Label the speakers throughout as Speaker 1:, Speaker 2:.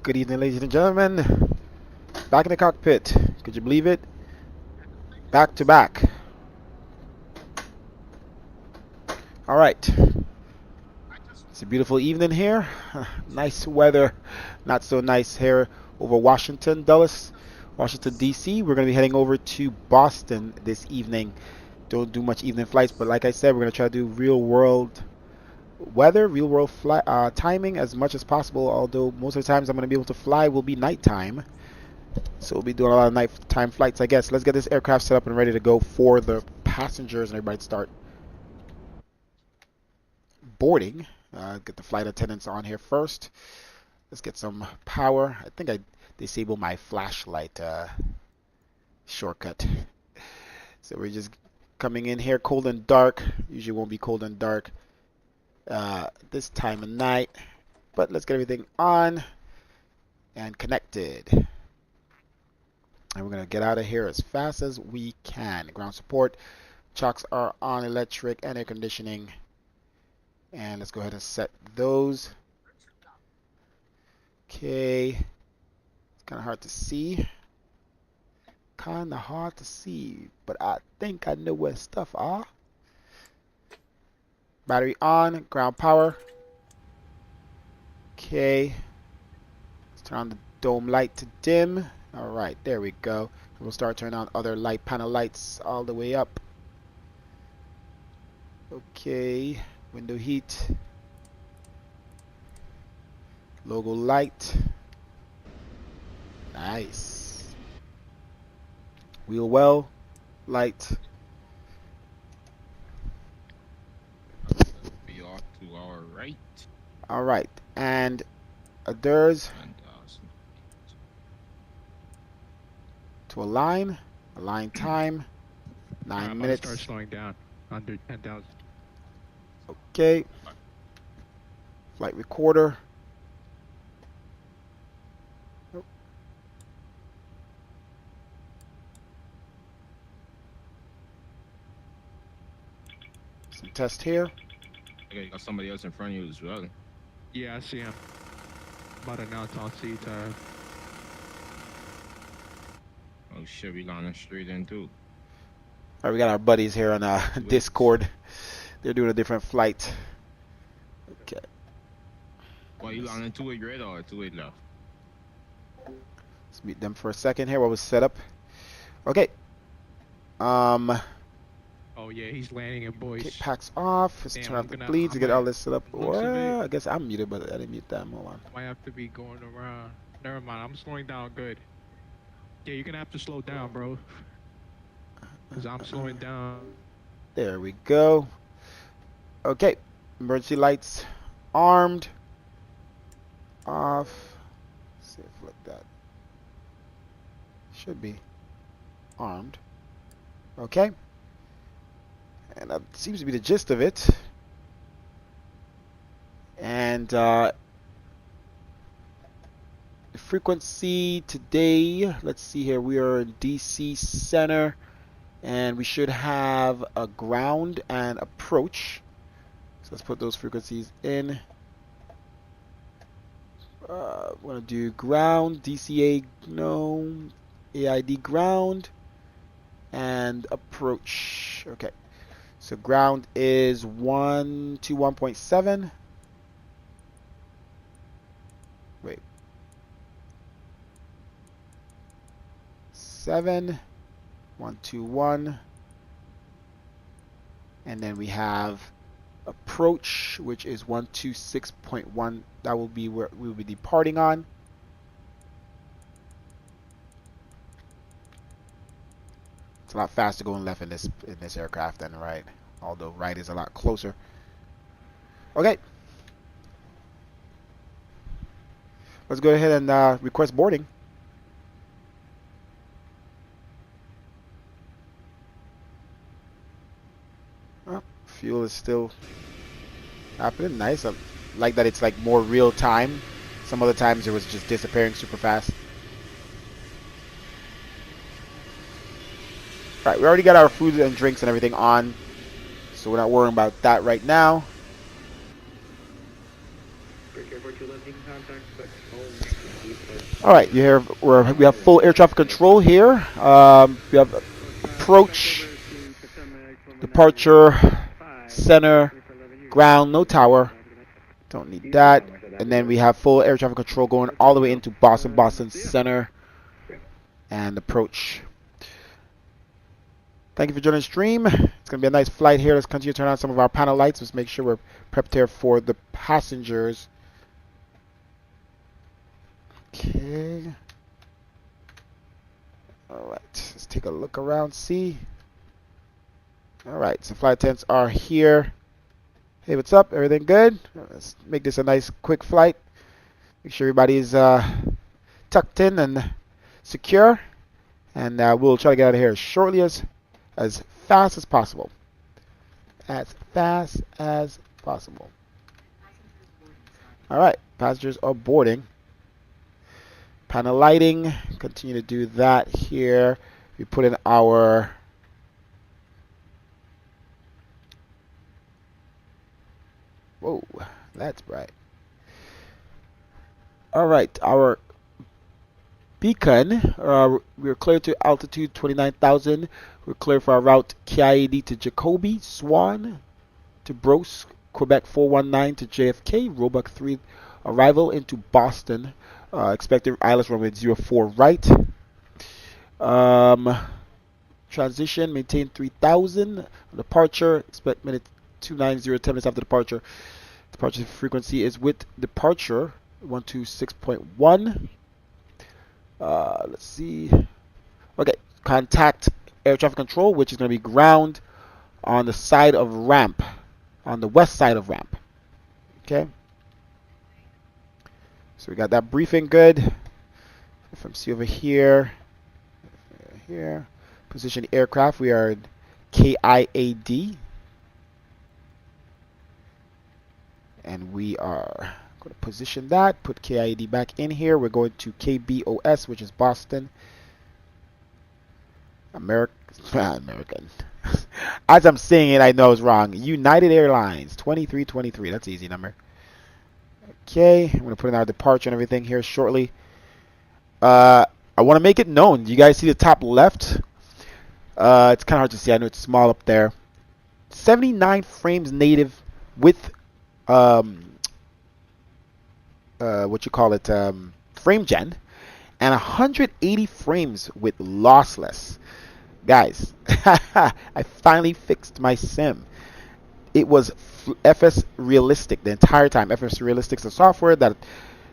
Speaker 1: Good evening, ladies and gentlemen. Back in the cockpit. Could you believe it? Back to back. All right. It's a beautiful evening here. Nice weather. Not so nice here over Washington, Dulles, Washington, D.C. We're going to be heading over to Boston this evening. Don't do much evening flights, but like I said, we're going to try to do real world weather, real world timing as much as possible, although most of the times I'm going to be able to fly will be nighttime. So we'll be doing a lot of nighttime flights, I guess. Let's get this aircraft set up and ready to go for the passengers and everybody start boarding. Get the flight attendants on here first. Let's get some power. I think I disabled my flashlight shortcut. So we're just coming in here cold and dark. Usually won't be cold and dark this time of night. But let's get everything on and connected. And we're going to get out of here as fast as we can. Ground support. Chocks are on, electric and air conditioning. And let's go ahead and set those. Okay. It's kind of hard to see. But I think I know where stuff are. Battery on, ground power. Okay. Let's turn on the dome light to dim. Alright, there we go. We'll start turning on other light panel lights all the way up. Okay, window heat, logo light, nice. Wheel well, light.
Speaker 2: Be off to our right.
Speaker 1: All right, and others
Speaker 2: And
Speaker 1: to align time, 9
Speaker 3: I'm about to start
Speaker 1: minutes.
Speaker 3: slowing down under 10,000.
Speaker 1: Okay, flight recorder. Oh. Some test here.
Speaker 2: okay, you got somebody else in front of you as well.
Speaker 3: Yeah, I see him. About to announce on C time.
Speaker 2: Oh shit, we landing straight in too.
Speaker 1: All right, we got our buddies here on Discord. They're doing a different flight. Okay.
Speaker 2: Well, you landing 2-8 right or 2-8 left?
Speaker 1: Let's meet them for a second here while we set up. Okay.
Speaker 3: Oh yeah, he's landing in boys.
Speaker 1: Okay, packs off. Let's
Speaker 3: Damn,
Speaker 1: turn off the
Speaker 3: I
Speaker 1: bleeds to get
Speaker 3: might-
Speaker 1: all this set up.
Speaker 3: looks of
Speaker 1: Well,
Speaker 3: it-
Speaker 1: I guess I'm muted, but I didn't mute them. Hold on.
Speaker 3: Might have to be going around. Never mind, I'm slowing down good. Yeah, you're gonna have to slow down, bro. Cause I'm slowing down.
Speaker 1: There we go. Okay. Emergency lights armed. Off. See if like that. Should be armed. Okay. And that seems to be the gist of it. And the frequency today, let's see here, we are in DC center, and we should have a ground and approach. So let's put those frequencies in. We're going to do ground, DCA, no, AID ground, and approach. Okay. So ground is 121.7. Wait. 7, 121. And then we have approach, which is 126.1. That will be where we will be departing on. It's a lot faster going left in this aircraft than right, although right is a lot closer. Okay, let's go ahead and request boarding. Oh, fuel is still happening. Nice. I like that it's like more real time. Some other times it was just disappearing super fast. Right, we already got our food and drinks and everything on, so we're not worrying about that right now. All right, you hear we have full air traffic control here. We have approach, departure, center, ground, no tower. Don't need that. And then we have full air traffic control going all the way into Boston center, and approach. Thank you for joining the stream. It's going to be a nice flight here. Let's continue to turn on some of our panel lights. Let's make sure we're prepped here for the passengers. Okay. All right. Let's take a look around, see. All right. So flight attendants are here. Hey, what's up? Everything good? Let's make this a nice quick flight. Make sure everybody's tucked in and secure. And we'll try to get out of here as shortly as fast as possible. As fast as possible. All right, passengers are boarding. Panel lighting, continue to do that here. We put in our whoa, that's bright. All right, our beacon, we're clear to altitude 29,000. We're clear for our route KIAD to Jacoby, Swan to Bros, Quebec 419 to JFK, Roebuck 3 arrival into Boston. Expected ILS runway 04 right. Transition, maintain 3,000. Departure, expect minute 290, 10 minutes after departure. Departure frequency is with departure 126.1. Let's see. Okay, contact air traffic control, which is going to be ground on the side of ramp, on the west side of ramp. Okay. So we got that briefing good. FMC over here. Here. Position aircraft. We are KIAD. And we are going to position that. Put KIAD back in here. We're going to KBOS, which is Boston. American. As I'm saying it, I know it's wrong. United Airlines 2323. That's an easy number. Okay, I'm going to put in our departure and everything here shortly. I want to make it known. You guys see the top left? It's kind of hard to see. I know it's small up there. 79 frames native with what you call it, frame gen, and 180 frames with lossless. Guys, I finally fixed my sim. It was FS Realistic the entire time. FS Realistic is a software that,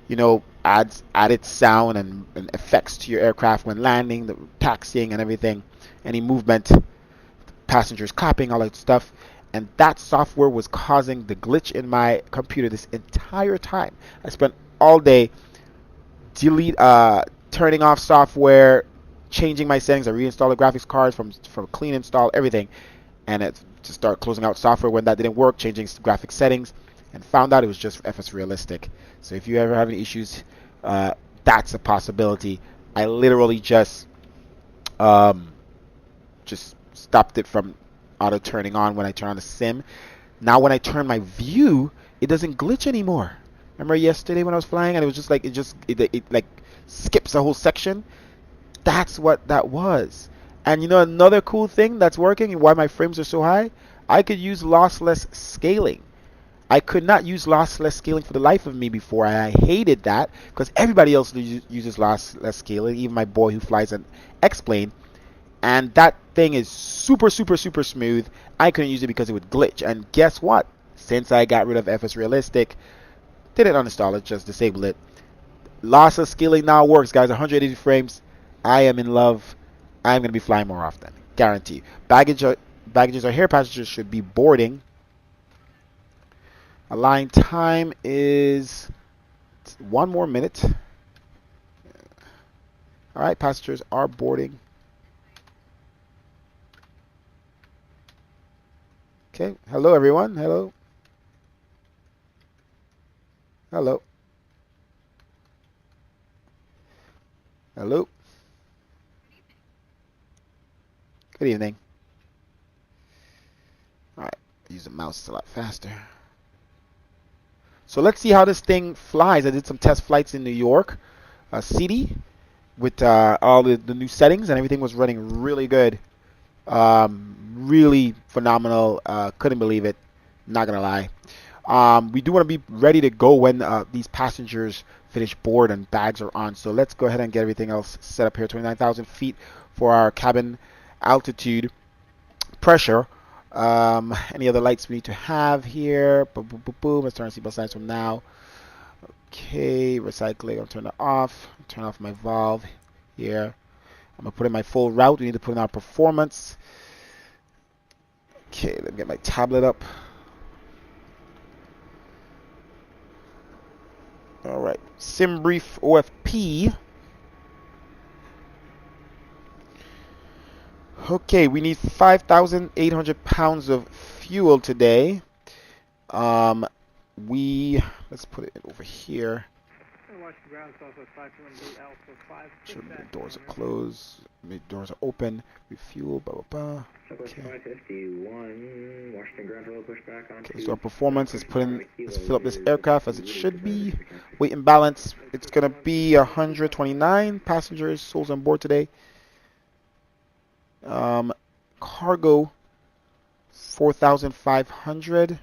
Speaker 1: you know, adds added sound and effects to your aircraft when landing, the taxiing and everything, any movement, passengers copying, all that stuff. And that software was causing the glitch in my computer this entire time. I spent all day turning off software, changing my settings. I reinstalled the graphics cards from clean install, everything, and it to start closing out software when that didn't work, changing graphic settings, and found out it was just FS Realistic. So if you ever have any issues, that's a possibility. I literally just stopped it from auto turning on when I turn on the sim. Now when I turn my view, it doesn't glitch anymore. Remember yesterday when I was flying and it was just like it like skips a whole section? That's what that was. And you know another cool thing that's working and why my frames are so high? I could use lossless scaling. I could not use lossless scaling for the life of me before. I hated that because everybody else uses lossless scaling, even my boy who flies an X-plane. And that thing is super smooth. I couldn't use it because it would glitch. And guess what? Since I got rid of FS Realistic, didn't uninstall it, just disabled it. Lossless scaling now works, guys. 180 frames. I am in love. I'm going to be flying more often. Guarantee. Baggages are here. Passengers should be boarding. Align time is 1 more minute. All right, passengers are boarding. Okay. Hello, everyone. Hello. Hello. Hello. Good evening. All right. Use the mouse, it's a lot faster. So let's see how this thing flies. I did some test flights in New York City with all the new settings, and everything was running really good. Really phenomenal. Couldn't believe it. Not gonna lie. We do want to be ready to go when these passengers finish board and bags are on. So let's go ahead and get everything else set up here. 29,000 feet for our cabin altitude. Pressure. Any other lights we need to have here? Boom, boom, boom, boom. Let's turn on seatbelt signs from now. Okay, recycling. I'll turn it off. Turn off my valve here. I'm gonna put in my full route. We need to put in our performance. Okay, let me get my tablet up. All right, sim brief OFP. Okay, we need 5,800 pounds of fuel today. Let's put it over here. Sure, the doors are closed. The doors are open. Refuel, blah, blah, blah. Okay. Okay, so our performance is let's fill up this aircraft as it should be. Weight and balance, it's going to be 129 passengers, souls on board today. Cargo, 4,500.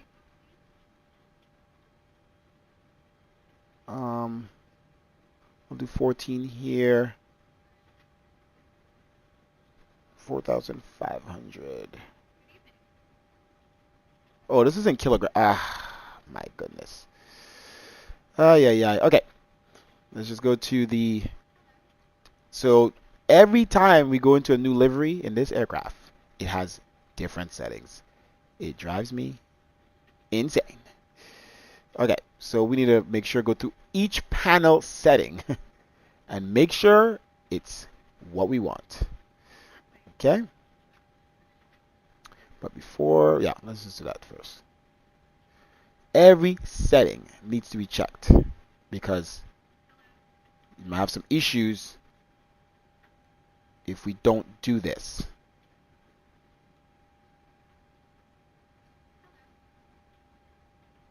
Speaker 1: We'll do 14 here. 4,500. Oh, this is in kilogram. Ah, my goodness. Yeah. Okay. Let's just go to the. So every time we go into a new livery in this aircraft, it has different settings. It drives me insane. Okay, so we need to make sure go to each panel setting and make sure it's what we want. Okay? But before, yeah, let's just do that first. Every setting needs to be checked because you might have some issues if we don't do this.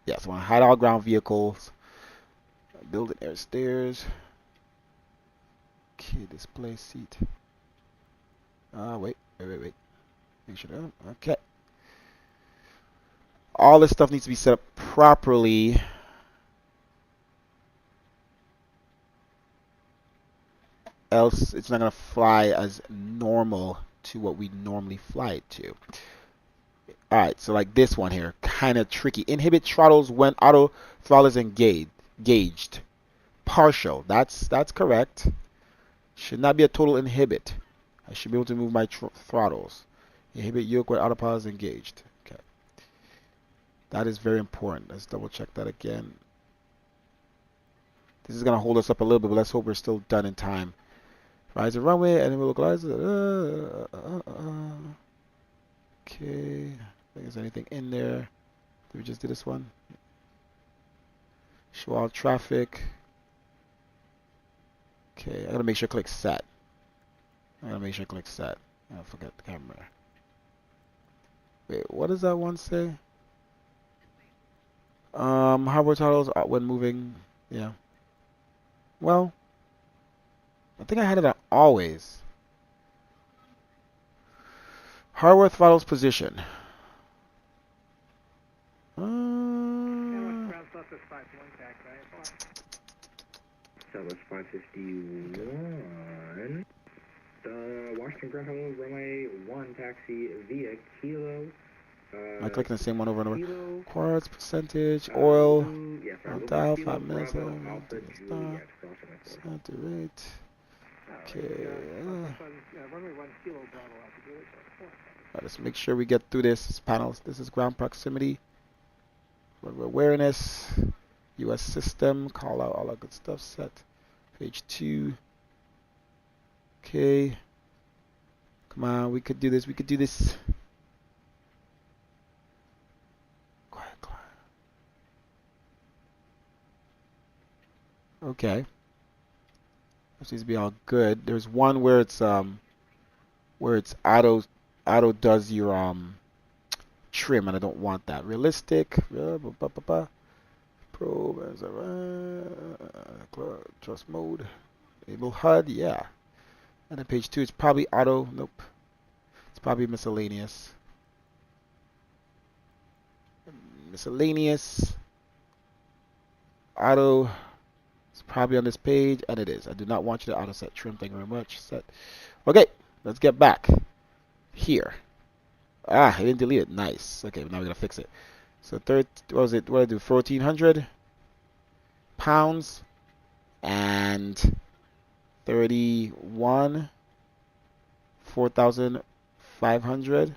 Speaker 1: Yes, I want to hide all ground vehicles. Building air stairs. Okay, display seat. Wait. Make sure that. Okay. All this stuff needs to be set up properly. Else, it's not going to fly as normal to what we normally fly it to. Alright, so like this one here, kind of tricky. Inhibit throttles when auto throttle is engaged. Partial, that's correct. Should not be a total inhibit. I should be able to move my throttles. Inhibit yoke when autopilot is engaged. Okay, that is very important. Let's double check that again. This is gonna hold us up a little bit, but let's hope we're still done in time. Rise the runway and then we'll localize it. Okay. I think there's anything in there. Did we just do this one? Show all traffic. Okay, I gotta make sure I click set. I forget the camera. Wait, what does that one say? Hardware titles when moving. Yeah. Well, I think I had it on always. Hardware throttles position.
Speaker 4: Southwest 551. Washington Ground runway 1 taxi via Kilo.
Speaker 1: Am I clicking the same one over and over?
Speaker 4: Kilo.
Speaker 1: Quartz percentage, oil,
Speaker 4: Yes,
Speaker 1: dial, 5
Speaker 4: Kilo,
Speaker 1: minutes,
Speaker 4: Bravo, Alpha, Juliet, crossing my course.
Speaker 1: center rate. Okay. Let's make sure we get through this panels. This is ground proximity, runway awareness, U.S. system, call out, all that good stuff set. Page 2. Okay. Come on, we could do this. Quiet. Okay. This needs to be all good. There's one where it's auto does your trim, and I don't want that. Realistic. Probe. Trust mode. Enable HUD. Yeah. And then page 2, it's probably auto. Nope. It's probably miscellaneous. Auto. It's probably on this page, and it is. I do not want you to auto set trim. Thank you very much. Set. Okay, let's get back here. I didn't delete it. Nice. Okay, now we're gonna fix it. So what was it? What did I do? 1,400 pounds and 31. 4,500.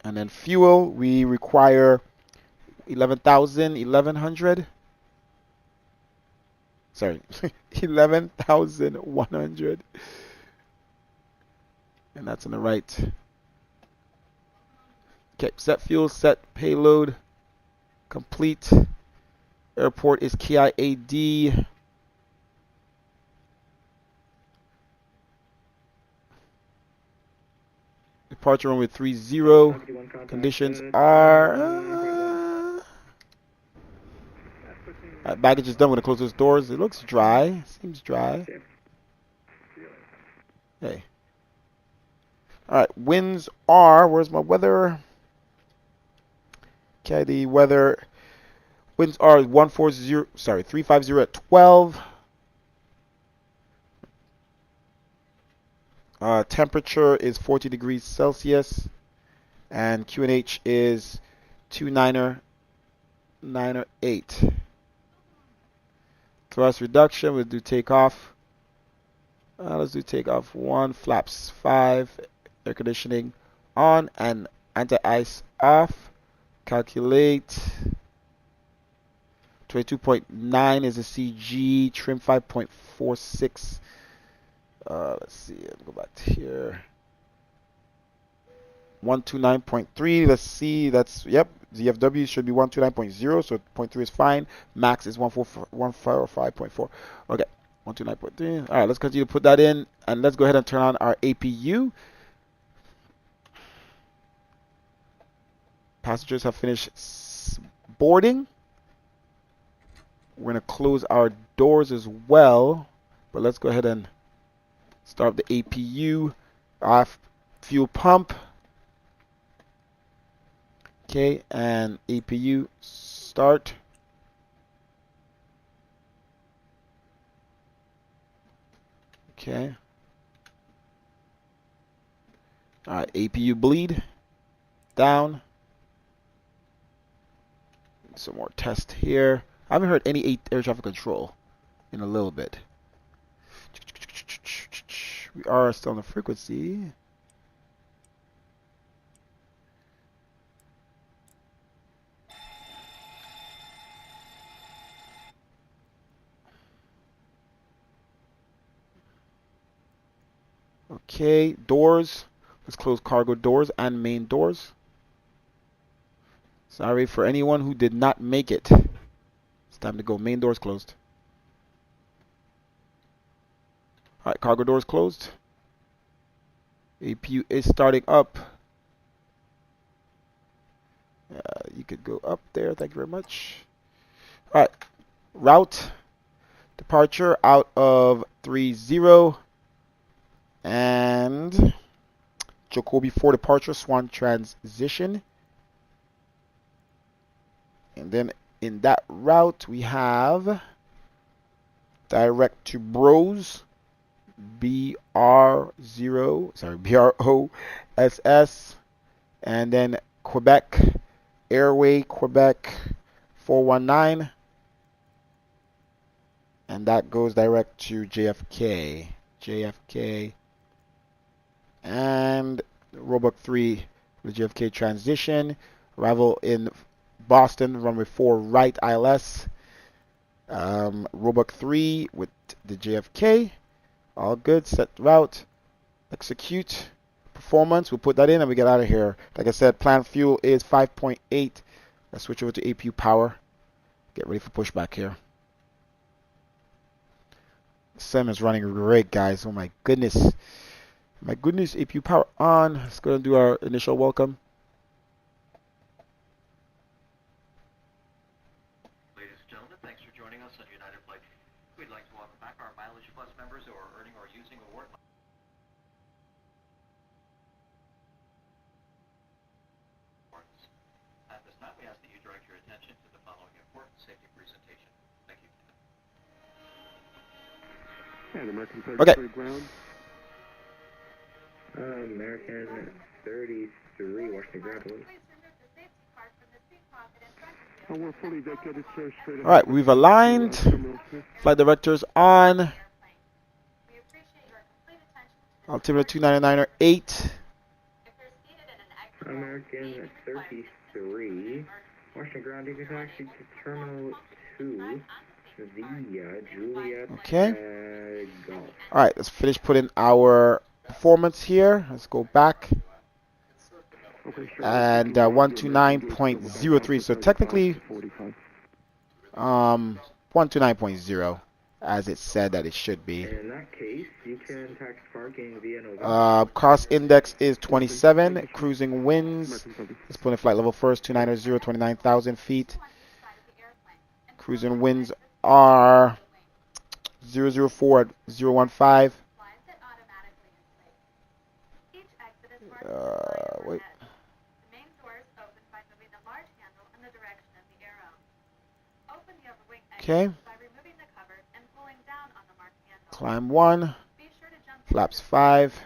Speaker 1: And then fuel, we require 11,100. Sorry, 11,100. And that's on the right. Okay, set fuel, set payload, complete. Airport is KIAD. Departure runway 30. Conditions are. Baggage is done. We're going to close those doors. It looks dry. Seems dry. Hey. Alright, winds are. Where's my weather? Okay, the weather. Winds are 350 at 12. Temperature is 40 degrees Celsius, and QNH is 29908. Thrust reduction, we'll do takeoff. Let's do takeoff 1, flaps 5, air conditioning on, and anti-ice off. Calculate. 22.9 is a CG, trim 5.46. Let's see, let's go back to here. 129.3, let's see, that's, yep, ZFW should be 129.0, so 0.3 is fine. Max is 145.4. Okay, 129.3. All right, let's continue to put that in, and let's go ahead and turn on our APU. Passengers have finished boarding. We're going to close our doors as well, but let's go ahead and start the APU. Off fuel pump. Okay, and APU start. Okay. All right, APU bleed down. Some more test here. I haven't heard any air traffic control in a little bit. We are still on the frequency. Okay, doors. Let's close cargo doors and main doors. Sorry for anyone who did not make it. It's time to go. Main doors closed. Alright, cargo doors closed. APU is starting up. You could go up there. Thank you very much. Alright, route. Departure out of 30. And Jacoby 4 departure, Swan transition. And then in that route we have direct to Bros BROSS, and then Quebec Airway Quebec 419, and that goes direct to JFK and Roebuck 3 with JFK transition. Arrival in Boston, runway 4 right ILS. Roebuck 3 with the JFK. All good. Set route. Execute. Performance. We'll put that in and we get out of here. Like I said, planned fuel is 5.8. Let's switch over to APU power. Get ready for pushback here. Sim is running great, guys. Oh my goodness. My goodness, APU power on. Let's go and do our initial welcome.
Speaker 5: Ladies and gentlemen, thanks for joining us on United Flight. We'd like to welcome back our Mileage Plus members who are earning or using award points. At this time, we ask that you direct your attention to the following important safety presentation. Thank you.
Speaker 6: And American 33
Speaker 1: Okay.
Speaker 6: ground.
Speaker 4: American 33, Washington ground, please.
Speaker 6: Oh, we're fully vacated, sir. Straight ahead.
Speaker 1: All right, we've aligned. Flight directors on. Altimeter 29908.
Speaker 4: American 33, Washington ground, you can taxi to Terminal 2 via Juliet
Speaker 1: Okay.
Speaker 4: Golf.
Speaker 1: All right, let's finish putting our performance here. Let's go back.
Speaker 6: Okay, sure.
Speaker 1: And 129.03. So technically 129.0 as it said that it should be.
Speaker 4: In that case, you can tax parking via November.
Speaker 1: Cost index is 27. Cruising winds. Let's put in flight level first. 290, 29,000 feet. Cruising winds are 004 at 015. Wait. Okay. Climb 1. Flaps 5.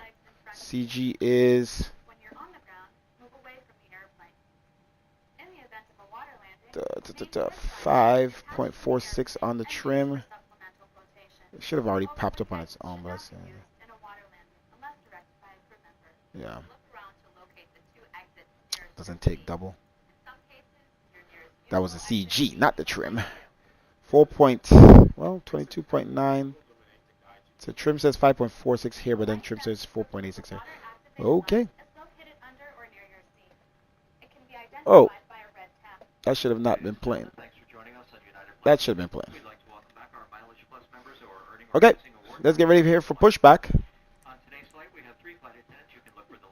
Speaker 1: CG is
Speaker 7: When you're on the ground, move away from the airplane. In the event of a water landing,
Speaker 1: 5.46 on the trim. It should have already popped up on its own, but let's see. Yeah. Doesn't take double. That was a CG, not the trim. 22.9. So trim says 5.46 here, but then trim says 4.86 here. Okay. Oh, that should have not been playing. That should have been playing. Okay, let's get ready here for pushback.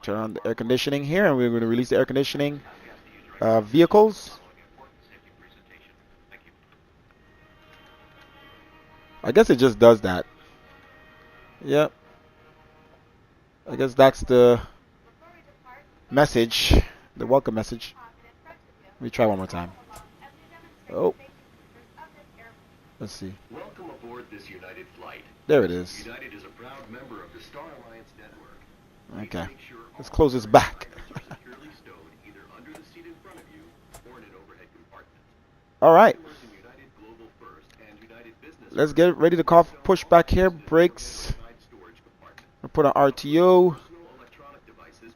Speaker 1: Turn on the air conditioning here, and we're going to release the air conditioning vehicles. I guess it just does that. Yep. I guess that's the message, the welcome message. Let me try one more time. Oh. Let's see.
Speaker 8: Welcome aboard this United flight.
Speaker 1: There it is.
Speaker 8: United is a proud member of the Star Alliance network.
Speaker 1: Okay. Let's close this back.
Speaker 8: Securely stowed either under the seat in front of you or in an overhead compartment.
Speaker 1: All right.
Speaker 8: United Global First and United Business.
Speaker 1: Let's get ready to call for pushback here. Brakes. We'll put on RTO.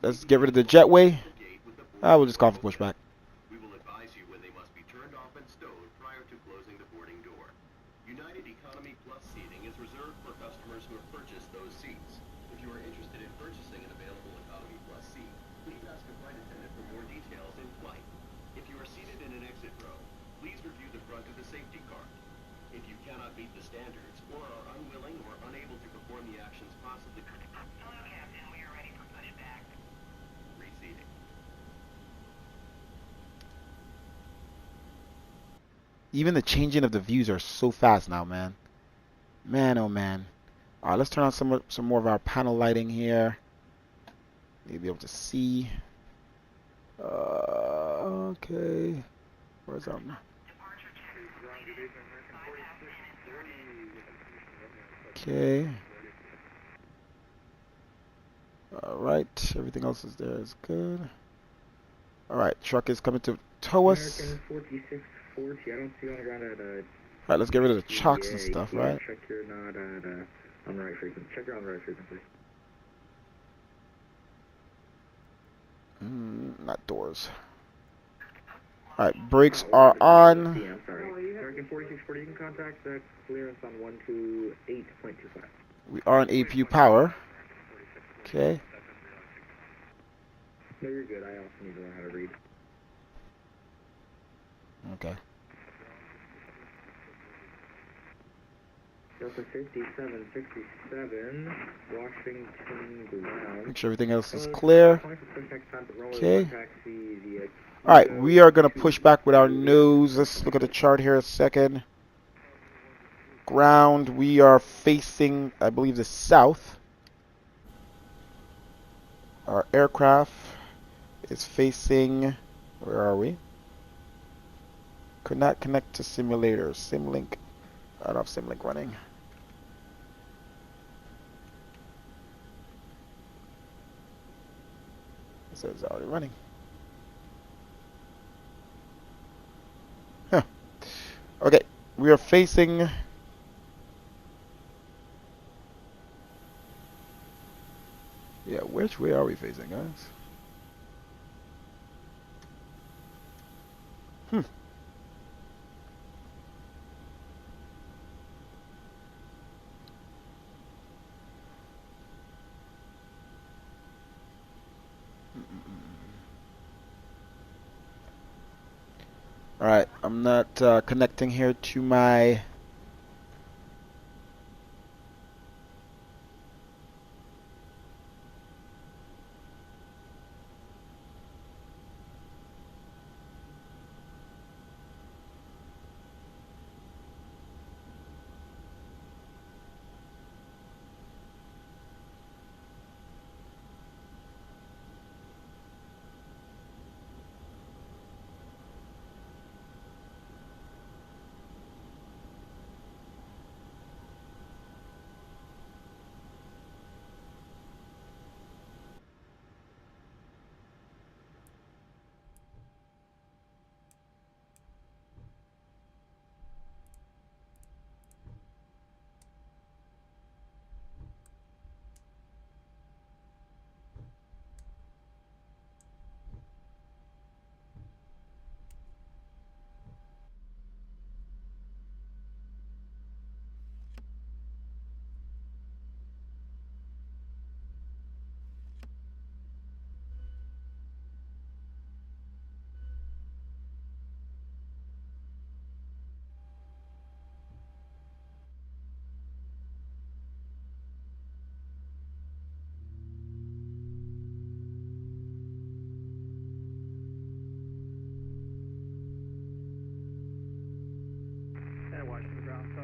Speaker 1: Let's get rid of the jetway. We'll just call for pushback.
Speaker 8: We will advise you when they must be turned off and stowed prior to closing the boarding door. United Economy Plus seating is reserved for customers who have purchased those seats. If you are interested in purchasing an available Economy Plus seat, please ask a flight attendant for more details in flight. If you are seated in an exit row, please review the front of the safety card. If you cannot meet the standards or are unwilling or unable to perform the actions possibly... Hello, Captain. We are ready for pushback. Reseating.
Speaker 1: Even the changing of the views are so fast now, man. Man, oh man. All right, let's turn on some more of our panel lighting here. You'll be able to see. Okay. Where's our... Okay. Alright, everything else is there is good. Alright, truck is coming to tow us.
Speaker 4: American 4640, I don't see you on the ground at
Speaker 1: Alright, let's get rid of the chocks and stuff, right?
Speaker 4: Check you're not at on the right frequency. Check you're on the right frequency.
Speaker 1: Not doors. Alright, brakes are on.
Speaker 4: Yeah, I'm sorry. American 4640, you can contact the clearance on 128.25.
Speaker 1: We are on APU power. Okay.
Speaker 4: No, you're good. I also need to learn how to read.
Speaker 1: Okay.
Speaker 4: Delta 5767, Washington ground.
Speaker 1: Make sure everything else is clear. Okay.
Speaker 4: Okay.
Speaker 1: Alright, we are going to push back with our nose. Let's look at the chart here a second. Ground, we are facing, I believe, the south. Our aircraft is facing, where are we? Could not connect to simulators. Simlink, I don't have Simlink running. It says it's already running. Huh. Okay, we are facing... Yeah, which way are we facing, guys? Alright, I'm not connecting here to my...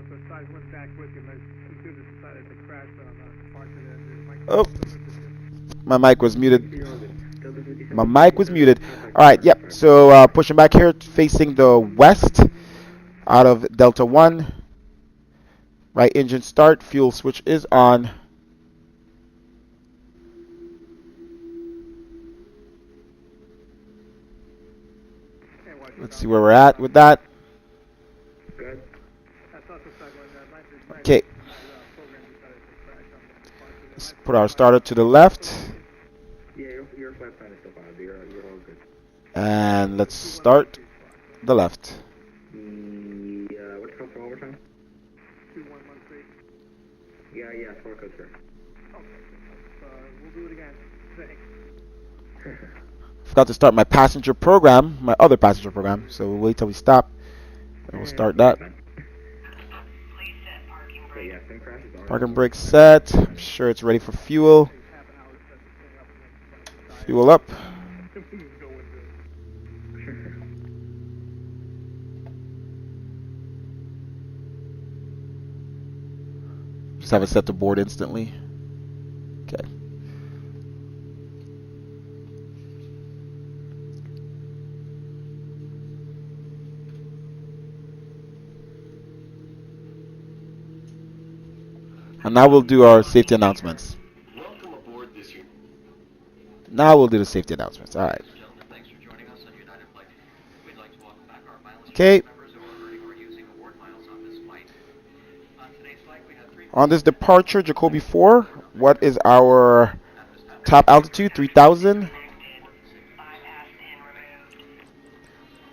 Speaker 6: so size went back with you. My computer decided to crash on parts of it.
Speaker 1: Oh, my mic was muted. My mic was muted. All right, yep. So pushing back here, facing the west out of Delta 1. Right engine start. Fuel switch is on. Let's see where we're at with that. Okay. Let's put our starter to the left.
Speaker 4: Yeah, your flat plan is still fine. You're all good.
Speaker 1: And let's start the left.
Speaker 4: What's the code for overtime?
Speaker 6: 2113.
Speaker 4: Yeah, 4 codes, sir.
Speaker 6: Okay. We'll do it again. Thanks.
Speaker 1: Forgot to start my passenger program, my other passenger program. So we'll wait till we stop, and we'll start that.
Speaker 4: Okay, yeah, sim crash is on.
Speaker 1: Parking brake set. I'm sure it's ready for fuel. Fuel up. Just have it set to board instantly. Okay. And now we'll do our safety announcements.
Speaker 8: Welcome aboard this unit.
Speaker 1: Now we'll do the safety announcements. All right.
Speaker 5: Gentlemen, thanks for joining us on United Flight. We'd like to welcome back our mileage
Speaker 1: Okay.
Speaker 5: members who are earning or using award miles on this flight. On today's flight, we have 3
Speaker 1: On this departure, Jacoby 4, what is our top altitude? 3,000.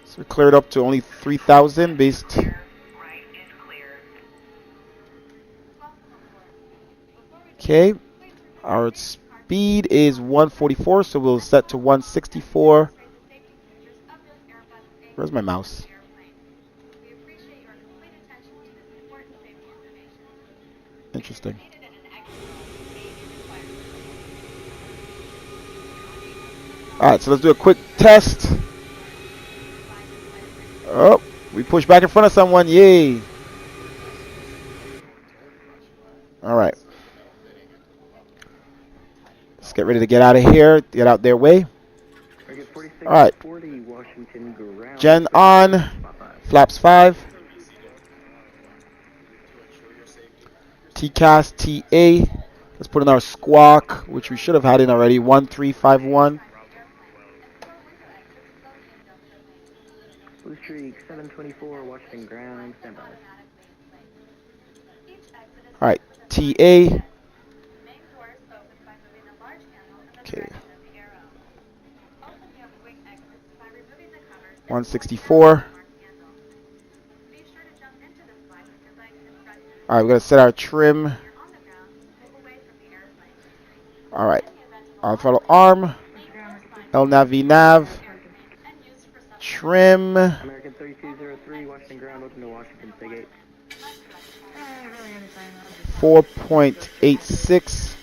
Speaker 1: So we cleared up to only 3,000 based. Okay. Our speed is 144, so we'll set to 164. Where's my mouse? Interesting. Alright, so let's do a quick test. Oh, we pushed back in front of someone. Yay. Alright. Let's get ready to get out of here. Get out their way. Alright. Gen on. Flaps 5. TCAS TA. Let's put in our squawk, which we should have had in already. 1351.
Speaker 4: Blue Streak 724, Washington ground, standby.
Speaker 1: Alright, TA. Okay. 164. Alright, we're going to set our trim. Alright. On throttle arm. LNAV VNAV. Trim.
Speaker 4: American 3203, Washington ground, open to Washington, Sig 8.
Speaker 1: 4.86.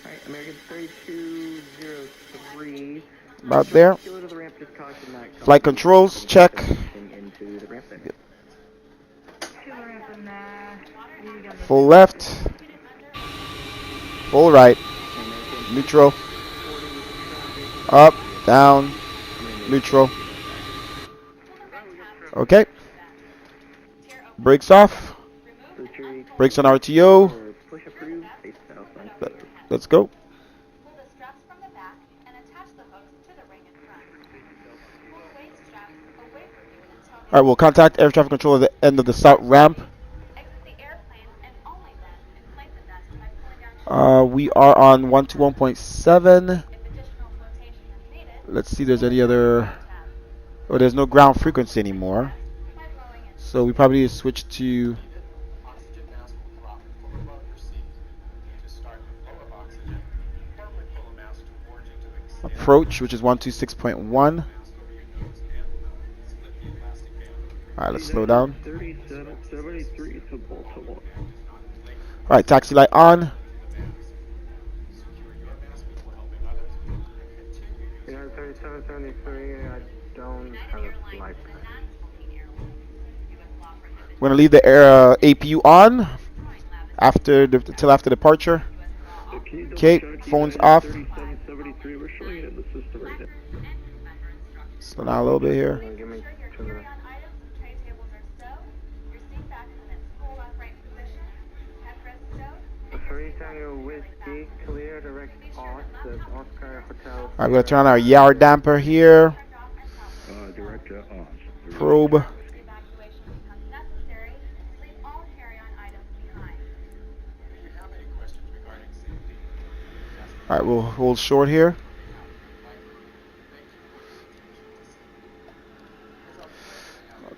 Speaker 4: Alright, American 3203.
Speaker 1: About there. Flight controls, check.
Speaker 4: Into the ramp there.
Speaker 1: Full left. Full right. Neutral. Up, down, neutral. Okay. Brakes off. Brakes on RTO. Let's go. Alright, we'll contact air traffic control at the end of the south ramp. We are on 121.7. Let's see if there's any other. Oh, there's no ground frequency anymore. So we probably need to switch to approach, which is 126.1. Alright, let's slow down.
Speaker 6: 3773 to Baltimore.
Speaker 1: Alright, taxi light on.
Speaker 6: Yeah, 3773, I don't have a flight plan.
Speaker 1: We're gonna leave the APU on till after departure. Okay, phone's off.
Speaker 6: 3773, we're showing it in the system right now.
Speaker 1: Slow down a little bit here.
Speaker 4: Give me 2 minutes.
Speaker 7: Tray tables are stowed. Your seat backs in its full upright position. Headrest stowed.
Speaker 4: 3 Tango Whiskey, clear direct off, that's Oscar Hotel.
Speaker 1: I'm gonna turn on our yard damper here.
Speaker 6: Director off.
Speaker 1: Probe.
Speaker 7: Evacuation becomes necessary. Leave all carry-on items behind.
Speaker 1: All right, we'll hold short here.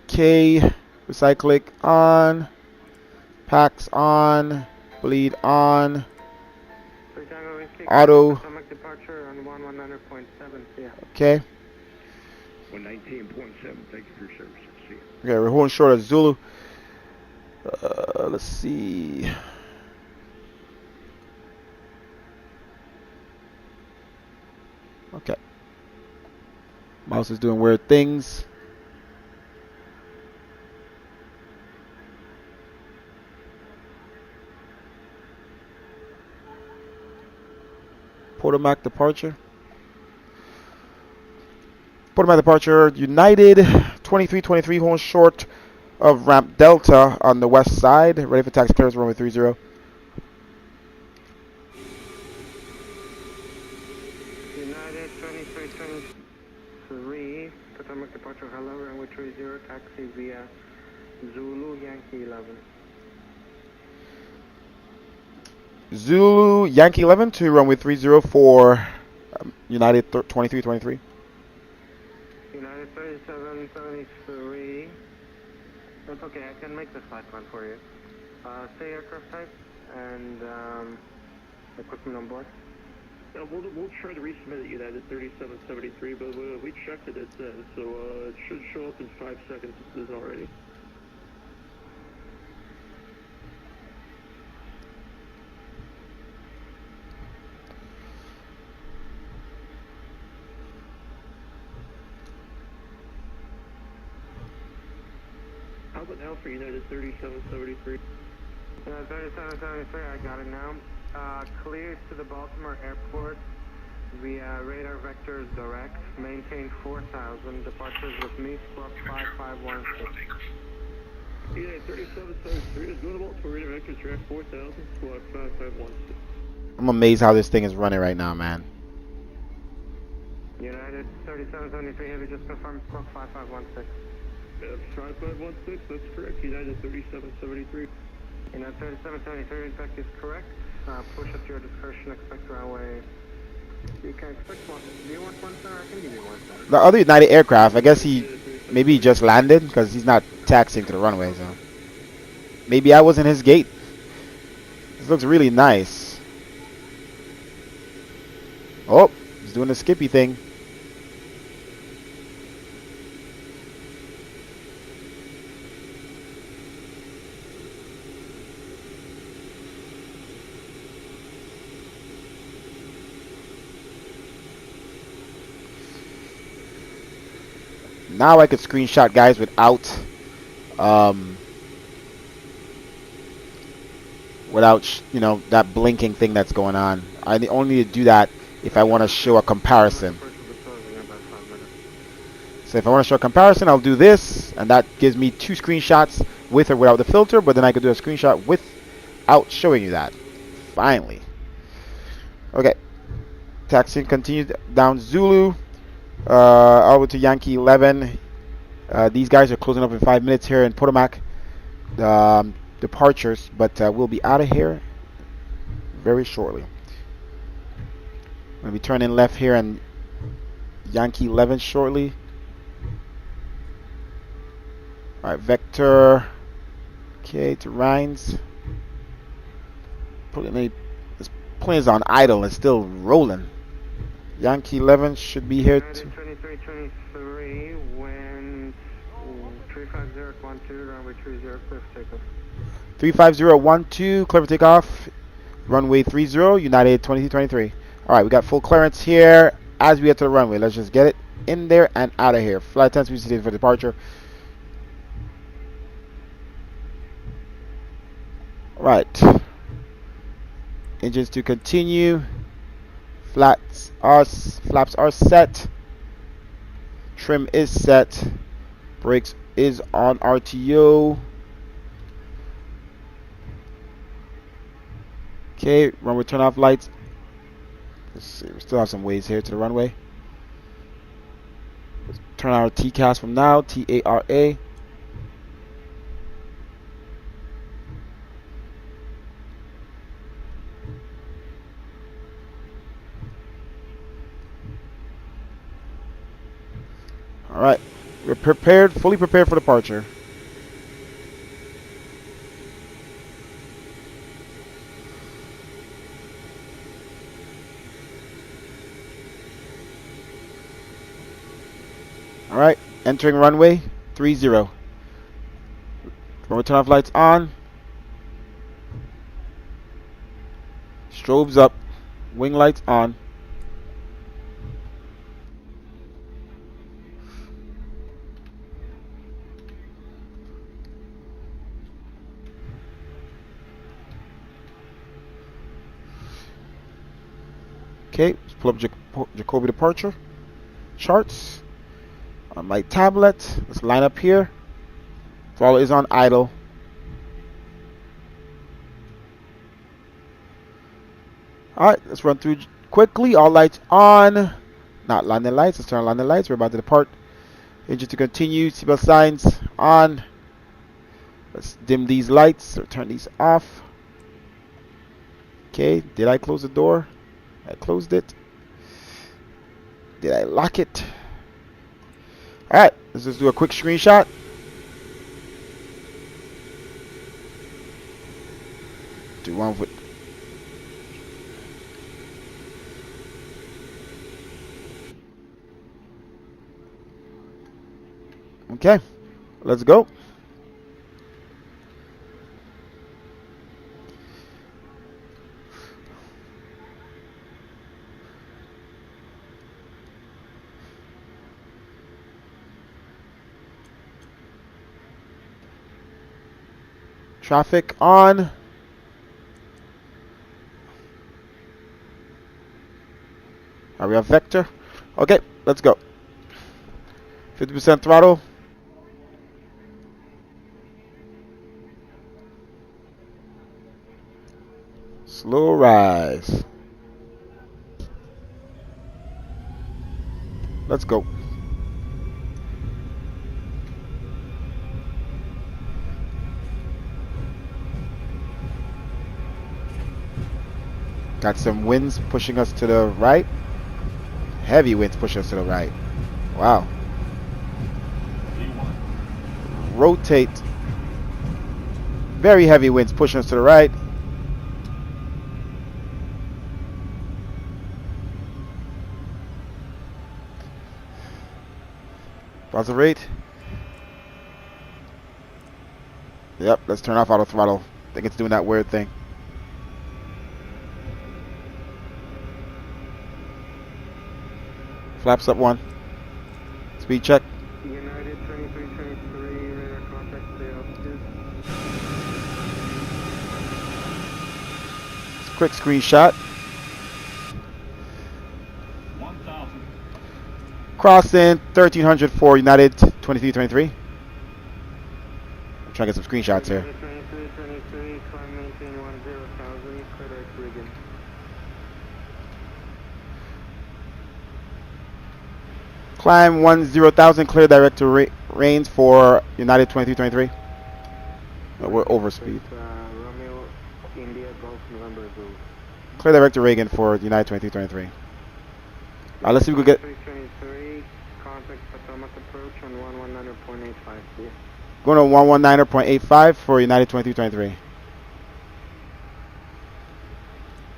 Speaker 1: Okay, recyclic on, packs on, bleed on,
Speaker 4: 3 Tango Whiskey,
Speaker 1: auto.
Speaker 4: Potomac departure on 119.7, yeah.
Speaker 1: Okay,
Speaker 6: 119.7, thank you for your service. See you.
Speaker 1: okay, we're holding short of Zulu. Let's see. Okay, mouse is doing weird things. Potomac departure. Potomac departure. United 2323 holding short of ramp Delta on the west side. Ready for taxi clearance, runway 30.
Speaker 4: United 2323, Potomac departure, hello, runway 30, taxi via Zulu Yankee 11.
Speaker 1: Zulu Yankee 11 to runway 30 for United 2323.
Speaker 4: United 3773. That's okay, I can make this flight plan for you. Say aircraft type and equipment on board.
Speaker 6: Yeah, we'll try to resubmit it, United 3773, but we checked it, it's in, so it should show up in 5 seconds. It is already. How about now for United 3773?
Speaker 4: 3773, I got it now. Cleared to the Baltimore Airport via radar vectors direct. Maintain 4000. Departures with me, squawk 5516.
Speaker 6: United 3773 is going to Baltimore radar vectors direct 4000, squawk 5516.
Speaker 1: I'm amazed how this thing is running right now, man.
Speaker 4: United 3773, have you just confirmed squawk 5516?
Speaker 6: 5516, that's correct. United 3773.
Speaker 4: United 3773, in fact, is correct. Push at your discretion, expect runway. You can expect one. Do you want one, sir? I can give you one, sir.
Speaker 1: The other United aircraft, I guess maybe he just landed because he's not taxiing to the runway, so maybe I was in his gate. This looks really nice. Oh, he's doing the Skippy thing. Now I could screenshot guys without you know, that blinking thing that's going on. I only need to do that if I want to show a comparison. So if I want to show a comparison, I'll do this, and that gives me 2 screenshots with or without the filter, but then I could do a screenshot without showing you that. Finally. Okay. Taxiing continued down Zulu. Over to Yankee 11. These guys are closing up in 5 minutes here in Potomac. Departures, but we'll be out of here very shortly. We'll be turning left here in Yankee 11 shortly. Alright, Vector. Okay, to Rhines. This plane's on idle. It's still rolling. Yankee 11 should be here too.
Speaker 4: 2323, wind 35012, runway 30, clear for takeoff.
Speaker 1: 35012, clear for takeoff. Runway 30, United 2323. Alright, we got full clearance here as we get to the runway. Let's just get it in there and out of here. Flight 10 speed for departure. Right. Engines to continue. Flaps are set. Trim is set. Brakes is on RTO. Okay, runway turn off lights. Let's see, we still have some ways here to the runway. Let's turn our TCAS from now, TARA. All right, we're prepared, fully prepared for departure. All right, entering runway 30. Runway turn off lights on. Strobes up. Wing lights on. Okay, let's pull up Jacobi departure charts on my tablet. Let's line up here. Throttle is on idle. Alright, let's run through quickly. All lights on. Not landing lights. Let's turn on landing lights. We're about to depart. Engine to continue. Seatbelt signs on. Let's dim these lights or turn these off. Okay, did I close the door? I closed it. Did I lock it? Alright, let's just do a quick screenshot. Do one with. Okay, let's go. Traffic on. Are we on vector? Okay, let's go. 50% throttle. Slow rise. Let's go. Got some winds pushing us to the right. Heavy winds pushing us to the right. Wow. Rotate. Very heavy winds pushing us to the right. Pause the rate. Yep, let's turn off auto throttle. I think it's doing that weird thing. Flaps up 1. Speed check.
Speaker 4: United 2323, radar contact clear altitude.
Speaker 1: Quick screenshot.
Speaker 5: 1,000.
Speaker 1: Crossing 1300 for United 2323. I'm trying to get some screenshots here.
Speaker 4: 2323, climb maintain 10,000, clear direct rigging.
Speaker 1: Climb 10,000, clear direct to range for United 2323. We're over speed.
Speaker 4: Romeo, India, Golf, November, Zulu.
Speaker 1: Clear direct to Reagan for United 2323. Let's see if we can get.
Speaker 4: 323, contact Potomac approach on 119.85 here.
Speaker 1: Going to 119.85 for United 2323.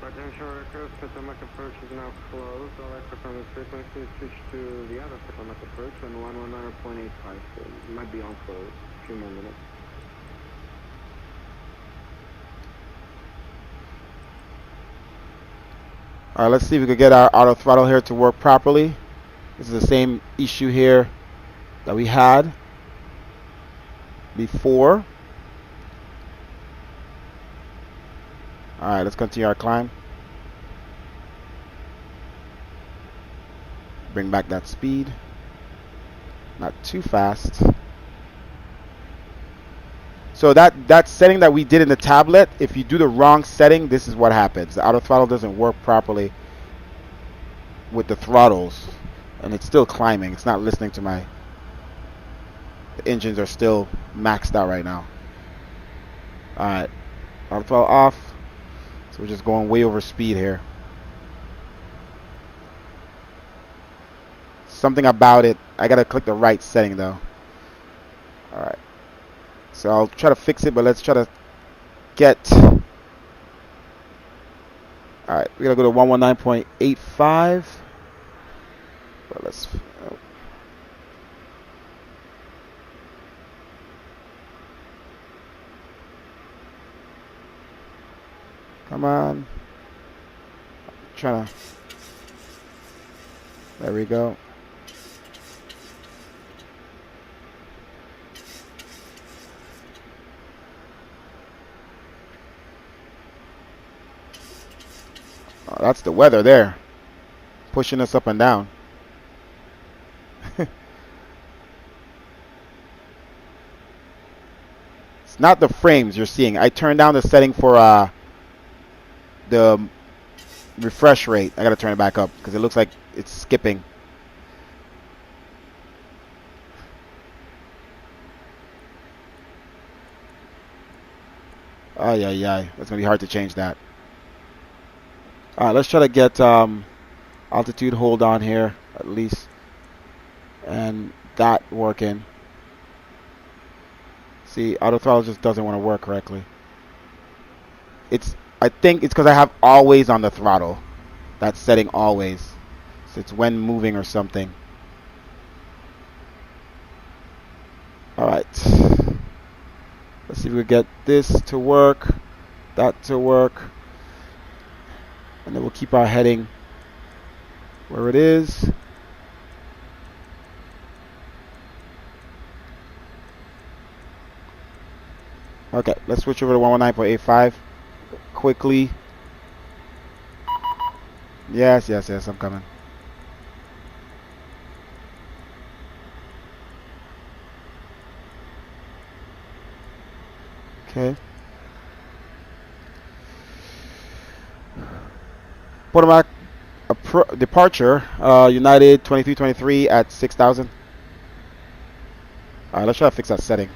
Speaker 4: Potential aircraft, Potomac approach is now closed. All aircraft on the frequency switch to the other Potomac approach on 119.85. So it might be on for a few more minutes.
Speaker 1: Alright, let's see if we could get our auto throttle here to work properly. This is the same issue here that we had before. Alright, let's continue our climb. Bring back that speed. Not too fast. So that setting that we did in the tablet, if you do the wrong setting, this is what happens. The auto throttle doesn't work properly with the throttles, and it's still climbing. It's not listening to my... The engines are still maxed out right now. Alright, auto throttle off. So we're just going way over speed here. Something about it, I gotta click the right setting though. Alright. So I'll try to fix it, but let's try to get... Alright, we gotta go to 119.85. But let's... Oh. Come on. Trying to... There we go. Oh, that's the weather there, pushing us up and down. It's not the frames you're seeing. I turned down the setting for the refresh rate. I gotta turn it back up because it looks like it's skipping. Ay, ay, ay. That's gonna be hard to change that. Alright, let's try to get altitude hold on here at least, and that working. See, auto throttle just doesn't want to work correctly. I think it's because I have always on the throttle. That's setting always. So it's when moving or something. Alright. Let's see if we get this to work, that to work. And then we'll keep our heading where it is. Okay, let's switch over to 119.85 quickly. Yes, yes, yes, I'm coming. Okay. Potomac departure, United 2323 at 6,000. Alright, let's try to fix that setting.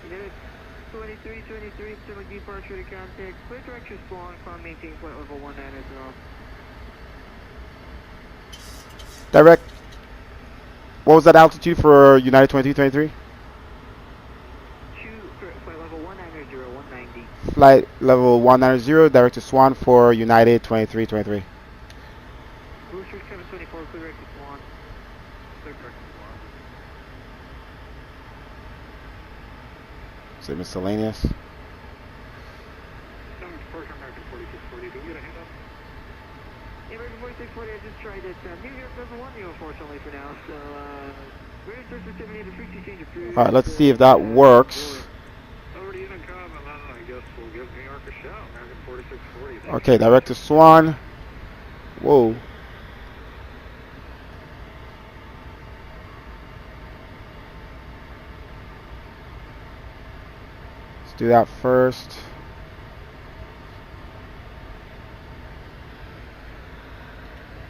Speaker 4: United 2323, Potomac departure to contact. Clear direction Swan, climb maintain flight level 19 as well.
Speaker 1: Direct. What was that altitude for United 2323?
Speaker 4: Flight level 190, 190.
Speaker 1: Flight level 190, direct to Swan for United 2323.
Speaker 4: Booster 724, clear direct to Swan. Clear direct to Swan.
Speaker 1: Is it miscellaneous?
Speaker 6: Departure American 4640. Do we get a hand up?
Speaker 4: American 4640, I just tried it. New York doesn't want you, unfortunately, for now. So, we're sensitivity to frequency change approved.
Speaker 1: Alright, let's see if that works.
Speaker 6: Already in a com, and then I guess we'll give New York a shout. American 4640.
Speaker 1: Okay, direct to Swan. Whoa. Let's do that first.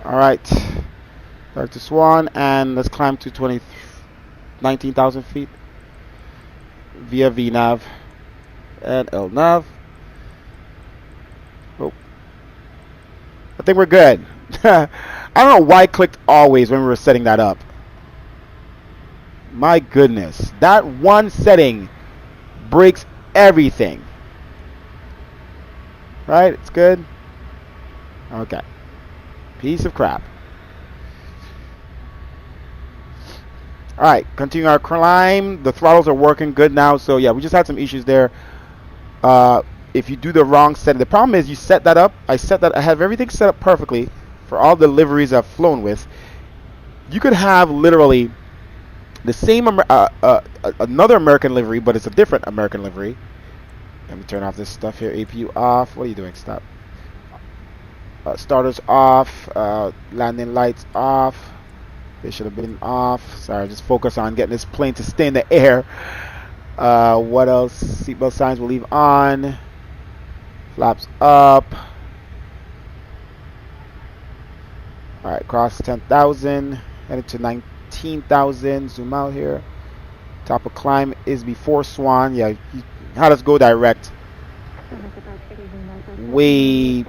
Speaker 1: Alright. Direct to Swan, and let's climb to 19,000 feet via VNav and LNav. Oh. I think we're good. I don't know why I clicked always when we were setting that up. My goodness. That one setting breaks everything. Right? It's good? Okay. Piece of crap. Alright, continue our climb. The throttles are working good now. So yeah, we just had some issues there. If you do the wrong setting. The problem is you set that up. I have everything set up perfectly for all the liveries I've flown with. You could have literally the same another American livery, but it's a different American livery. Let me turn off this stuff here. APU off. What are you doing? Stop. Starters off. Landing lights off. They should have been off. Sorry, just focus on getting this plane to stay in the air. What else? Seatbelt signs will leave on. Flaps up. Alright, cross 10,000. Headed to 19,000. Zoom out here. Top of climb is before Swan. Yeah, he had us go direct. Way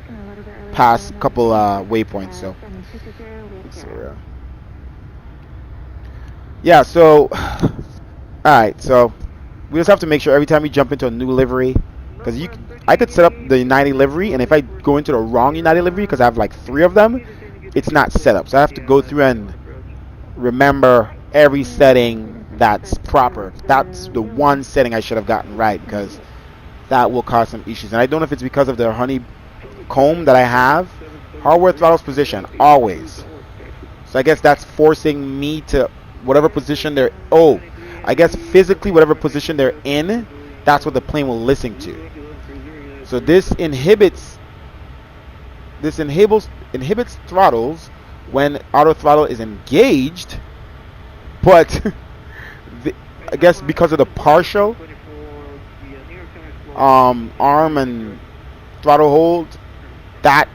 Speaker 1: past a couple waypoints. So, let's see, yeah, so, alright, so we just have to make sure every time we jump into a new livery, because I could set up the United livery, and if I go into the wrong United livery, because I have like 3 of them, it's not set up. So I have to go through and remember every setting that's proper. That's the one setting I should have gotten right, because that will cause some issues. And I don't know if it's because of the honeycomb that I have. Hardware throttles position, always. So I guess that's forcing me to whatever position they're... Oh, I guess physically whatever position they're in, that's what the plane will listen to. So this inhibits throttles when auto throttle is engaged, but I guess because of the partial arm and throttle hold, that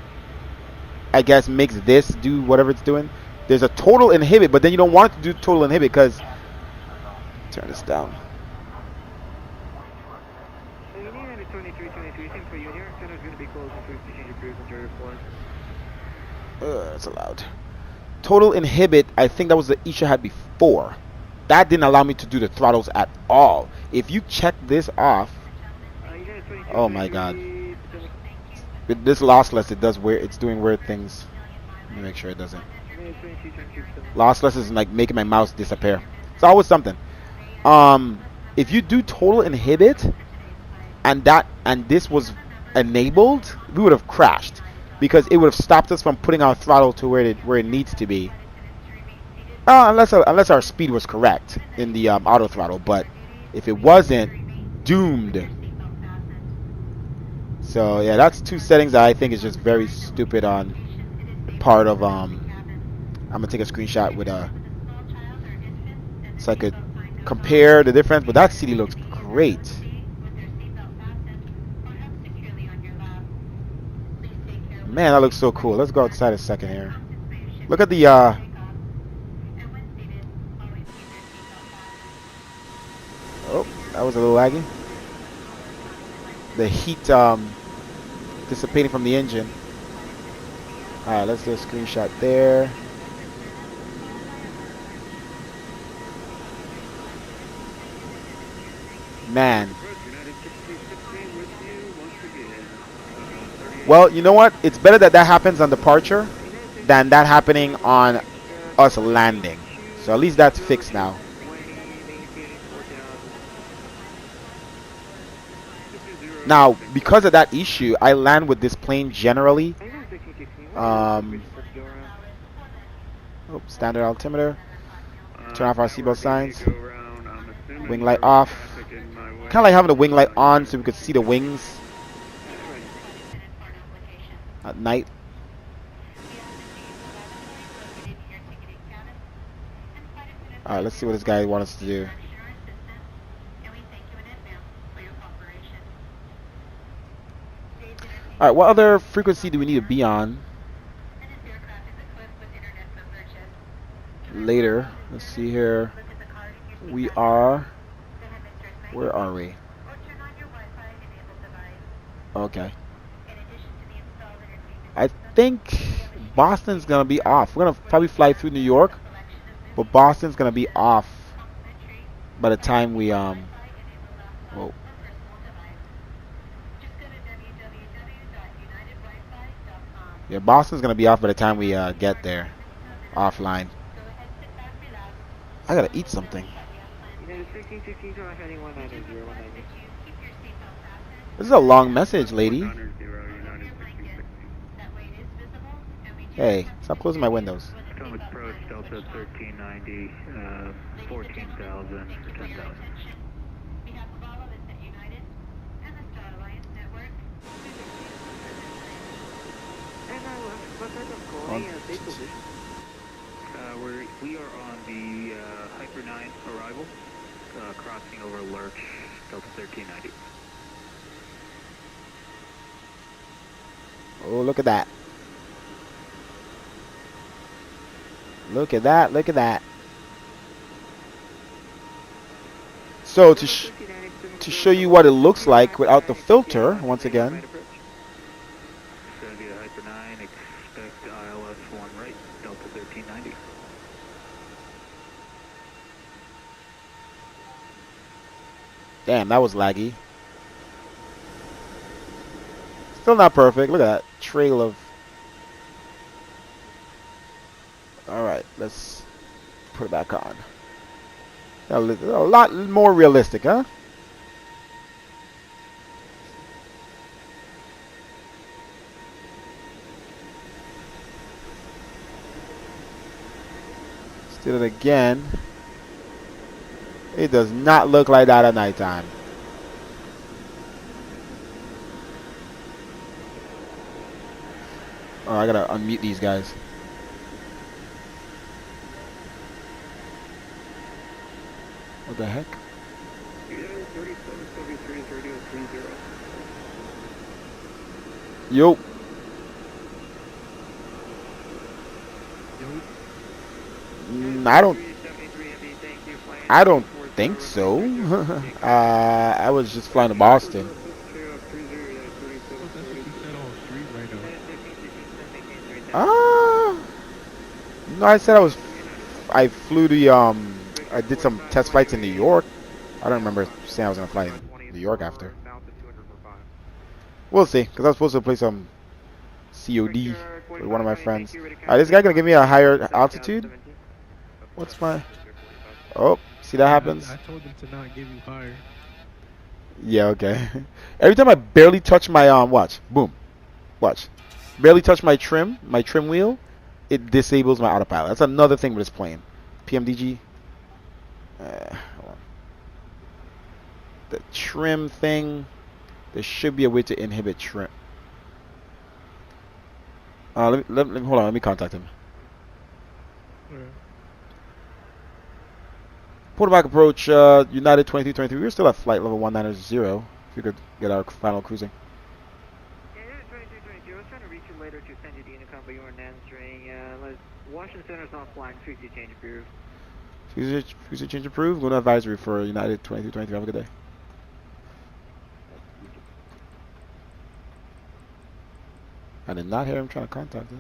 Speaker 1: I guess makes this do whatever it's doing. There's a total inhibit, but then you don't want it to do total inhibit because... Turn this down. That's allowed. Total inhibit, I think that was the issue I had before. That didn't allow me to do the throttles at all. If you check this off, oh my god. With this lossless, it's doing weird things. Let me make sure it doesn't. Lossless is like making my mouse disappear. It's always something. If you do total inhibit and this was enabled, we would have crashed because it would have stopped us from putting our throttle to where it needs to be. Unless our speed was correct in the auto throttle, but if it wasn't, doomed. So yeah, that's 2 settings that I think is just very stupid on the part of I'm gonna take a screenshot with so I could compare the difference, but that CD looks great. Man, that looks so cool. Let's go outside a second here. Look at the oh, that was a little laggy. The heat dissipating from the engine. Alright, let's do a screenshot there. Man. Well, you know what? It's better that happens on departure than that happening on us landing. So at least that's fixed now. Now, because of that issue, I land with this plane generally. Standard altimeter. Turn off our seatbelt signs. Wing light off. Kind of like having the wing light on so we could see the wings at night. Alright, let's see what this guy wants us to do. Alright, what other frequency do we need to be on? Later. Let's see here. We are... Where are we? Okay. I think Boston's going to be off. We're going to probably fly through New York, but Boston's going to be off by the time we... Whoa. Yeah, Boston's going to be off by the time we get there. Offline. I got to eat something. This is a long message, lady. Hey, stop closing my windows.
Speaker 6: Approach Delta 1390, 14,000 for 10,000.
Speaker 1: On-
Speaker 6: We are on the Hyper 9 arrival, crossing over Lurch, Delta 1390.
Speaker 1: Oh, look at that. Look at that, look at that. So to show you what it looks like without the filter, once again.
Speaker 6: Nvidia Hyper 9, expect ILS 1 right, Delta 1390.
Speaker 1: Damn, that was laggy. Still not perfect. Look at that trail of... Alright, let's put it back on. A lot more realistic, huh? Let's do it again. It does not look like that at nighttime. Oh, I gotta unmute these guys. What the heck?
Speaker 6: United 3773 is radio 30.
Speaker 1: Yo. I don't think so. I was just flying to Boston. No, I said I flew to I did some test flights in New York. I don't remember saying I was gonna fly in New York after. We'll see, because I was supposed to play some COD with one of my friends. This guy gonna give me a higher altitude? What's my... Oh, see that happens?
Speaker 3: I told him to not give you higher.
Speaker 1: Yeah, okay. Every time I barely touch my watch, boom, watch, barely touch my trim wheel, it disables my autopilot. That's another thing with this plane. PMDG. Hold on. The trim thing. There should be a way to inhibit trim. Let me hold on. Let me contact him.
Speaker 3: Yeah.
Speaker 1: Quarterback approach, United 2323. We're still at flight level 190. If we could get our final cruising.
Speaker 4: Yeah, United 2322. I was trying to reach you later to send you the intercom, but you weren't answering. Washington Center's not flying. Frequency change approved.
Speaker 1: Frequency change approved. Go to advisory for United 2323. Have a good day. I did not hear him trying to contact us.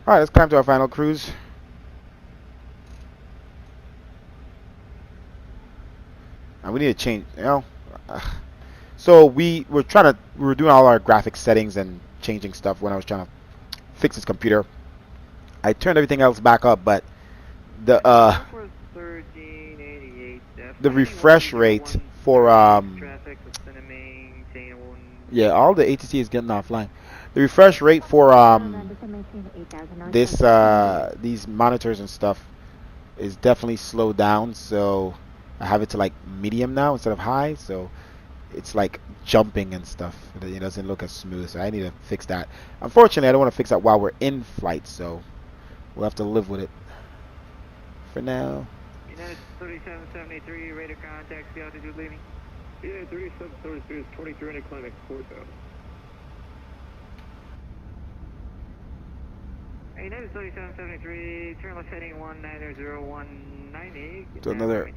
Speaker 1: Alright, let's climb to our final cruise. And we need to change, you know. So we were doing all our graphics settings and changing stuff when I was trying to fix this computer. I turned everything else back up, but the refresh rate for yeah, all the ATC is getting offline. The refresh rate for these monitors and stuff is definitely slowed down, so I have it to like medium now instead of high, so it's like jumping and stuff. It doesn't look as smooth, so I need to fix that. Unfortunately, I don't want to fix that while we're in flight, so we'll have to live with it for now.
Speaker 4: United 3773, radar contact, the altitude leaving.
Speaker 6: United 3773 is 23 and climax 4000.
Speaker 4: United 3773, turn left heading 1900190.
Speaker 1: Do another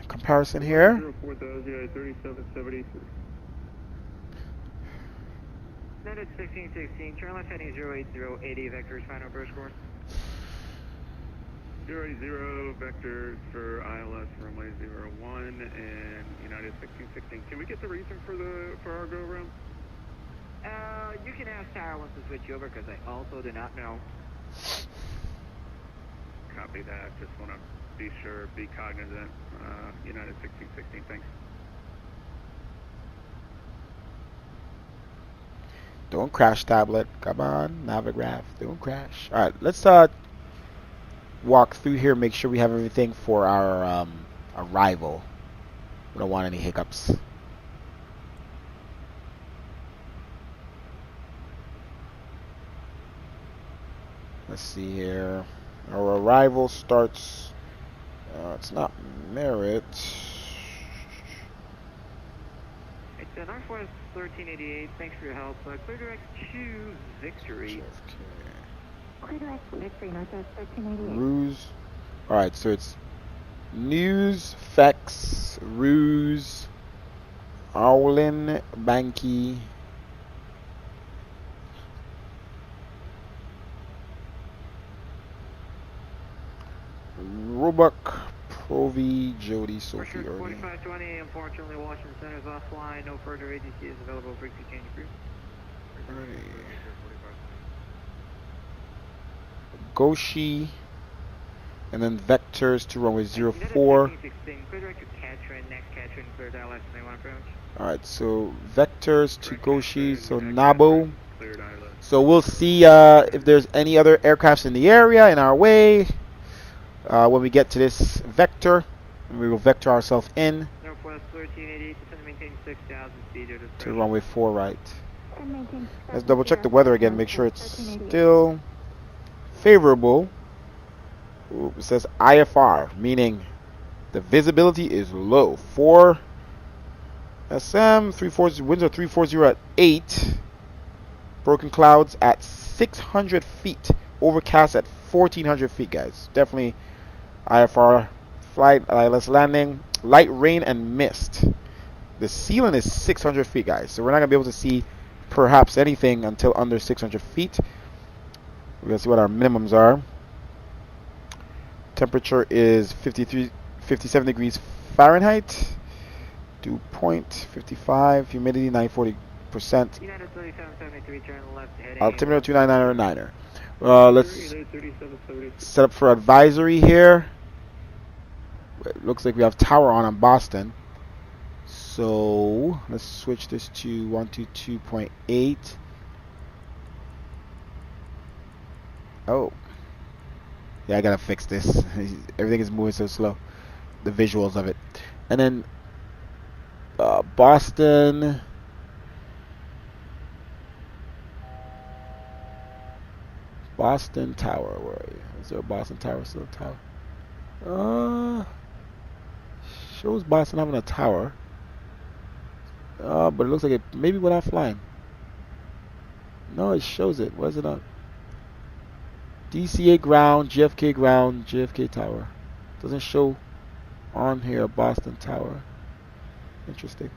Speaker 1: comparison here.
Speaker 6: 4000, United 3773.
Speaker 4: United 1616, turn left heading 08080, vectors, final burst course.
Speaker 6: 080 vectors for ILS runway 01 and United 1616. Can we get the reason for our go around?
Speaker 4: You can ask Tower once to switch you over because I also do not know.
Speaker 6: Copy that. Just want to be sure, be cognizant. United 1616, thanks.
Speaker 1: Don't crash, tablet. Come on, Navigraph. Don't crash. All right, let's walk through here, make sure we have everything for our arrival. We don't want any hiccups. Let's see here. Our arrival starts. It's not Merit.
Speaker 4: It's Northwest 1388. Thanks for your help. Clear direct to Victory.
Speaker 7: Clear direct Victory, Northwest 1388.
Speaker 1: Ruse. Alright, so it's News, Fex, Ruse, Owlin, Banky, Roebuck, Provi, Jody, Sophie,
Speaker 4: Pursuit
Speaker 1: Ernie.
Speaker 4: 4520. Unfortunately, Washington Center is offline. No further ADC is available. Frequency change approved.
Speaker 1: Goshi, and then vectors to runway 04.
Speaker 4: Clear direct to Katrin. Next Katrin, clear ILS 91 approach.
Speaker 1: Alright, so vectors to Goshi, so Nabo.
Speaker 6: Cleared island.
Speaker 1: So we'll see if there's any other aircrafts in the area in our way when we get to this vector. And we will vector ourselves in
Speaker 4: Northwest 1388. Descend and maintain 6,000 speed.
Speaker 1: to runway 4 right. Let's double check the weather again, make sure it's still favorable. Ooh, it says IFR, meaning the visibility is low. 4 SM, 340, winds are 340 at 8. Broken clouds at 600 feet. Overcast at 1400 feet, guys. Definitely IFR flight, ILS landing. Light rain and mist. The ceiling is 600 feet, guys. So we're not going to be able to see perhaps anything until under 600 feet. We're going to see what our minimums are. Temperature is 57 degrees Fahrenheit. Dew point 55. Humidity 940%.
Speaker 4: United 3773, turn left heading.
Speaker 1: Altimeter 299er. Let's
Speaker 6: United 3773.
Speaker 1: set up for advisory here. It looks like we have tower on Boston. So let's switch this to 122.8. Oh. Yeah, I gotta fix this. Everything is moving so slow. The visuals of it. And then Boston. Boston Tower. Where are you? Is there a Boston Tower? Still a tower? Shows Boston having a tower. But it looks like it maybe without flying. No, it shows it. Where's it on? DCA ground, JFK tower. Doesn't show on here Boston Tower. Interesting.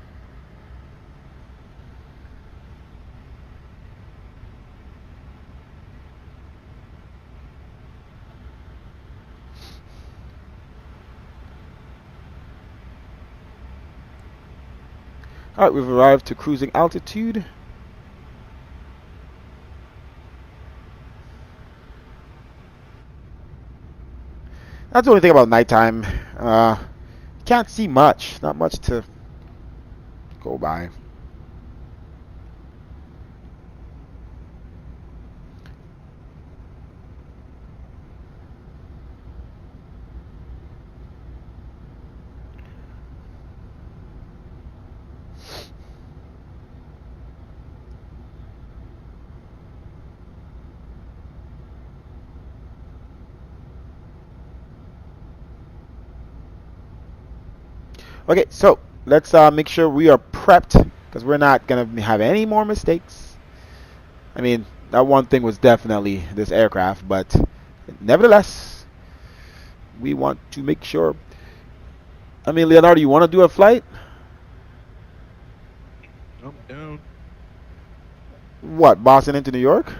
Speaker 1: Alright, we've arrived to cruising altitude. That's the only thing about nighttime. Can't see much. Not much to go by. Okay, so let's make sure we are prepped because we're not going to have any more mistakes. I mean, that one thing was definitely this aircraft, but nevertheless, we want to make sure. I mean, Leonardo, you want to do a flight?
Speaker 3: I'm down.
Speaker 1: What, Boston into New York?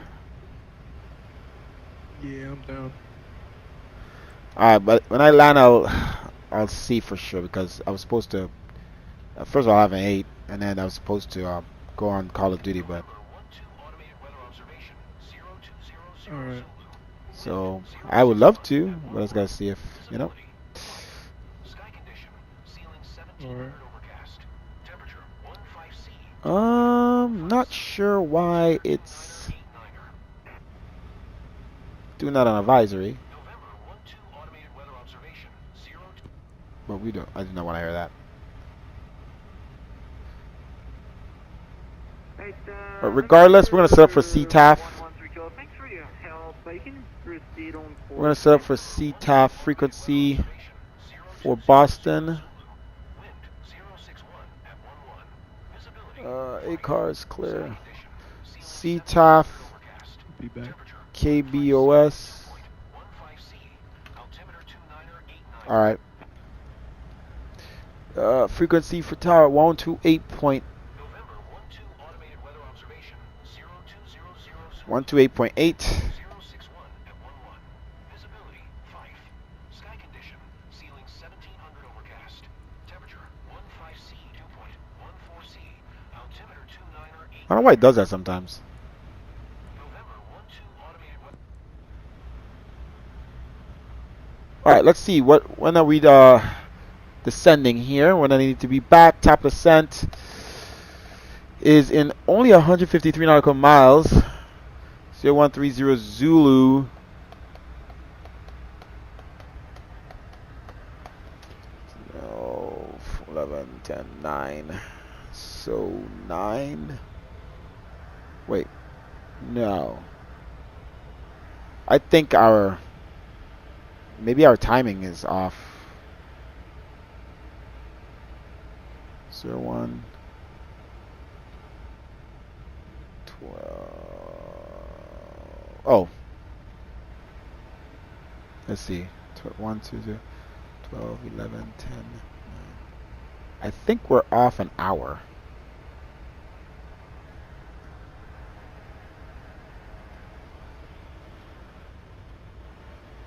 Speaker 3: Yeah, I'm down.
Speaker 1: Alright, but when I land, I'll see for sure because I was supposed to. First of all, I have an 8, and then I was supposed to go on Call of Duty, but.
Speaker 3: Alright.
Speaker 1: So I would love to, but I just gotta see if
Speaker 3: Alright.
Speaker 1: Not sure why it's doing that on advisory. But we don't. I do not want to hear that.
Speaker 4: Right,
Speaker 1: But regardless, we're gonna set up for CTAF.
Speaker 4: 113 Kilo. Thanks for your help. You can proceed on
Speaker 1: We're gonna set up for CTAF frequency for Boston. 8 cars clear. CTAF,
Speaker 3: Be back.
Speaker 1: KBOS. All right. Frequency for tower 128.8. I don't know why it does that sometimes. All right, let's see when are we descending here. When I need to be back. Top ascent is in only 153 nautical miles. 0130 Zulu. No, 11, 10, 9. So 9. Wait, no. I think maybe our timing is off. 01 12. Oh, let's see. 1 2 0 12 11 10 9. I think we're off an hour.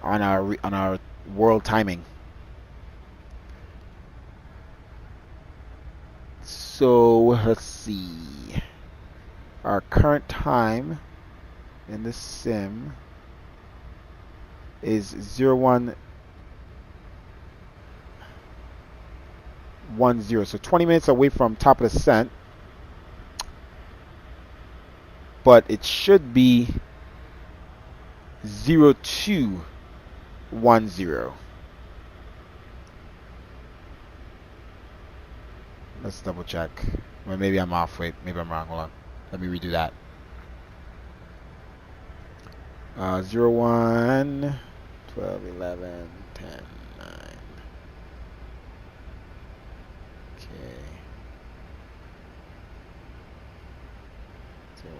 Speaker 1: On our world timing. So let's see. Our current time in the sim is 0110. So 20 minutes away from top of the ascent. But it should be 0210. Let's double check. Well, maybe I'm off. Wait, maybe I'm wrong. Hold on. Let me redo that. 01 12 11 10 9. Okay.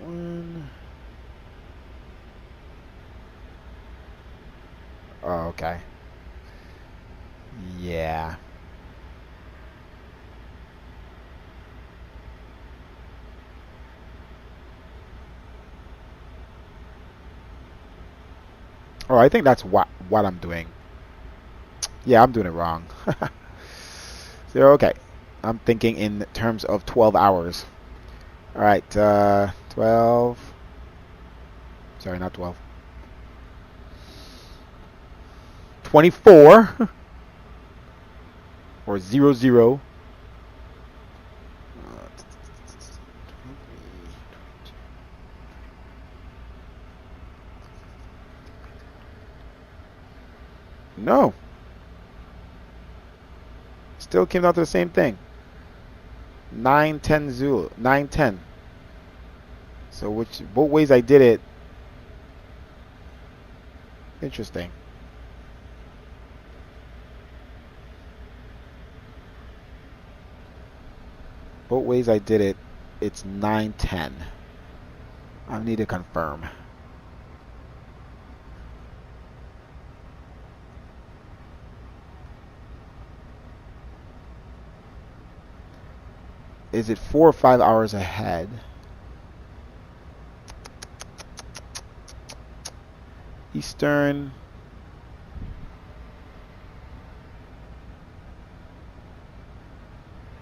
Speaker 1: 01. Oh, okay. Yeah. Oh, I think that's what I'm doing. Yeah, I'm doing it wrong. So, okay. I'm thinking in terms of 12 hours. All right, 12. Sorry, not 12. 24 or 00. No. Still came out to the same thing. 910 Zulu. 910. So both ways I did it. Interesting. Both ways I did it, it's 910. I need to confirm. Is it 4 or 5 hours ahead? Eastern.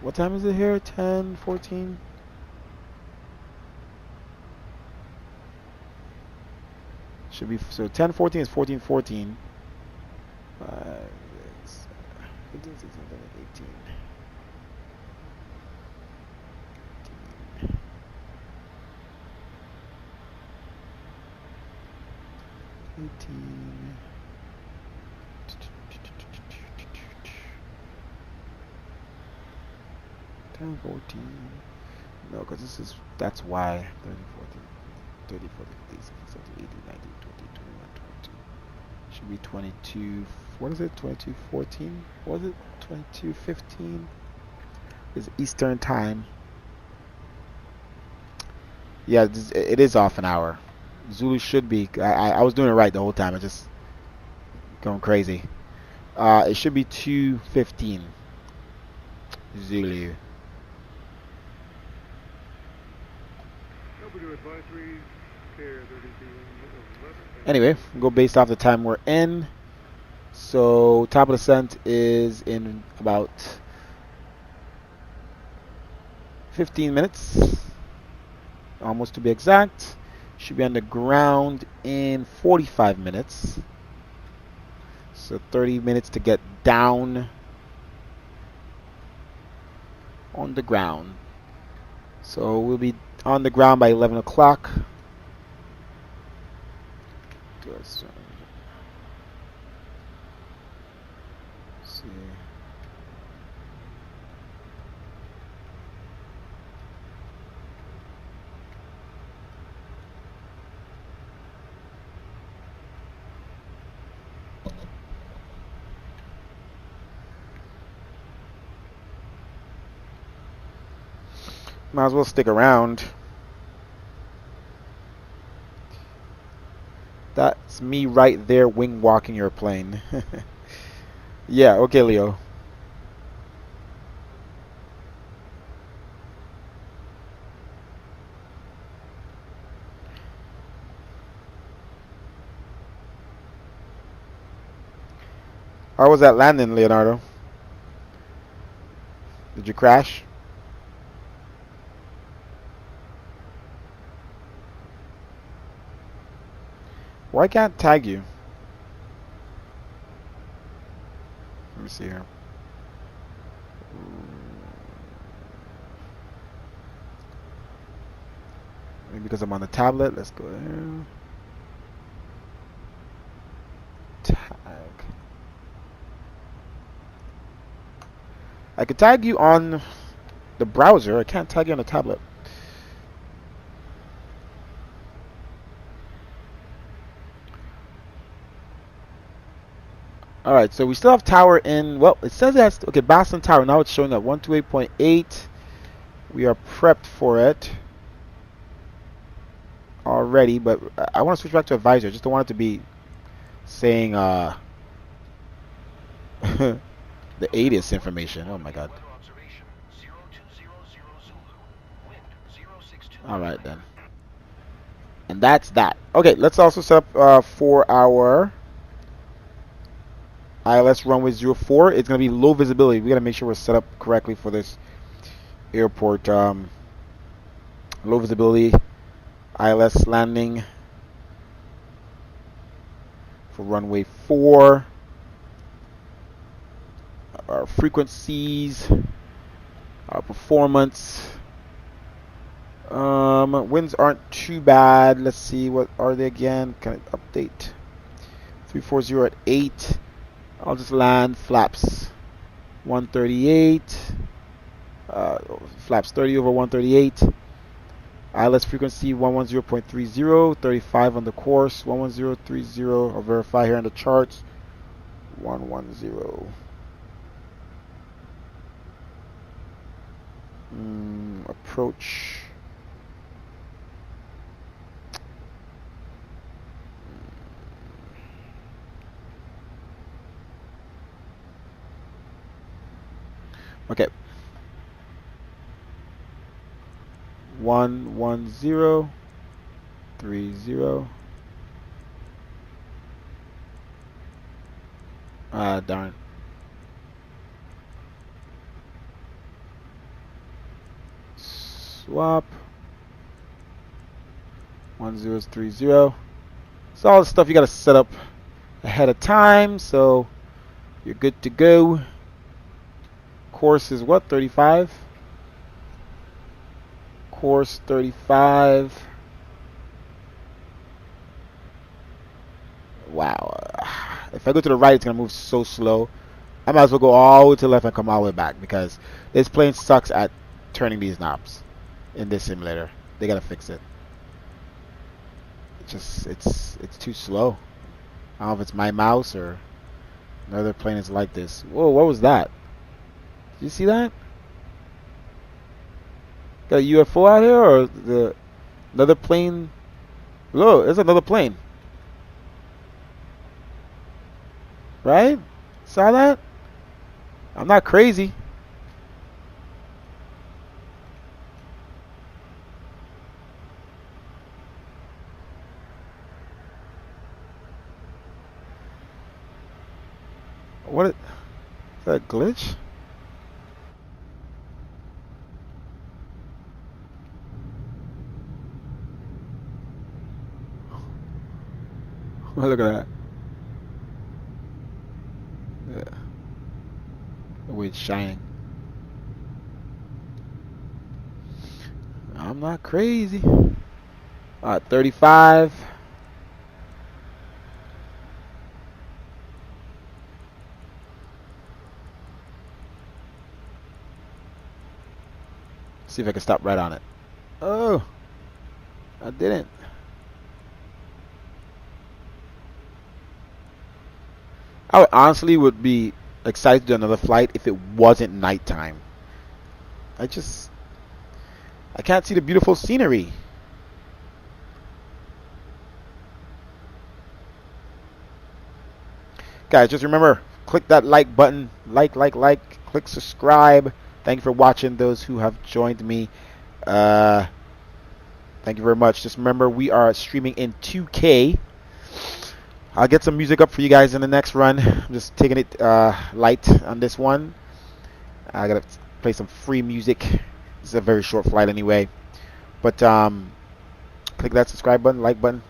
Speaker 1: What time is it here? 10, 14? Should be, so 10, 14 is 14, 14. 5, 6, 15, 16, 17, 18. 18. 14. No, because this is, that's why. 30, 40, 18, 19, 20, 21, 22. Should be 22. What is it? 2214? Was it 2215? Is Eastern time. Yeah, it is off an hour. Zulu should be. I was doing it right the whole time. I just going crazy. It should be 2:15 Zulu. Anyway, we'll go based off the time we're in. So top of descent is in about 15 minutes, almost to be exact. Should be on the ground in 45 minutes. So 30 minutes to get down on the ground. So we'll be on the ground by 11 o'clock. See. Might as well stick around. That's me right there wing walking your plane. Yeah, okay, Leo. How was that landing, Leonardo? Did you crash? Why can't tag you? Let me see here. Maybe because I'm on the tablet. Let's go there. Tag. I could tag you on the browser. I can't tag you on the tablet. Alright, so we still have tower in, well, it says it has, okay, Boston Tower, now it's showing up 128.8. We are prepped for it already, but I want to switch back to advisor. I just don't want it to be saying, the 80th information. Oh my god. Alright then. And that's that. Okay, let's also set up for our ILS runway 04. It's going to be low visibility. We got to make sure we're set up correctly for this airport. Low visibility ILS landing for runway 4. Our frequencies, our performance. Winds aren't too bad. Let's see, what are they again? Can I update? 340 at 8. I'll just land flaps 138, flaps 30 over 138. ILS frequency 110.30, 35 on the course, 110.30. I'll verify here on the charts. 110. Approach. Okay. 110.30. Ah, darn. Swap. 10.30. It's all the stuff you gotta set up ahead of time, so you're good to go. Course is what? 35? Course 35. Wow. If I go to the right, it's going to move so slow. I might as well go all the way to the left and come all the way back, because this plane sucks at turning these knobs in this simulator. They gotta fix it. It's too slow. I don't know if it's my mouse or another plane is like this. Whoa, what was that? Did you see that? Got a UFO out here, or another plane? Whoa, there's another plane. Right? Saw that? I'm not crazy. What is that, a glitch? Look at that. Yeah. The way it's shining. I'm not crazy. 35. See if I can stop right on it. Oh, I didn't. I honestly would be excited to do another flight if it wasn't nighttime. I can't see the beautiful scenery. Guys, just remember, click that like button. Like. Click subscribe. Thank you for watching, those who have joined me. Thank you very much. Just remember, we are streaming in 2K. I'll get some music up for you guys in the next run. I'm just taking it light on this one. I gotta play some free music. This is a very short flight anyway. But click that subscribe button, like button.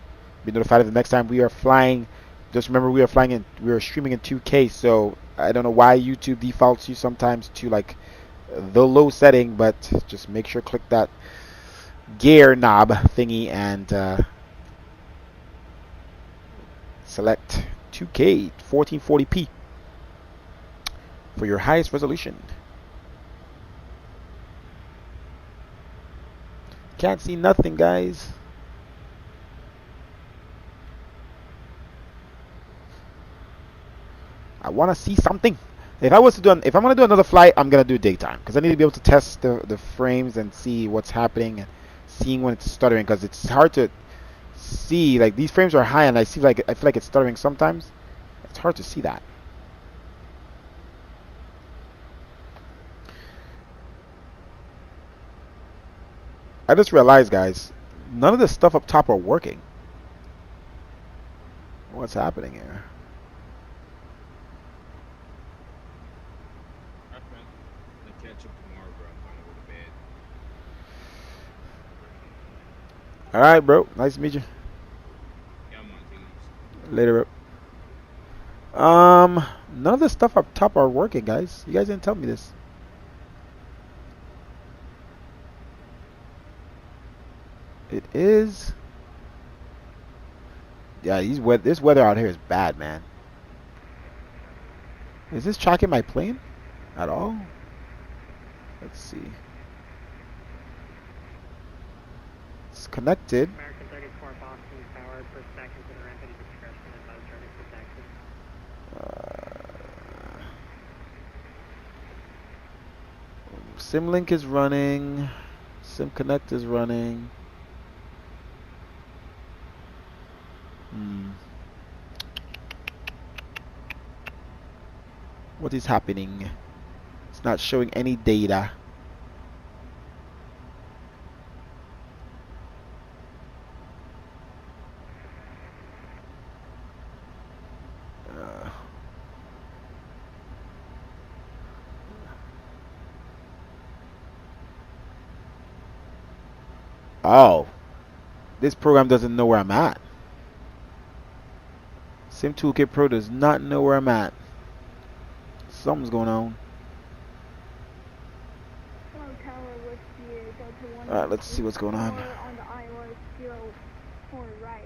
Speaker 1: Be notified of the next time we are flying. Just remember, we are streaming in 2K. So I don't know why YouTube defaults you sometimes to like the low setting, but just make sure click that gear knob thingy and select 2K 1440p for your highest resolution. Can't see nothing, guys. I want to see something. If I'm going to do another flight, I'm gonna do daytime because I need to be able to test the frames and see what's happening and seeing when it's stuttering, because it's hard to see. Like, these frames are high and I feel like it's stuttering sometimes. It's hard to see that. I just realized, guys, none of the stuff up top are working. What's happening here?
Speaker 2: Catch up tomorrow, bro. I'm gonna go to bed.
Speaker 1: All right, bro. Nice to meet you.
Speaker 2: Yeah, I'm on things.
Speaker 1: Later, bro. None of the stuff up top are working, guys. You guys didn't tell me this. It is. Yeah, this weather out here is bad, man. Is this tracking my plane at all? Let's see. It's connected.
Speaker 4: American 34 Boston Tower, first second to the rapid discretion and buzz turning protection.
Speaker 1: SimLink is running. SimConnect is running. What is happening? It's not showing any data. Oh, this program doesn't know where I'm at. Sim Toolkit Pro does not know where I'm at. Something's going on. Alright, let's see what's going on.
Speaker 7: On the ILS 04 right.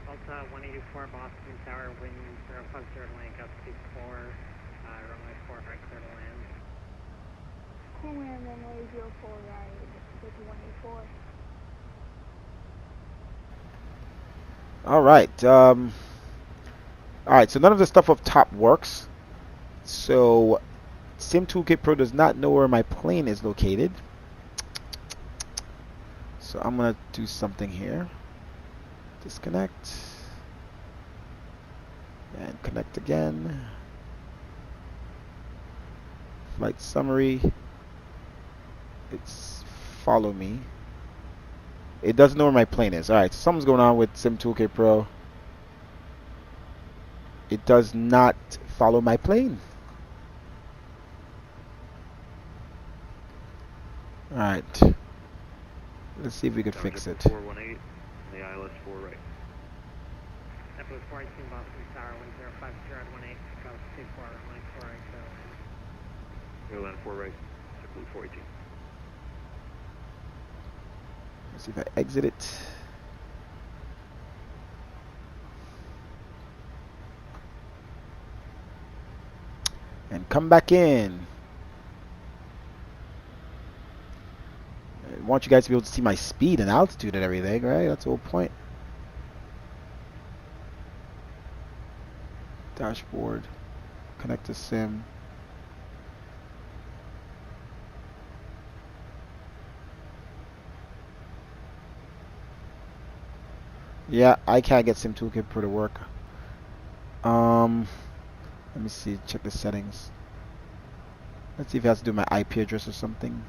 Speaker 4: Delta 184 Boston Tower, wind 050 link up to 4, runway 4 right, clear to land.
Speaker 1: All right. All right. So none of the stuff up top works. So Sim Toolkit Pro does not know where my plane is located. So I'm gonna do something here. Disconnect and connect again. Flight summary. It's follow me. It doesn't know where my plane is. Alright, so something's going on with Sim Toolkit Pro. It does not follow my plane. Alright. Let's see if we could fix it.
Speaker 6: 418, the ILS 4 right.
Speaker 4: Echo 418 Boston Tower 1050 at 18, Chicago 24 runway 4 right,
Speaker 6: Airline 4 right, Blue 418.
Speaker 1: Let's see if I exit it. And come back in. I want you guys to be able to see my speed and altitude and everything, right? That's the whole point. Dashboard. Connect to Sim. Yeah, I can't get Sim Toolkit Pro to work. Let me see, check the settings. Let's see if it has to do my IP address or something.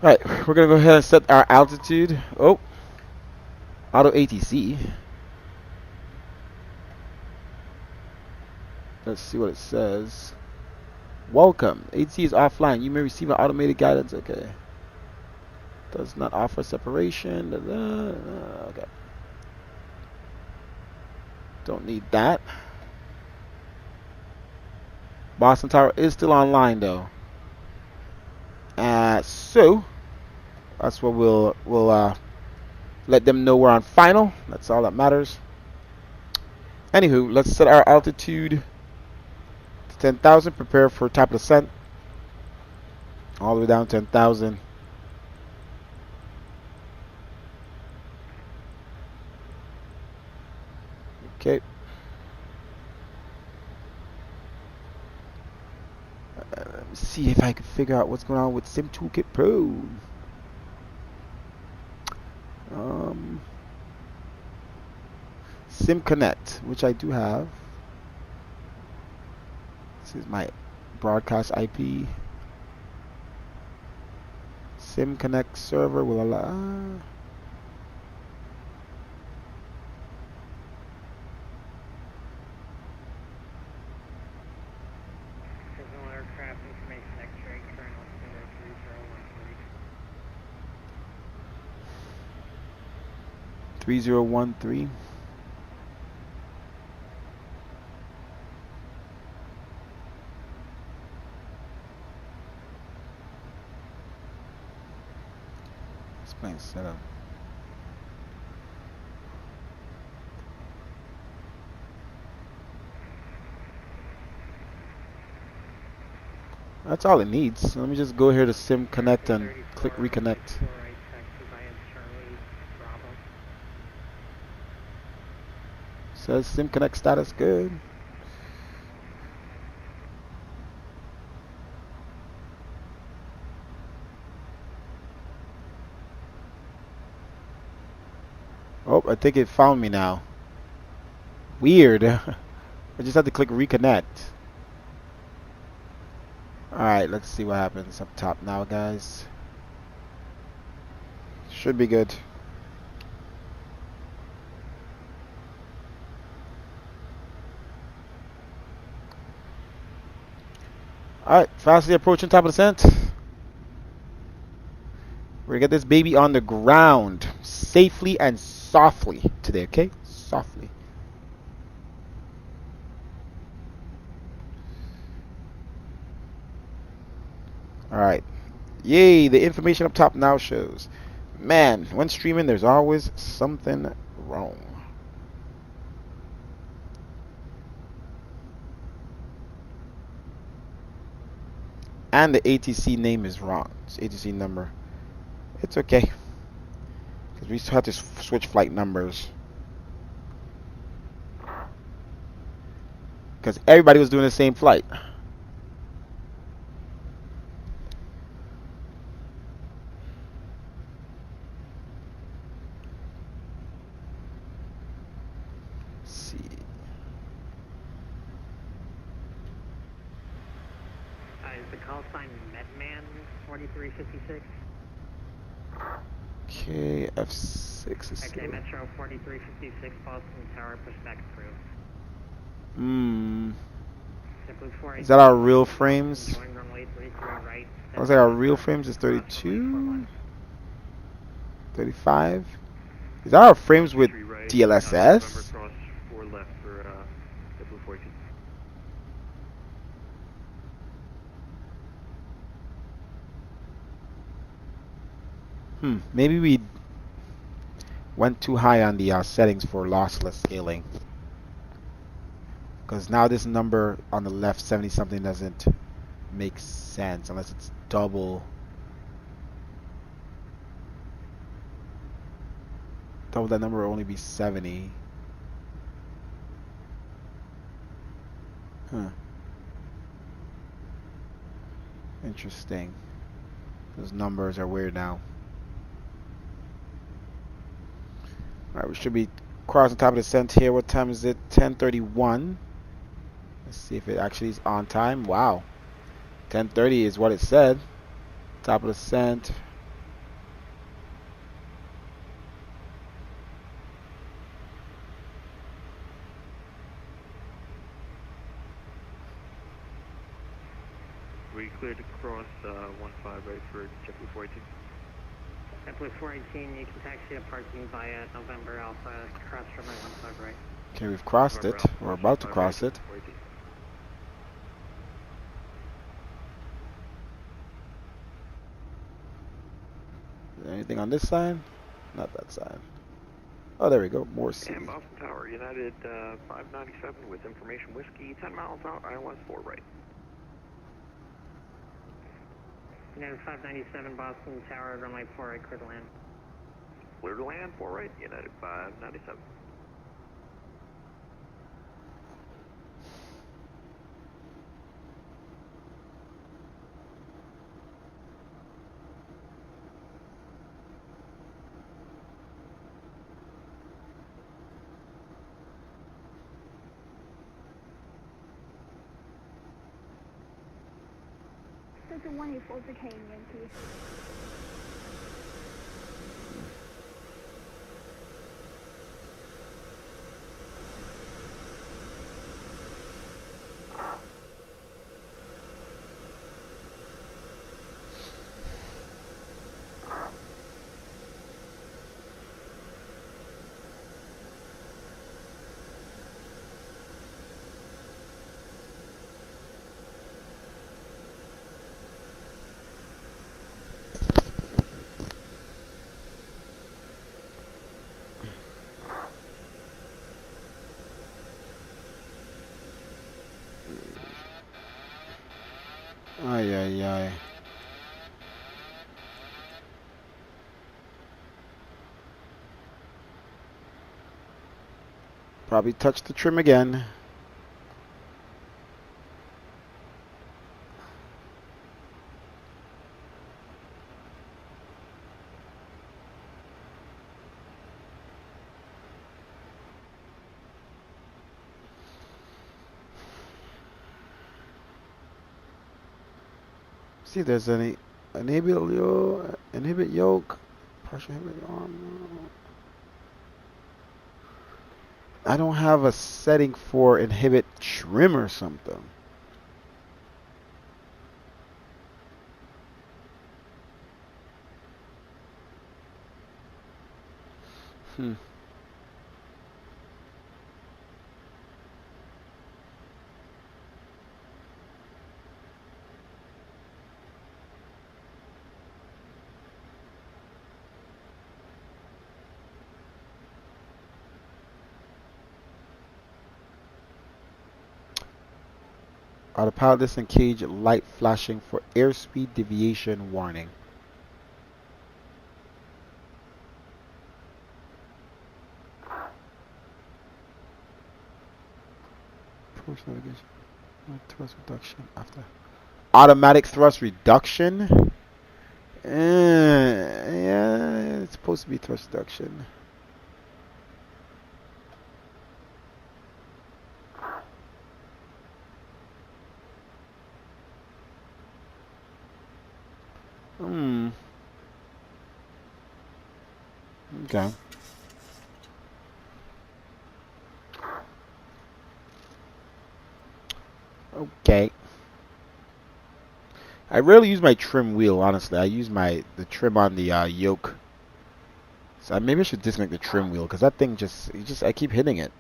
Speaker 1: Alright, we're gonna go ahead and set our altitude. Oh, auto ATC. Let's see what it says. Welcome. ATC is offline. You may receive an automated guidance. Okay. Does not offer separation. Okay. Don't need that. Boston Tower is still online though. So that's what we'll let them know we're on final. That's all that matters. Anywho, let's set our altitude to 10,000. Prepare for top descent. All the way down to 10,000. Okay. Let me see if I can figure out what's going on with Sim Toolkit Pro. Sim Connect, which I do have. This is my broadcast IP. Sim Connect server will allow.
Speaker 4: Signal aircraft information X-ray, current altimeter 3013.
Speaker 1: 3013. This plane's set up. That's all it needs. So let me just go here to Sim Connect and click reconnect. Says Sim Connect status good. Oh, I think it found me now. Weird. I just had to click reconnect. Alright, let's see what happens up top now, guys. Should be good. Alright, fastly approaching top of descent. We're gonna get this baby on the ground safely and softly today, okay? Softly. Alright. Yay, the information up top now shows. Man, when streaming, there's always something wrong. And the ATC name is wrong. It's ATC number. It's okay. Because we still have to switch flight numbers. Because everybody was doing the same flight. Let's see.
Speaker 4: Is the call sign Metman 4356?
Speaker 1: Okay, F6 is
Speaker 4: Okay,
Speaker 1: slow.
Speaker 4: Metro 4356, Boston Tower, pushback approved.
Speaker 1: Is that our real frames?
Speaker 4: Join runway 33 right.
Speaker 1: Looks like our real frames is 32, 35. Is that our frames with DLSS?
Speaker 6: Cross 4 left for JetBlue 42.
Speaker 1: Maybe we went too high on the settings for lossless scaling. Because now this number on the left, 70 something, doesn't make sense unless it's double. Double that number will only be 70. Huh. Interesting. Those numbers are weird now. Alright, we should be crossing top of the descent here. What time is it? 10:31. Let's see if it actually is on time. Wow. 10:30 is what it said. Top of the descent.
Speaker 6: We cleared to cross 15 right for JetBlue 42.
Speaker 4: JetBlue 418, you can taxi to parking via November Alpha, cross runway 15 right.
Speaker 1: Okay, we've crossed it. We're about to cross it. Is there anything on this side? Not that side. Oh, there we go. More C.
Speaker 6: And Boston Tower, United 597 with information whiskey, 10 miles out, ILS 4 right.
Speaker 4: United 597, Boston Tower, runway 4 right, clear to land.
Speaker 6: Clear to land, 4 right, United 597.
Speaker 7: Delta 184 to K, Yankee.
Speaker 1: Ay, ay, ay. Probably touched the trim again. See if there's any inhibit yoke, partial inhibit arm. I don't have a setting for inhibit trim or something. Autopilot disengage light flashing for airspeed deviation warning. Approach navigation. Thrust reduction after. Automatic thrust reduction? Yeah, it's supposed to be thrust reduction. Okay. Okay. I rarely use my trim wheel, honestly. I use the trim on the yoke. So maybe I should disconnect the trim wheel because that thing I keep hitting it.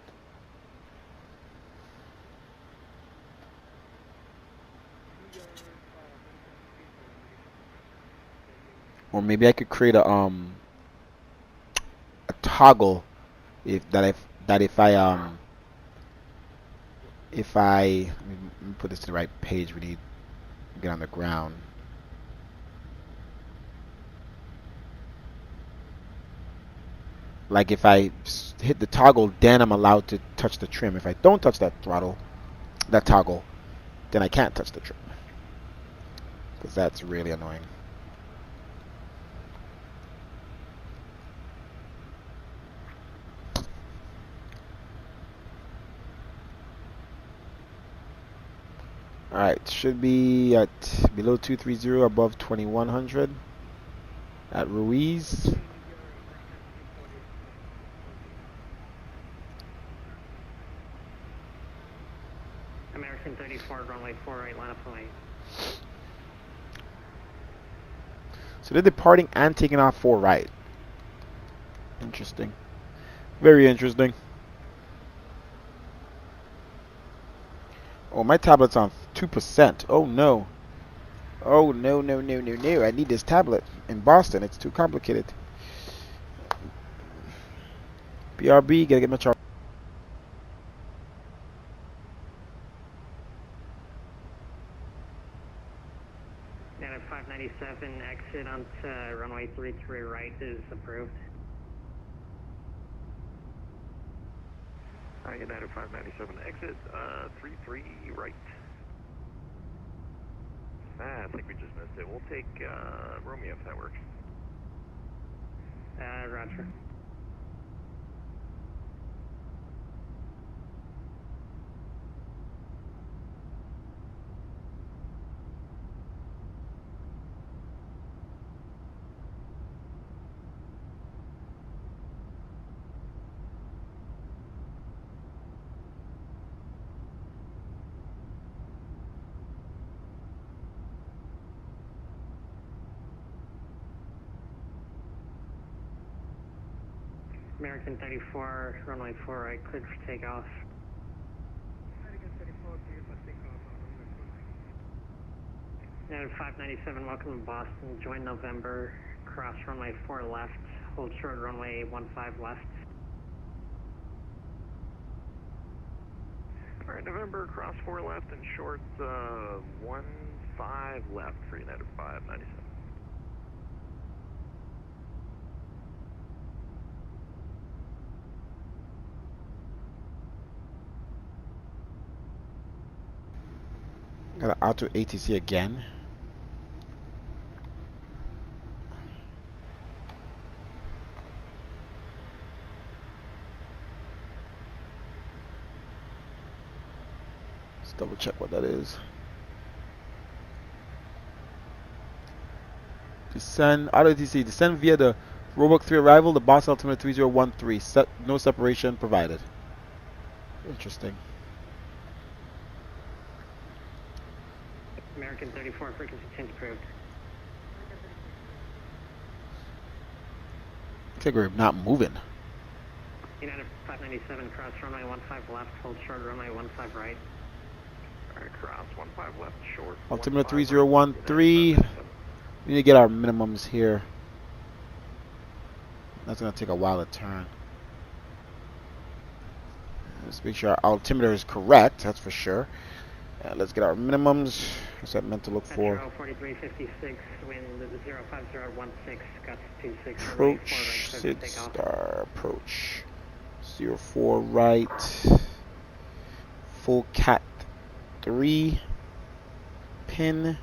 Speaker 1: Or maybe I could create a toggle if I let me put this to the right page. We need to get on the ground. Like if I hit the toggle, then I'm allowed to touch the trim. If I don't touch that toggle, then I can't touch the trim. Because that's really annoying. Alright, should be at below 230, above 2100 at Ruiz.
Speaker 4: American 34, runway 48, line up away.
Speaker 1: So they're departing and taking off 4 right. Interesting. Very interesting. Oh, my tablet's on 2%. Oh no. Oh no, no, no, no, no. I need this tablet in Boston. It's too complicated. BRB, gotta get my charge.
Speaker 4: At 597, exit onto runway 33 right is approved.
Speaker 6: United 597, exit 33 right. I think we just missed it. We'll take Romeo if that works.
Speaker 4: Roger. American 34, runway 4 right, cleared for takeoff. American 34, cleared for takeoff on runway 4 right. United 597, welcome to Boston. Join November, cross runway 4 left, hold short runway 15 left.
Speaker 6: Alright, November, cross 4 left and short 15 left for United 597.
Speaker 1: Got an auto ATC again. Let's double check what that is. Descend, auto ATC, descend via the Roebuck 3 arrival, the Boston altimeter 3013. No separation provided. Interesting.
Speaker 4: American 34, frequency change approved.
Speaker 1: I think we're not moving.
Speaker 4: United 597, cross runway 15 left, hold short runway 15 right.
Speaker 6: Alright, cross 15 left, short.
Speaker 1: Altimeter 3013. We need to get our minimums here. That's going to take a while to turn. Let's make sure our altimeter is correct, that's for sure. Let's get our minimums. What's that meant to look for?
Speaker 4: Metro 4356, wind 05016, gusts 26,
Speaker 1: Approach, Sid Star, approach. 04 right. Full cat 3. Pin.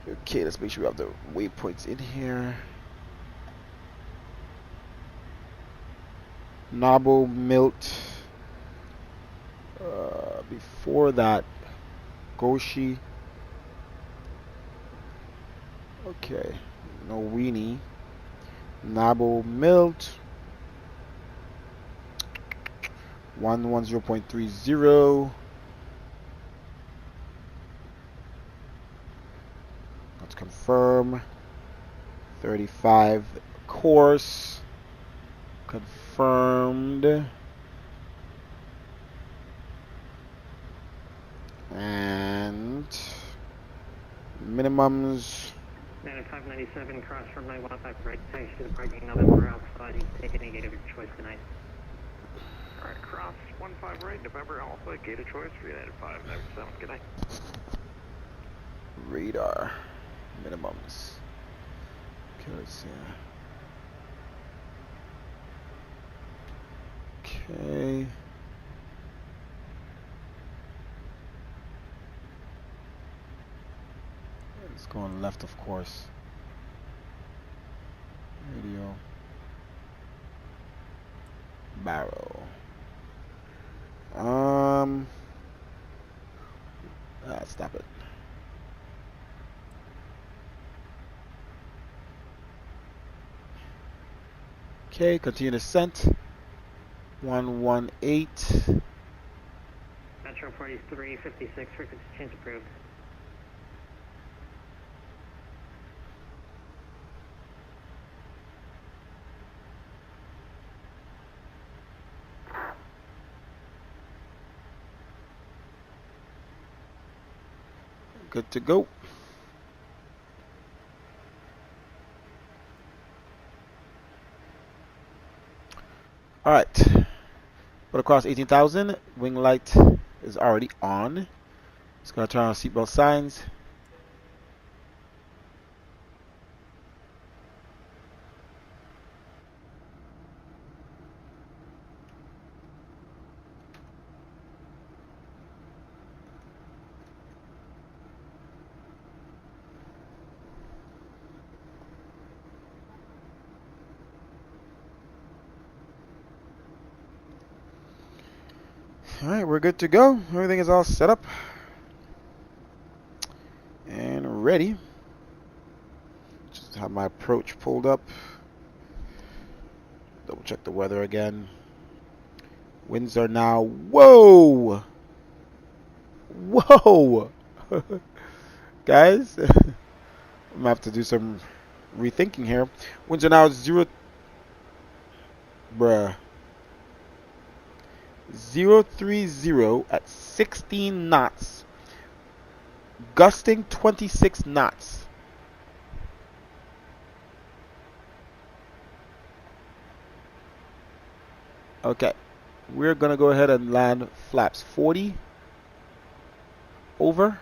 Speaker 1: Okay, let's make sure we have the waypoints in here. Nabo Milt. Before that, Goshi. Okay, no weenie. Nabo Milt. 110.30. Let's confirm. 35 course. Confirmed. And minimums.
Speaker 4: 9597, cross from my 15 right, taxi to the parking November Alpha. You take any gate of your choice tonight.
Speaker 6: Alright, cross 15 right, November Alpha, gate of choice, United 597, good night.
Speaker 1: Radar. Minimums. Okay, let's see. Okay. It's going left, of course. Radio. Barrel. Stop it. Okay, continue descent. 118.
Speaker 4: Metro 4356, frequency change approved.
Speaker 1: Good to go. All right. But across 18,000, wing light is already on. Just gonna turn on seatbelt signs. Alright, we're good to go. Everything is all set up and ready. Just have my approach pulled up. Double check the weather again. Winds are now, whoa! Whoa! Guys, I'm gonna have to do some rethinking here. Winds are now 030 at 16 knots, gusting 26 knots. Okay, we're gonna go ahead and land flaps 40 over.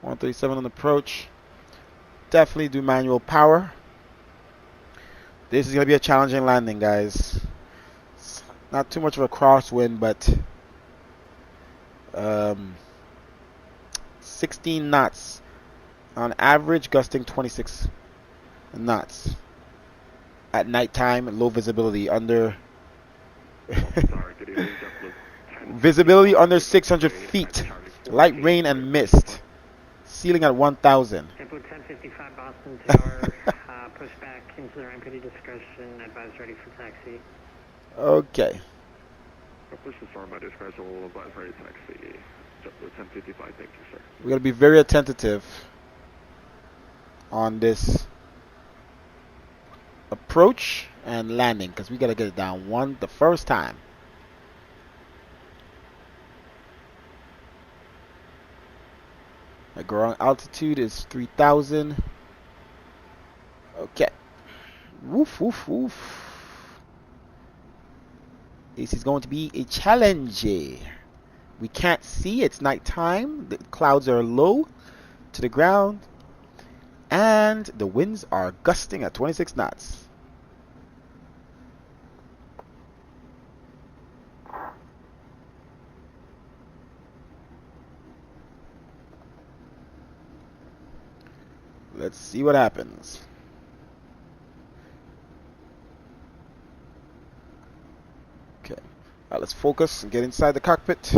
Speaker 1: 137 on approach. Definitely do manual power. This is gonna be a challenging landing, guys. Not too much of a crosswind, but 16 knots on average, gusting 26 knots at nighttime. Low visibility, under visibility under 600 feet. Light rain and mist. Ceiling at 1,000.
Speaker 4: Tempo 1055 Boston Tower. Push back into the ramp, any discretion. Advise ready for taxi.
Speaker 1: Okay.
Speaker 6: Push the storm by discretion, we'll advise ready taxi. 1055, thank you, sir.
Speaker 1: We gotta be very attentive on this approach and landing, because we gotta get it down the first time. My ground altitude is 3,000. Okay. Woof, woof, woof. This is going to be a challenge. We can't see. It's nighttime. The clouds are low to the ground. And the winds are gusting at 26 knots. Let's see what happens. Okay. Let's focus and get inside the cockpit.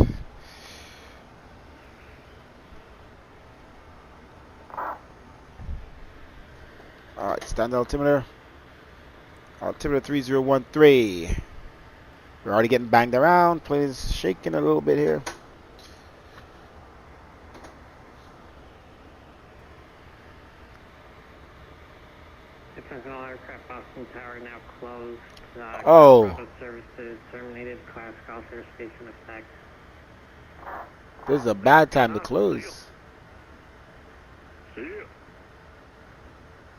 Speaker 1: Alright, stand altimeter. Altimeter 3013. We're already getting banged around. Plane's shaking a little bit here.
Speaker 4: All aircraft Boston Tower now closed.
Speaker 1: Oh.
Speaker 4: Services terminated. Class call for station effect.
Speaker 1: This is a bad time to close.
Speaker 6: See ya.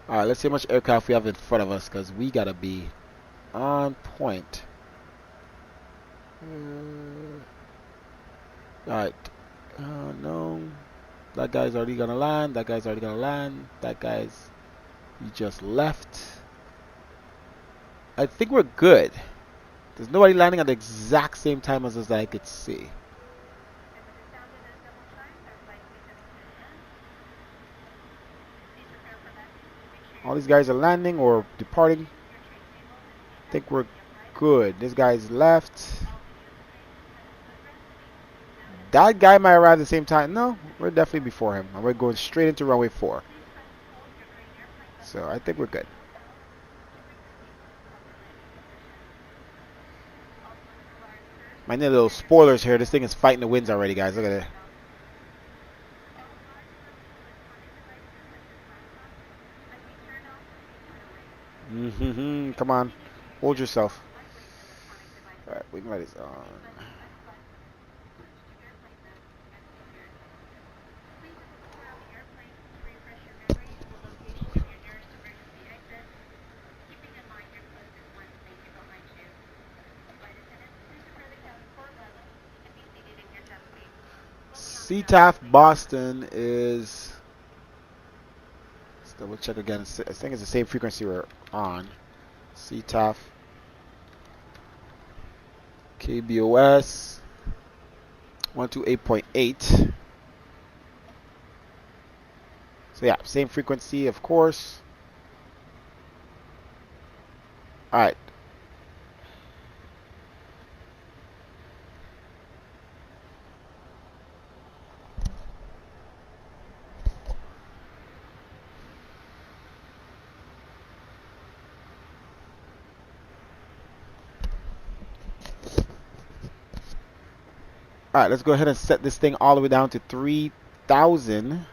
Speaker 1: Alright, let's see how much aircraft we have in front of us, because we gotta be on point. Alright. No. That guy's already gonna land. That guy's already gonna land. That guy's... He just left. I think we're good. There's nobody landing at the exact same time as us that I could see. All these guys are landing or departing. I think we're good. This guy's left. That guy might arrive at the same time. No, we're definitely before him. And we're going straight into runway 4. So I think we're good. Might need little spoilers here. This thing is fighting the winds already, guys. Look at it. Come on. Hold yourself. Alright, wing light is on. CTAF Boston is... Let's double check again. I think it's the same frequency we're on. CTAF KBOS 128.8. So yeah, same frequency, of course. Alright. Alright, let's go ahead and set this thing all the way down to 3,000.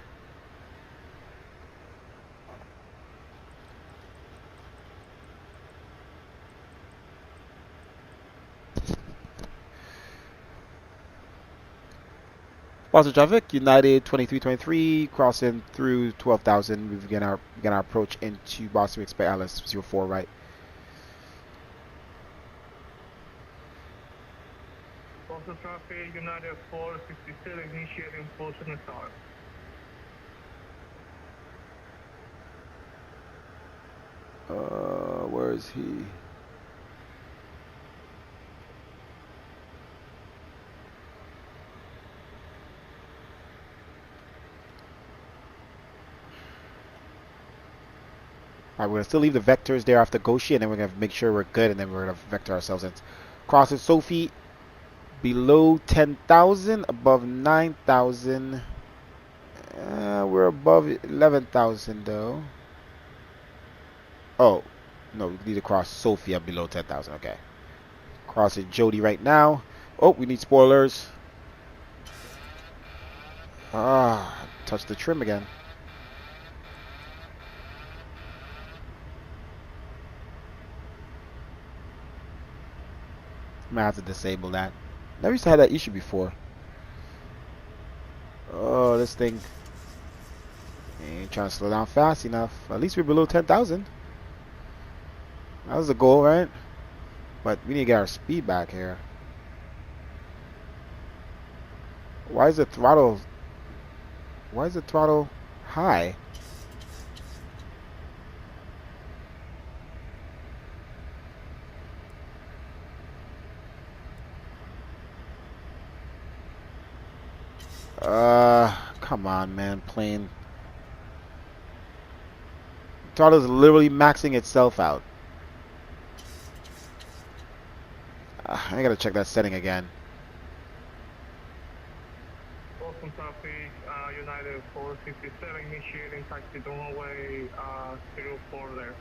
Speaker 1: Boston traffic, United 2323, crossing through 12,000. We've begun our approach into Boston. We expect Alice 04 right.
Speaker 6: Boston traffic, United 466, initiating full signal tower.
Speaker 1: Where is he? Alright, we're going to still leave the vectors there after Goshi, and then we're going to make sure we're good, and then we're going to vector ourselves in. Crossing Sophie, below 10,000, above 9,000. We're above 11,000 though. Oh, no, we need to cross Sophia below 10,000, okay. Crossing Jody right now. Oh, we need spoilers. Touch the trim again. I'm gonna have to disable that. Never used to have that issue before. Oh, this thing ain't trying to slow down fast enough. At least we're below 10,000. That was the goal, right? But we need to get our speed back here. Why is the throttle high? Come on, man, plane. Throttle is literally maxing itself out. I gotta check that setting again.
Speaker 6: Boston traffic, United 467, initiating taxi to runway 04 there.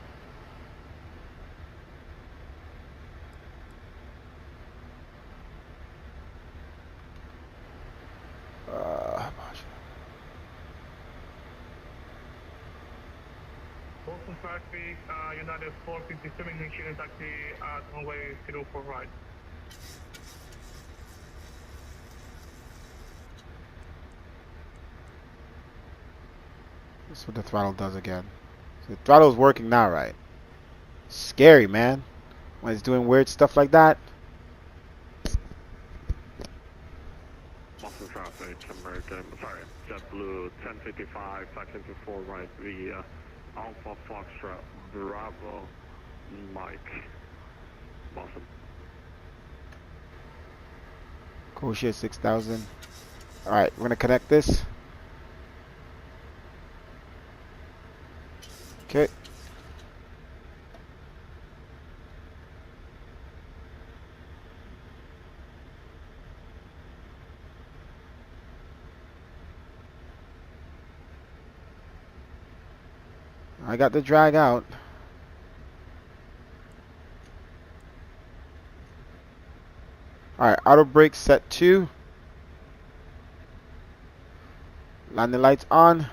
Speaker 6: Boston traffic, United 457, initiating taxi at runway 04 right.
Speaker 1: That's what the throttle does again. So the throttle's working now, right? Scary, man. When it's doing weird stuff like that.
Speaker 6: Boston traffic, American, sorry, JetBlue 1055, taxi to 4 right via Alpha Foxtrot Bravo Mike. Boston.
Speaker 1: Cool 6000. Alright, we're gonna connect this. Okay. I got the drag out. Alright, auto brake set 2. Landing lights on.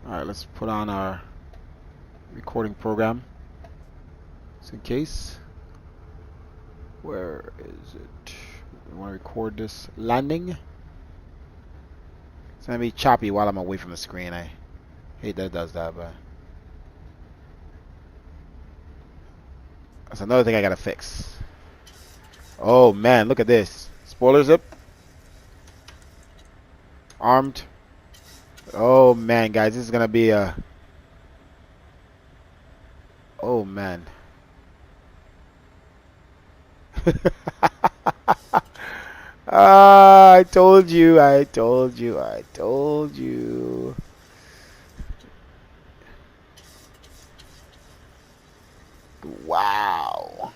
Speaker 1: Alright, let's put on our recording program. Just in case. Where is it? We want to record this landing. It's going to be choppy while I'm away from the screen. I hate that it does that, but that's another thing I got to fix. Oh man, look at this. Spoiler zip. Armed. Oh man, guys, this is gonna be a. Oh man. I told you. I told you. I told you. Wow.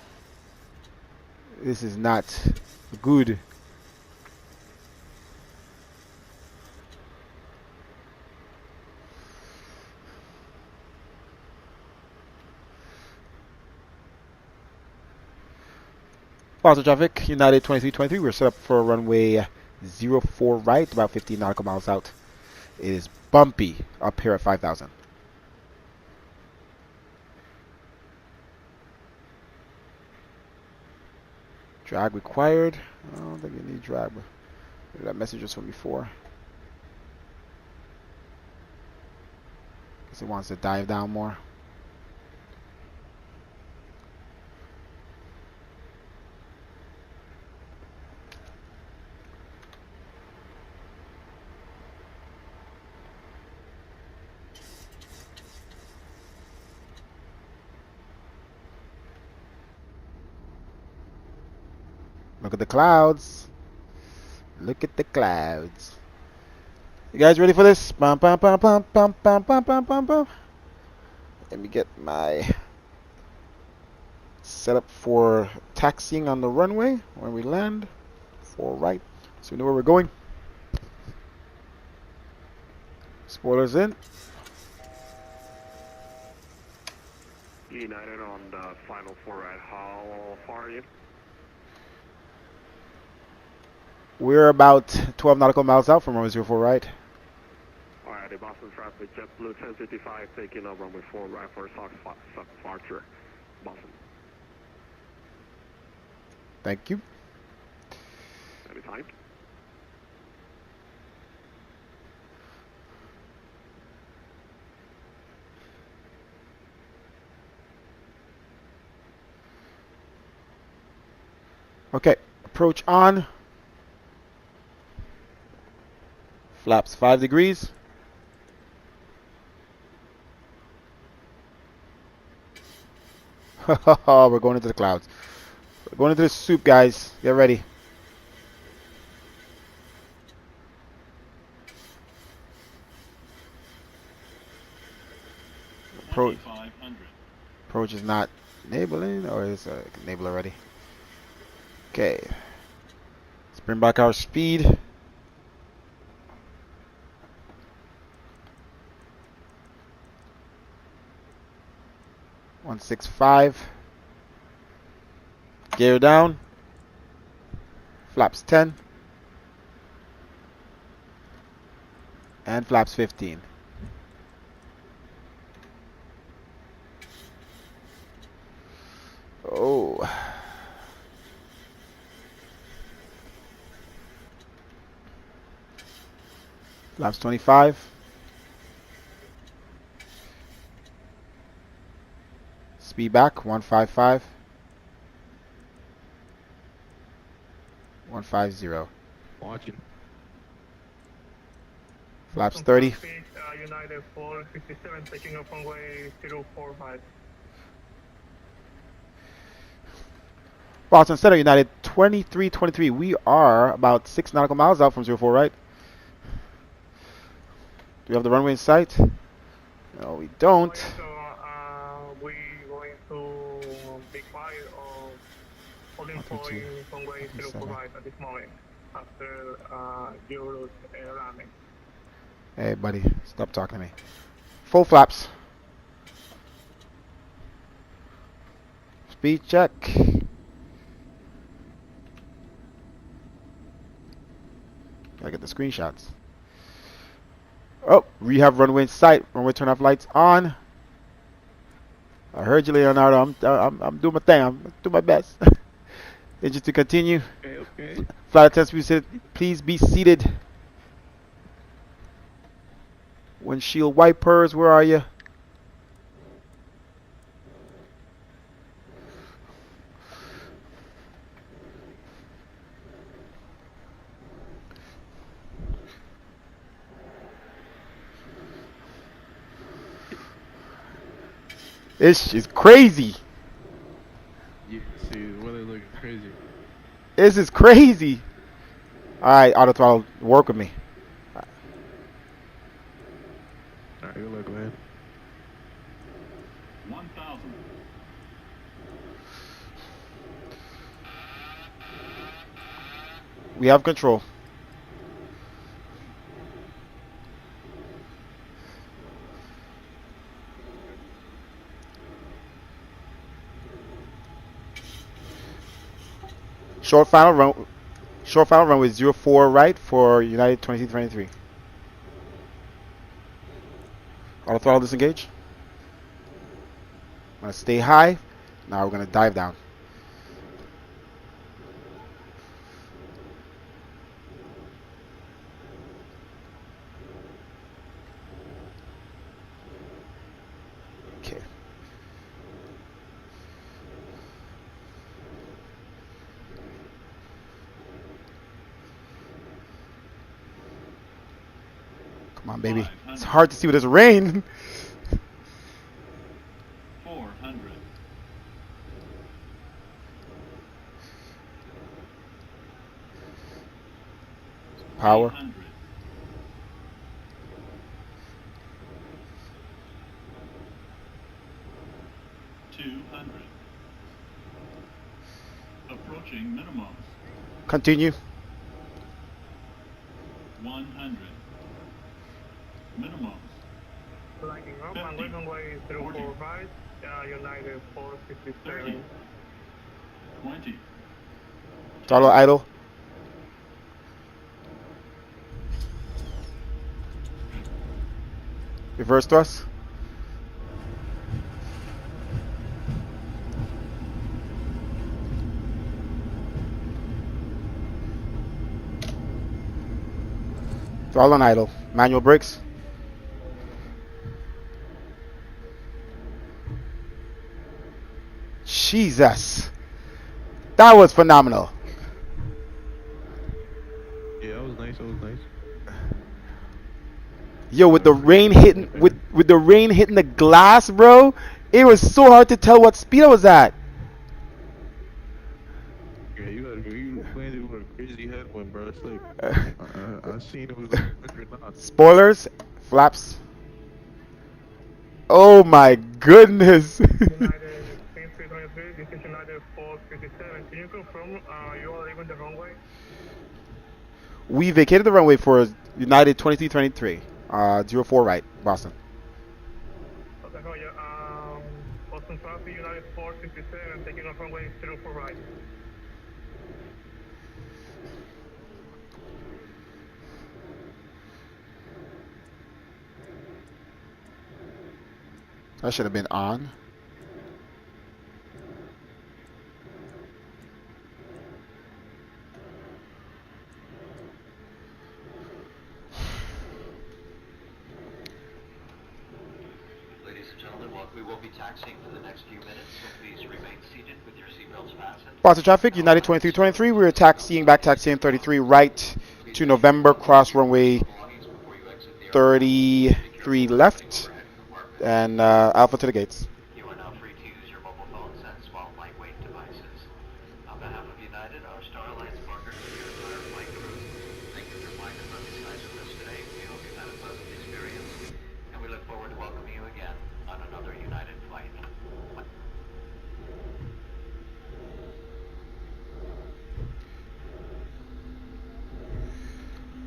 Speaker 1: This is not good. Positive traffic, United 2323. We're set up for runway 04 right, about 15 nautical miles out. It is bumpy up here at 5,000. Drag required. I don't think you need drag, but maybe that message was from before. Guess it wants to dive down more. Look at the clouds. Look at the clouds. You guys ready for this? Bum, bum, bum, bum, bum, bum, bum, bum, bum, bum. Let me get my setup for taxiing on the runway when we land. 4 right. So we know where we're going. Spoilers in.
Speaker 6: United on the final 4 right. How far are you?
Speaker 1: We're about 12 nautical miles out from runway 04 right.
Speaker 6: Alright, the Boston traffic, JetBlue 1055 taking up runway 4 right for Sox departure. Boston.
Speaker 1: Thank you.
Speaker 6: Anytime.
Speaker 1: Okay, approach on. Flaps 5 degrees. We're going into the clouds. We're going into the soup, guys. Get ready. Approach is not enabling, or is enabled already? Okay. Let's bring back our speed. .165. Gear down. Flaps 10. And flaps 15. Oh. Flaps 25. Speed back 155. 150.
Speaker 3: Watching.
Speaker 1: Flaps 30.
Speaker 4: United 457 taking up runway 045.
Speaker 1: Boston Center United 2323. We are about 6 nautical miles out from 04 right. Do we have the runway in sight? No, we don't.
Speaker 4: So, we going to be quiet or holding point runway 045 at this moment after Euro's ramming.
Speaker 1: Hey, buddy, stop talking to me. Full flaps. Speed check. Gotta get the screenshots. Oh, we have runway in sight. Runway turn off lights on. I heard you, Leonardo. I'm doing my thing. I'm doing my best. Engine to continue.
Speaker 3: Okay.
Speaker 1: Flight attendants, please be seated. Windshield wipers, where are you? This is crazy.
Speaker 3: Yeah, see, the weather looking crazy.
Speaker 1: This is crazy. Alright, auto throttle, work with me.
Speaker 3: Alright, good luck, man.
Speaker 5: 1,000.
Speaker 1: We have control. Short final run with 04 right for United 2323. Auto throttle disengage. I'm gonna stay high. Now we're gonna dive down. Okay. Come on, baby. It's hard to see with this rain.
Speaker 5: 400.
Speaker 1: Power.
Speaker 5: 800. 200. Approaching minimums.
Speaker 1: Continue.
Speaker 5: 100. Minimums.
Speaker 4: Lighting up and runway 045, United 457.
Speaker 5: 30. 20.
Speaker 1: Throttle idle. Reverse thrust. Throttle on idle. Manual brakes. Jesus. That was phenomenal.
Speaker 3: Yeah, that was nice. That was nice.
Speaker 1: Yo, with the rain hitting with the rain hitting the glass, bro, it was so hard to tell what speed I was at.
Speaker 3: Yeah, you landed with a crazy headwind, bro. It's like I seen it was like 100 knots.
Speaker 1: Spoilers, flaps. Oh my goodness.
Speaker 4: United 2323, this is United 457. Can you confirm you are leaving the runway?
Speaker 1: We vacated the runway for United 2323, 04 right, Boston.
Speaker 4: Okay, Roger. Boston traffic, United 457, taking off runway 04 right.
Speaker 1: That should have been on.
Speaker 5: Ladies and gentlemen, we will be taxiing for the next few minutes, so please remain seated with your seatbelts fastened.
Speaker 1: Boston traffic, United 2323. We are taxiing back, taxiing 33 right to November, cross runway 33 left, and Alpha to the gates.
Speaker 5: You are now free to use your mobile phones and small lightweight devices. On behalf of United, our Star Alliance partners, and your entire flight crew, thank you for flying the sunny skies with us today. We hope you've had a pleasant experience, and we look forward to welcoming you again on another United flight.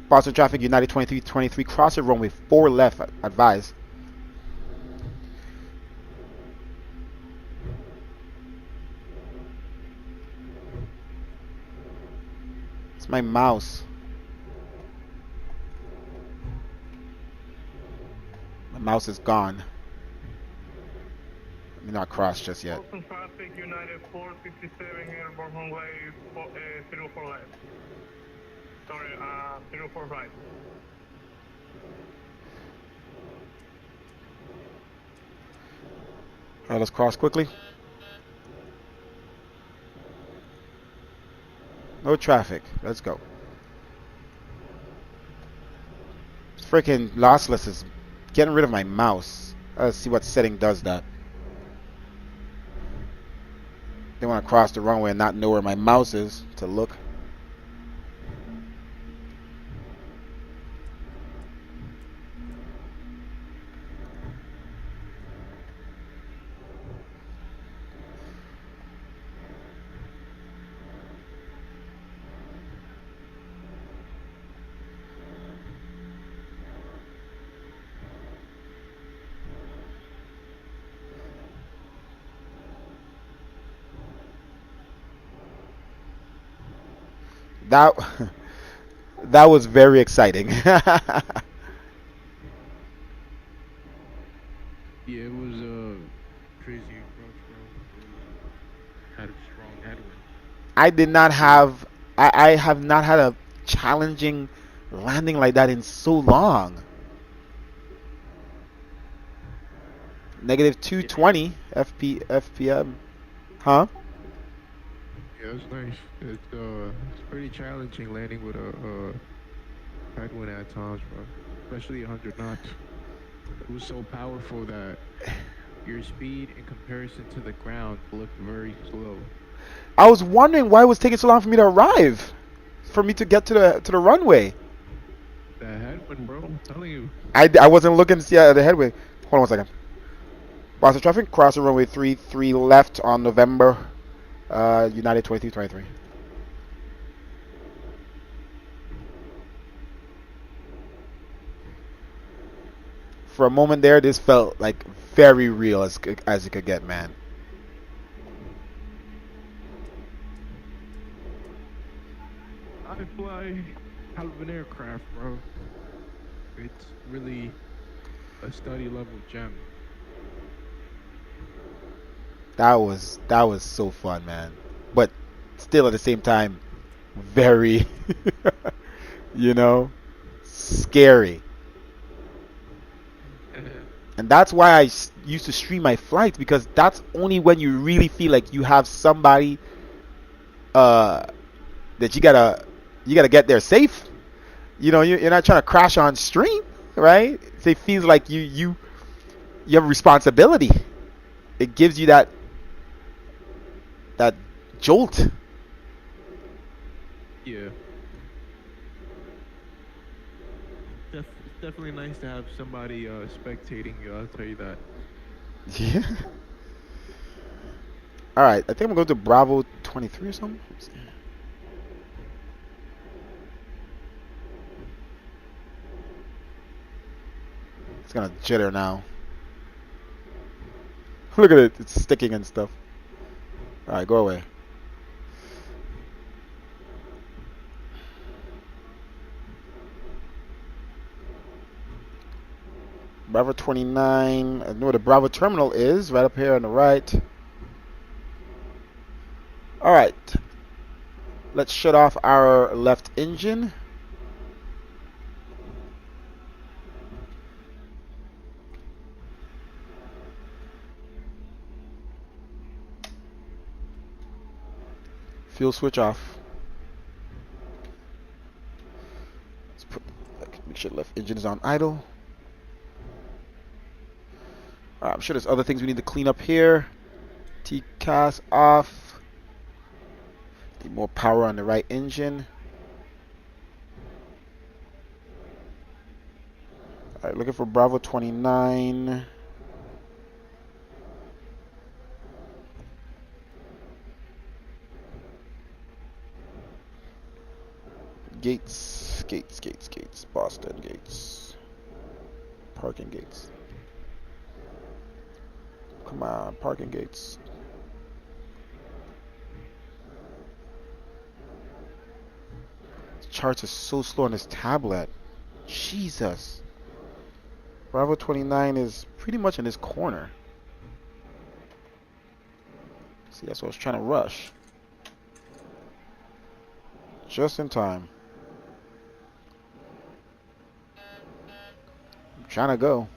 Speaker 1: Boston traffic, United 2323, crossing runway 4 left, advise. It's my mouse. My mouse is gone. Let me not cross just yet.
Speaker 4: Boston traffic, United 457, airborne runway 04 left. Sorry, 04 right.
Speaker 1: Alright, let's cross quickly. No traffic. Let's go. This freaking lossless is getting rid of my mouse. Let's see what setting does that. They want to cross the runway and not know where my mouse is to look. That that was very exciting.
Speaker 3: Yeah, it was crazy approach, bro. Had a strong headwind.
Speaker 1: I have not had a challenging landing like that in so long. Negative 220 FPM. Huh?
Speaker 3: Yeah, it's nice. It's pretty challenging landing with a headwind at times, bro. Especially 100 knots. It was so powerful that your speed in comparison to the ground looked very slow.
Speaker 1: I was wondering why it was taking so long for me to arrive, for me to get to the runway.
Speaker 3: That headwind, bro. I'm telling you.
Speaker 1: I wasn't looking to see the headway. Hold on one second. Boston traffic, crossing runway 33 left on November, United 2323. For a moment there, this felt like very real as it could get, man.
Speaker 3: Ifly, hell of an aircraft, bro. It's really a study level gem.
Speaker 1: That was so fun, man. But still at the same time, very, you know, scary. And that's why used to stream my flights, because that's only when you really feel like you have somebody uh, that you gotta get there safe. You know, you're not trying to crash on stream, right? So it feels like you have a responsibility. It gives you that jolt.
Speaker 3: Yeah. It's definitely nice to have somebody spectating you. I'll tell you that.
Speaker 1: Yeah. All right, I think I'm going to Bravo 23 or something. It's gonna jitter now. Look at it, it's sticking and stuff. All right, go away. Bravo 29. I know where the Bravo terminal is, right up here on the right. All right. Let's shut off our left engine. Fuel switch off. Let's make sure the left engine is on idle. I'm sure there's other things we need to clean up here. TCAS off. Need more power on the right engine. Alright, looking for Bravo 29. Gates, Boston gates. Parking gates. Come on, parking gates. This charts are so slow on this tablet. Jesus. Bravo 29 is pretty much in this corner. See, that's what I was trying to rush. Just in time. I'm trying to go.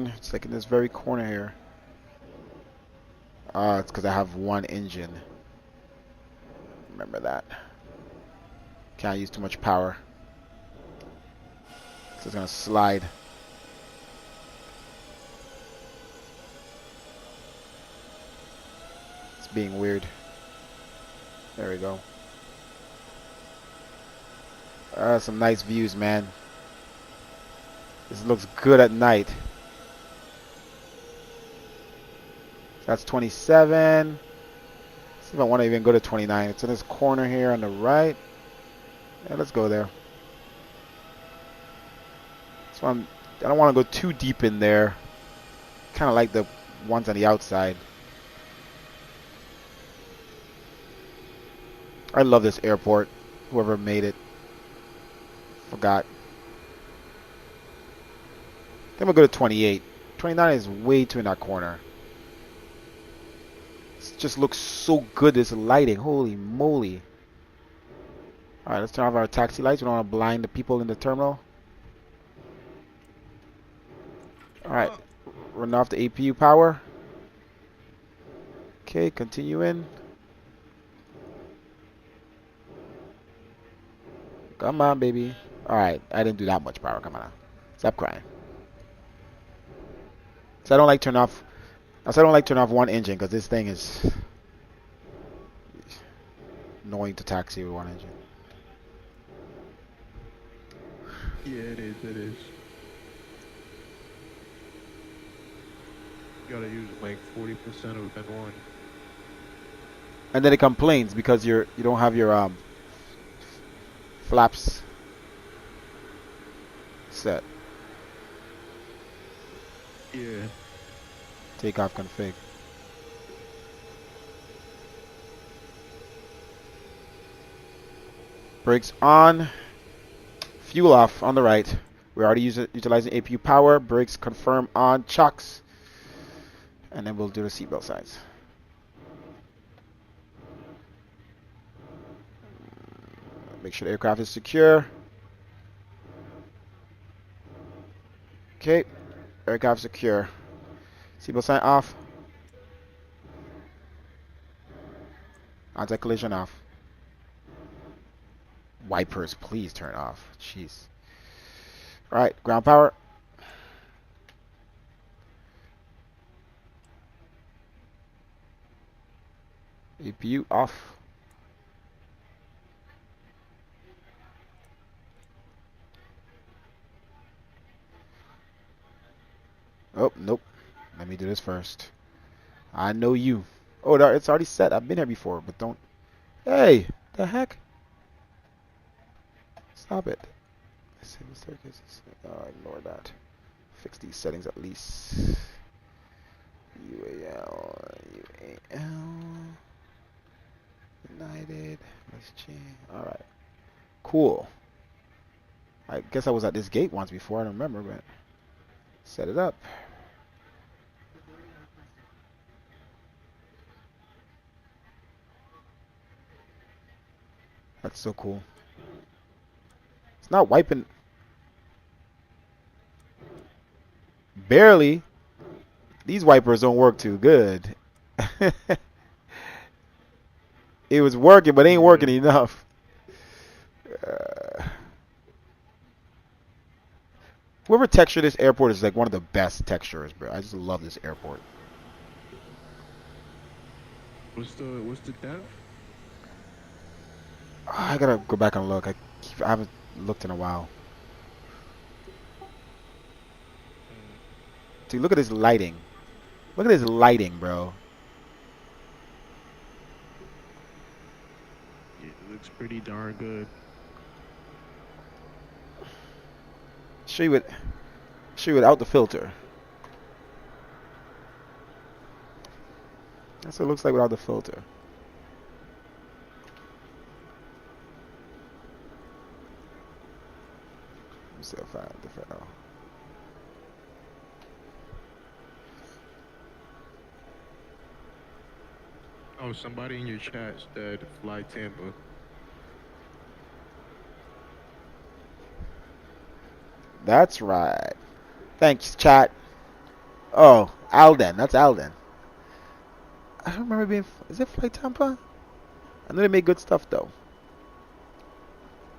Speaker 1: It's like in this very corner here. It's because I have one engine. Remember that. Can't use too much power. So it's gonna slide. It's being weird. There we go. Some nice views, man. This looks good at night. That's 27. See if I want to even go to 29. It's in this corner here on the right. Yeah, let's go there. So I don't want to go too deep in there. Kind of like the ones on the outside. I love this airport. Whoever made it. Forgot. Then we'll go to 28. 29 is way too in that corner. It just looks so good, this lighting. Holy moly. Alright, let's turn off our taxi lights. We don't want to blind the people in the terminal. Alright, run off the APU power. Okay, continue in. Come on, baby. Alright, I didn't do that much power. Come on. Stop crying. So I don't like turn off. I don't like turn off one engine because this thing is annoying to taxi with one engine.
Speaker 3: Yeah, it is. It is. You gotta use like 40% of N1.
Speaker 1: And then it complains because you don't have your flaps set.
Speaker 3: Yeah.
Speaker 1: Takeoff config. Brakes on. Fuel off on the right. We're already utilizing APU power. Brakes confirm on. Chocks. And then we'll do the seatbelt signs. Make sure the aircraft is secure. Okay. Aircraft secure. Seatbelt sign off. Anti-collision off. Wipers, please turn off. Jeez. Alright, ground power. APU off. Oh, nope. Let me do this first. I know you. Oh, it's already set. I've been here before, but don't. Hey, the heck? Stop it. Oh, ignore that. Fix these settings at least. UAL, United. Let's change. All right. Cool. I guess I was at this gate once before. I don't remember, but set it up. That's so cool. It's not wiping. Barely. These wipers don't work too good. It was working, but it ain't working enough. Whoever textured this airport is like one of the best textures, bro. I just love this airport.
Speaker 3: What's the depth?
Speaker 1: I gotta go back and look. I haven't looked in a while. See, look at this lighting. Look at this lighting, bro.
Speaker 3: It looks pretty darn good.
Speaker 1: Show you without the filter. That's what it looks like without the filter.
Speaker 3: Oh, somebody in your chat said fly Tampa.
Speaker 1: That's right. Thanks, chat. Oh, Alden. That's Alden. I don't remember being. Is it Flight Tampa? I know they make good stuff though.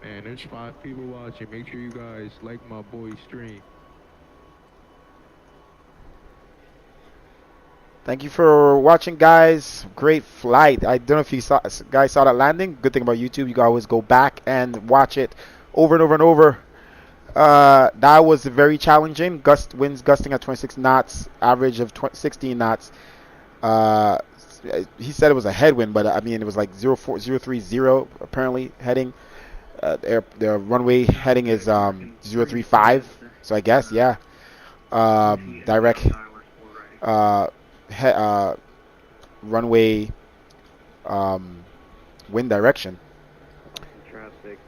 Speaker 3: Man, there's 5 people watching. Make sure you guys like my boy's stream.
Speaker 1: Thank you for watching, guys. Great flight. I don't know if you guys saw that landing. Good thing about YouTube, you can always go back and watch it over and over and over. That was very challenging. Winds gusting at 26 knots, average of 16 knots. He said it was a headwind, but I mean it was like 030 apparently heading. The runway heading is 035. So I guess yeah. Direct runway wind direction.
Speaker 6: Traffic,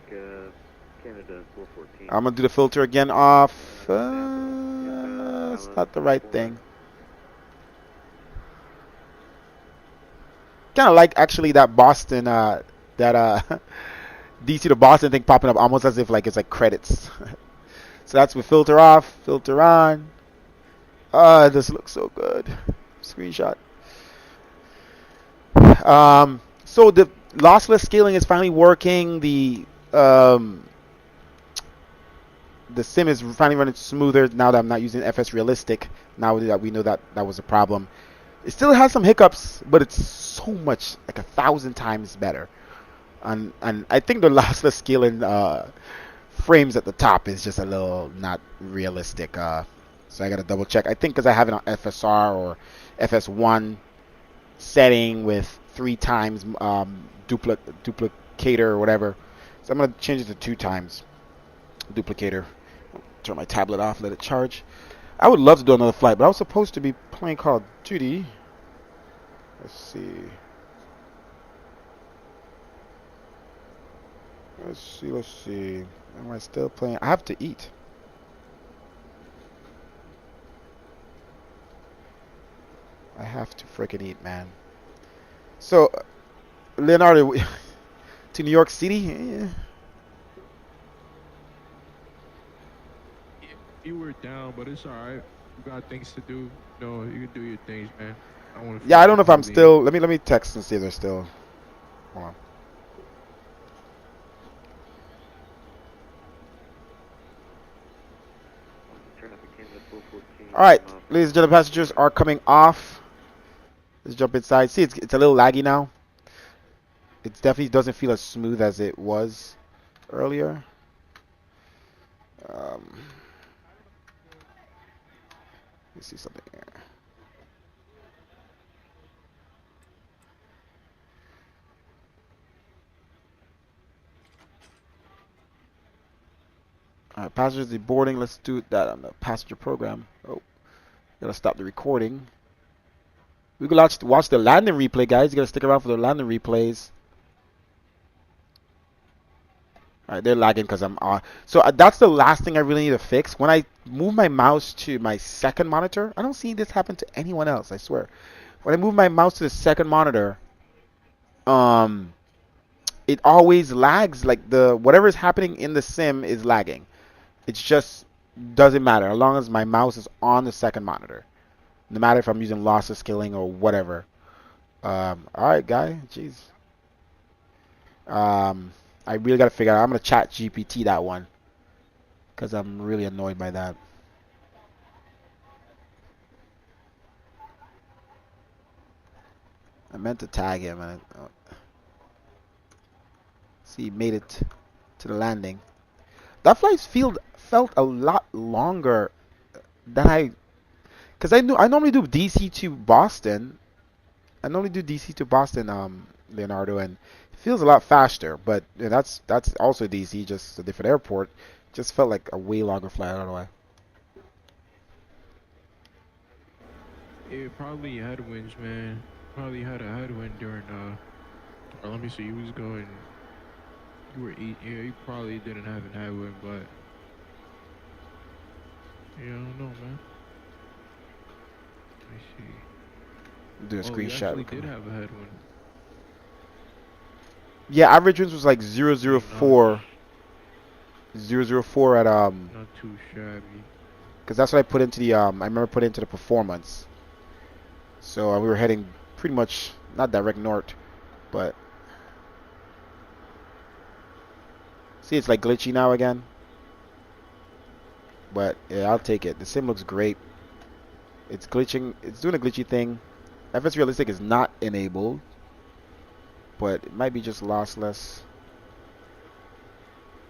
Speaker 6: Canada 414.
Speaker 1: I'm gonna do the filter again off. It's not the right thing. Kind of like actually that Boston, DC to Boston thing popping up almost as if like it's like credits. So that's with filter off, filter on. This looks so good. Screenshot. So the lossless scaling is finally working. The sim is finally running smoother now that I'm not using FS Realistic. Now that we know that that was a problem. It still has some hiccups, but it's so much, like 1,000 times better. And I think the lossless scaling frames at the top is just a little not realistic. So I gotta double check. I think because I have it on FSR or FS1 setting with 3 times duplicator or whatever. So I'm gonna change it to 2 times duplicator. Turn my tablet off, let it charge. I would love to do another flight, but I was supposed to be playing Call of Duty. Let's see. Let's see. Let's see. Am I still playing? I have to eat. I have to freaking eat, man. So, Leonardo, to New York City?
Speaker 3: You were down, but it's alright. You got things to do. No, you can do your things, man. I want to.
Speaker 1: Yeah, I don't know if I'm still. Let me text and see if they're still. Hold on. All right, ladies and gentlemen, passengers are coming off. Let's jump inside. See, it's a little laggy now. It definitely doesn't feel as smooth as it was earlier. Let's see something here. All right, passengers deboarding. Let's do that on the passenger program. Oh, gotta stop the recording. We can watch the landing replay, guys. You gotta stick around for the landing replays. All right, they're lagging because I'm on. So that's the last thing I really need to fix. When I move my mouse to my second monitor, I don't see this happen to anyone else. I swear. When I move my mouse to the second monitor, it always lags. Like whatever is happening in the sim is lagging. It's just doesn't matter as long as my mouse is on the second monitor. No matter if I'm using lossless scaling or whatever. All right, guy. Jeez. I really gotta figure out. I'm gonna chat GPT that one because I'm really annoyed by that. I meant to tag him and see, he made it to the landing. That flight felt a lot longer than because I normally do DC to Boston. I normally do DC to Boston, Leonardo, and it feels a lot faster. But yeah, that's also DC, just a different airport. Just felt like a way longer flight. I don't know why.
Speaker 3: It probably headwinds, man. Probably had a headwind during let me see, you was going, you were eating, yeah, you probably didn't have a headwind, but yeah, I don't know, man. Let me see.
Speaker 1: Do a screenshot.
Speaker 3: You actually did have a headwind.
Speaker 1: Yeah, average winds was like 004. 004 at
Speaker 3: Not too shabby.
Speaker 1: Because that's what I put into the I remember put into the performance. So we were heading pretty much not direct north, but see, it's like glitchy now again. But yeah, I'll take it. The sim looks great. It's glitching. It's doing a glitchy thing. FS Realistic is not enabled, but it might be just lossless.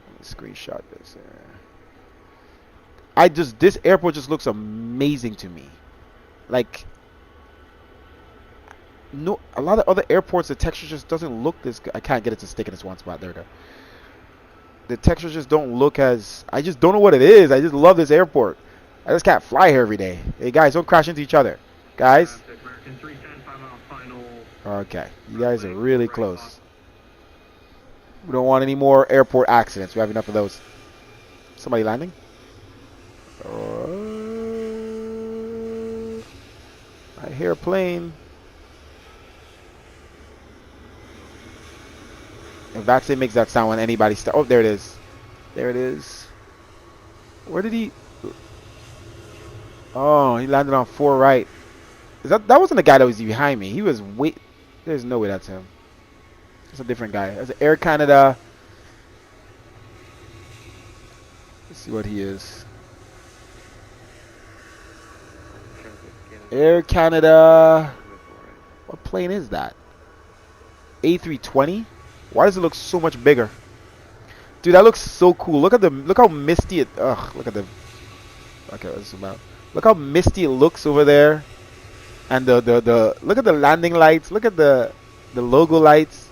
Speaker 1: Let me screenshot this. This airport just looks amazing to me. Like, no, a lot of other airports, the texture just doesn't look this good. I can't get it to stick in this one spot. There we go. The textures just don't look as. I just don't know what it is. I just love this airport. I just can't fly here every day. Hey guys, don't crash into each other, guys. Okay, you guys are really close. We don't want any more airport accidents. We have enough of those. Somebody landing? I hear a plane. If vaccine makes that sound when anybody oh, there it is. There it is. Where did he? Oh, he landed on 4 right. That wasn't the guy that was behind me. He was There's no way that's him. It's a different guy. That's Air Canada. Let's see what he is. Air Canada. What plane is that? A320? Why does it look so much bigger? Dude, that looks so cool. Look how misty it. Ugh, look at the. Okay, let's zoom out. Look how misty it looks over there. And the look at the landing lights. Look at the logo lights.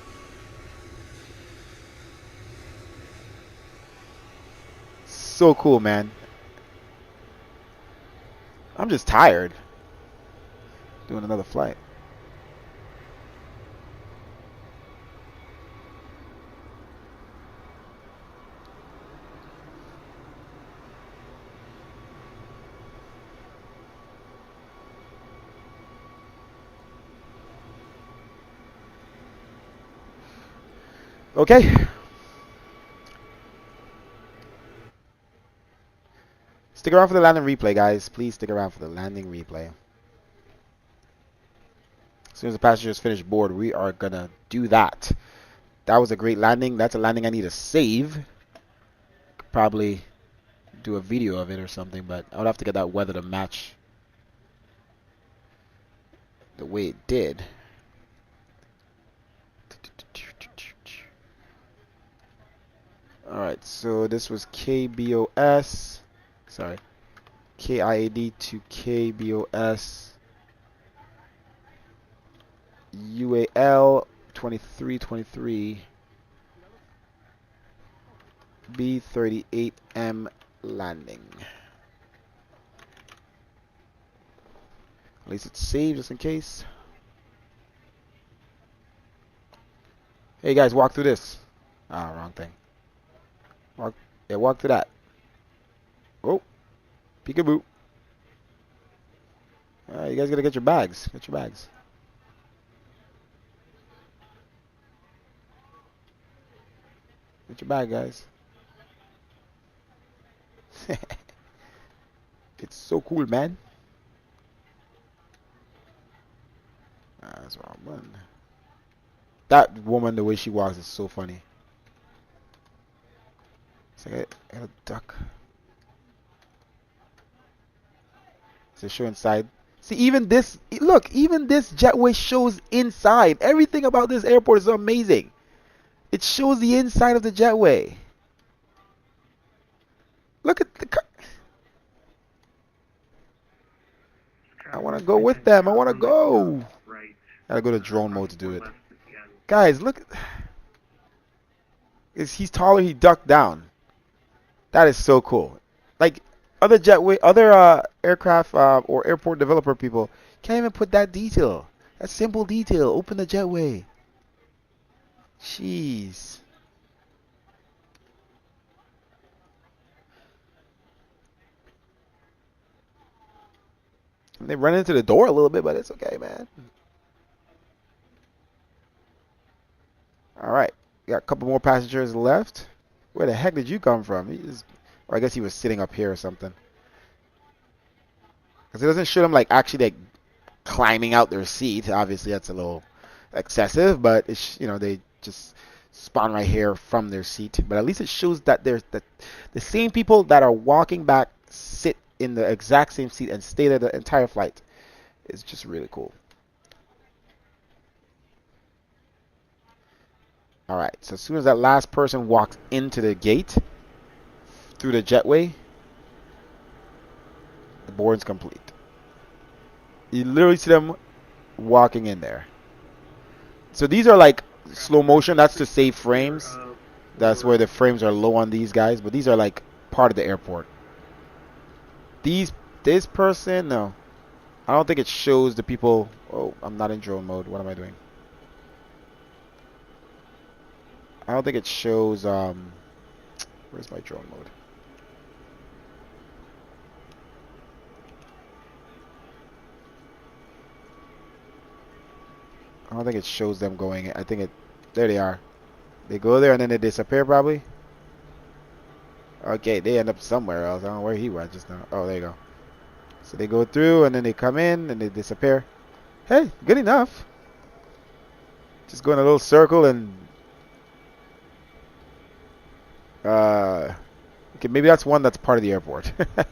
Speaker 1: So cool, man. I'm just tired. Doing another flight. Okay. Stick around for the landing replay, guys. Please stick around for the landing replay. As soon as the passengers finish board, we are gonna do that. That was a great landing. That's a landing I need to save. Could probably do a video of it or something, but I would have to get that weather to match the way it did. Alright, so this was KBOS. Sorry. KIAD to KBOS. UAL2323. B38M landing. At least it's saved just in case. Hey guys, walk through this. Ah, wrong thing. Walk through that. Oh, peekaboo. You guys gotta get your bags. Get your bags. Get your bag, guys. It's so cool, man. That's wrong one. That woman, the way she walks, is so funny. It's like I got a duck. Does it show inside? See, even this, look, even this jetway shows inside. Everything about this airport is amazing. It shows the inside of the jetway. Look at the car. I want to go with them. I want to go. Gotta go to drone mode to do it. Guys, look. He's taller. He ducked down. That is so cool. Like other jetway, other aircraft or airport developer people can't even put that detail. That simple detail. Open the jetway. Jeez. And they run into the door a little bit, but it's okay, man. All right, got a couple more passengers left. Where the heck did you come from? Or I guess he was sitting up here or something. Because it doesn't show them like actually like climbing out their seat. Obviously, that's a little excessive, but it's, you know, they just spawn right here from their seat. But at least it shows that there's the same people that are walking back sit in the exact same seat and stay there the entire flight. It's just really cool. All right, so as soon as that last person walks into the gate through the jetway, the board's complete. You literally see them walking in there. So these are like slow motion. That's to save frames. That's where the frames are low on these guys. But these are like part of the airport. This person, no. I don't think it shows the people. Oh, I'm not in drone mode. What am I doing? I don't think it shows, where's my drone mode? I don't think it shows them going. I think there they are. They go there and then they disappear probably. Okay, they end up somewhere else. I don't know where he went just now. Oh, there you go. So they go through and then they come in and they disappear. Hey, good enough. Just go in a little circle and okay, maybe that's one that's part of the airport. I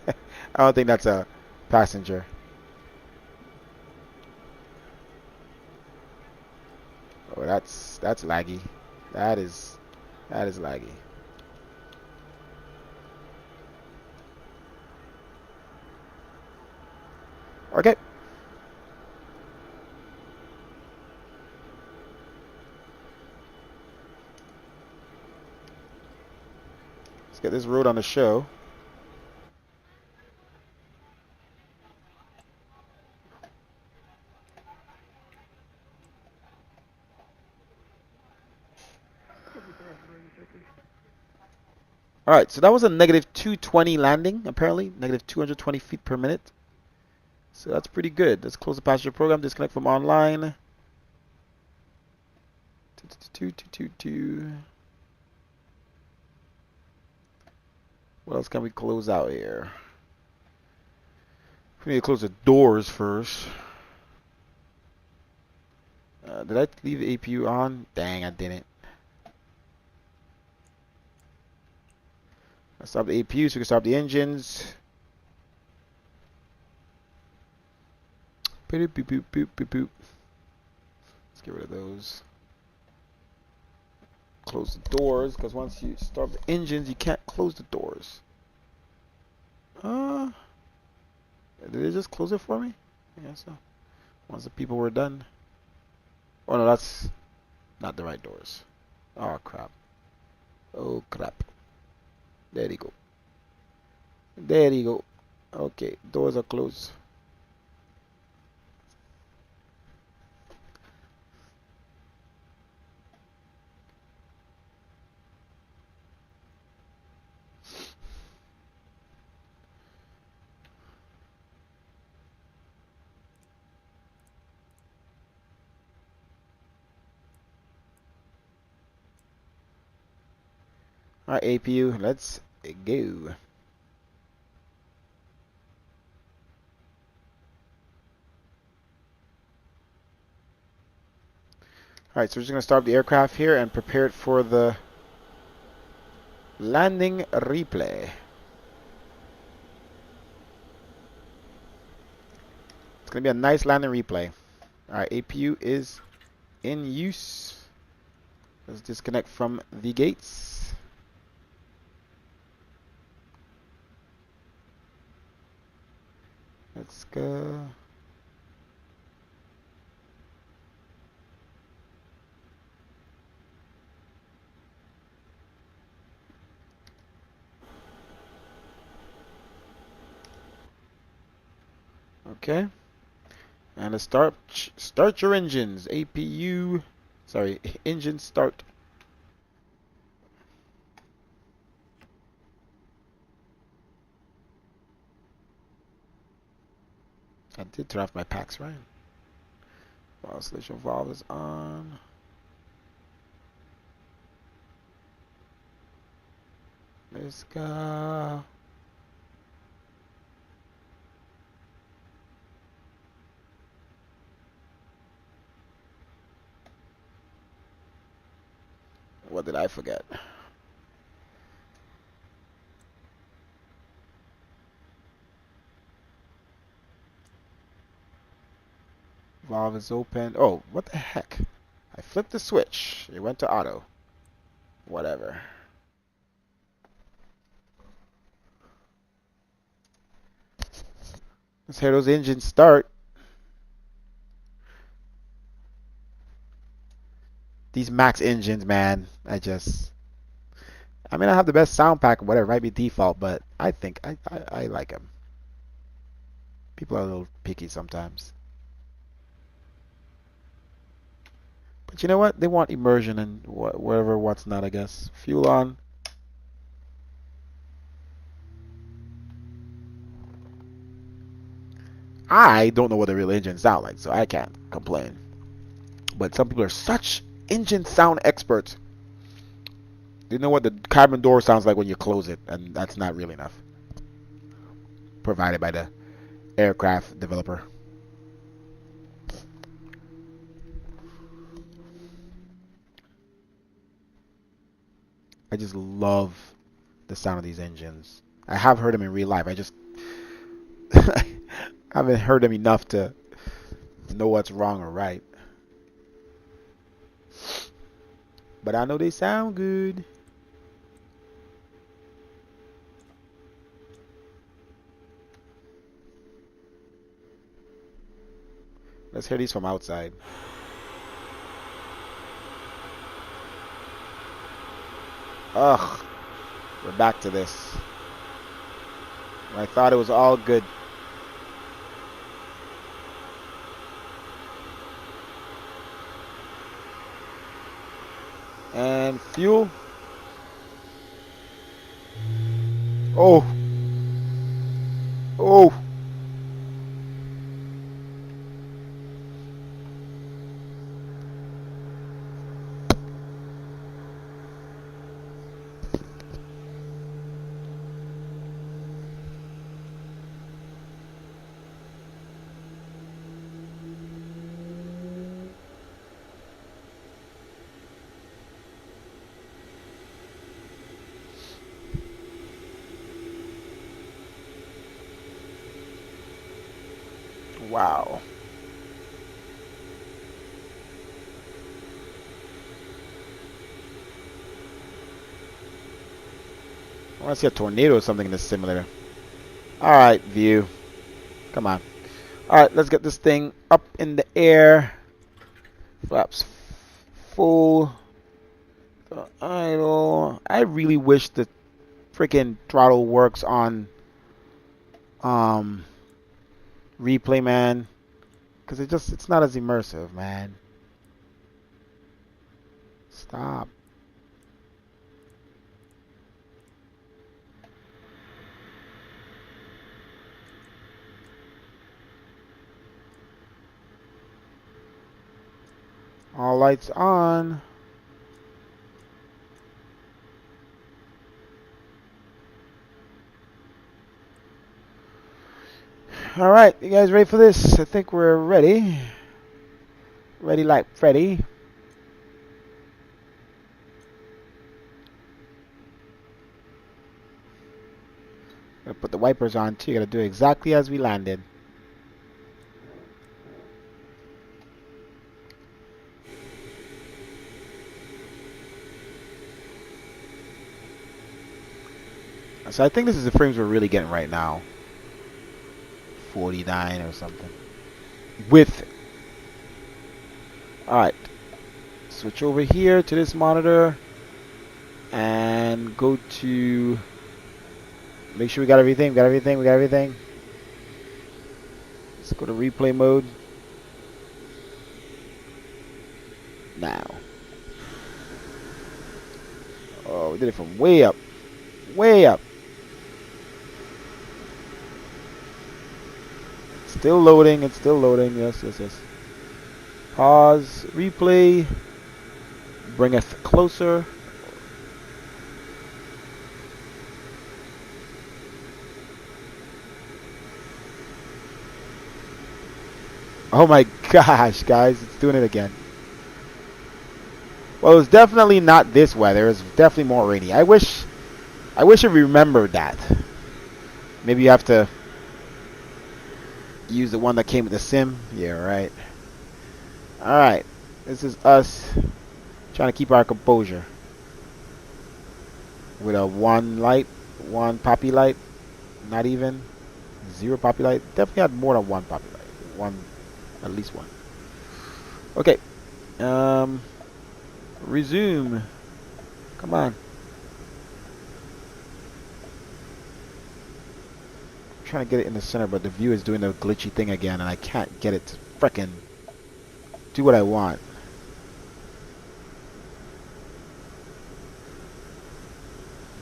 Speaker 1: don't think that's a passenger. Oh, that's laggy. That is laggy. Okay. Let's get this road on the show. Alright, so that was a negative 220 landing, apparently. Negative 220 feet per minute. So that's pretty good. Let's close the passenger program, disconnect from online. What else can we close out here? We need to close the doors first. Did I leave the APU on? Dang, I didn't. Let's stop the APU so we can stop the engines. Boop, boop, boop, boop, boop, boop. Let's get rid of those. Close the doors, because once you start the engines, you can't close the doors. Did they just close it for me? Yeah, so. Once the people were done. Oh no, that's not the right doors. Oh crap. Oh crap. There you go. There you go. Okay, doors are closed. Alright, APU, let's go. Alright, so we're just going to start the aircraft here and prepare it for the landing replay. It's going to be a nice landing replay. Alright, APU is in use. Let's disconnect from the gates. Let's go. Okay. And let's start your engines. APU, sorry, engine start. I did turn off my packs, right? Oscillation valve is on. Let's go. What did I forget? Valve is open. Oh, what the heck? I flipped the switch. It went to auto. Whatever. Let's hear those engines start. These Max engines, man. I mean, I have the best sound pack or whatever. It might be default, but I think I like them. People are a little picky sometimes. But you know what? They want immersion and whatever, what's not, I guess. Fuel on. I don't know what the real engines sound like, so I can't complain. But some people are such engine sound experts. They know what the cabin door sounds like when you close it, and that's not really enough. Provided by the aircraft developer. I just love the sound of these engines. I have heard them in real life. I just haven't heard them enough to know what's wrong or right. But I know they sound good. Let's hear these from outside. Ugh. We're back to this. I thought it was all good. And fuel. Oh. Oh. Wow. I want to see a tornado or something in the simulator. Alright, view. Come on. Alright, let's get this thing up in the air. Flaps full. Idle. I really wish the freaking throttle works on replay, man. Because it's not as immersive, man. Stop. All lights on. All right, you guys ready for this? I think we're ready. Ready like Freddy. Gotta put the wipers on too. Gotta do exactly as we landed. So I think this is the frames we're really getting right now. 49 or something. With. Alright. Switch over here to this monitor. And go to. Make sure we got everything. We got everything. We got everything. Let's go to replay mode. Now. Oh, we did it from way up. Way up. Still loading. It's still loading. Yes, yes, yes. Pause. Replay. Bring us closer. Oh my gosh, guys. It's doing it again. Well, it's definitely not this weather. It's definitely more rainy. I wish I remembered that. Maybe you have to use the one that came with the sim. Yeah, right. Alright. This is us trying to keep our composure. With a one poppy light. Not even. 0 poppy light. Definitely had more than 1 poppy light. At least 1. Okay. Resume. Come on. I'm trying to get it in the center, but the view is doing the glitchy thing again, and I can't get it to frickin' do what I want.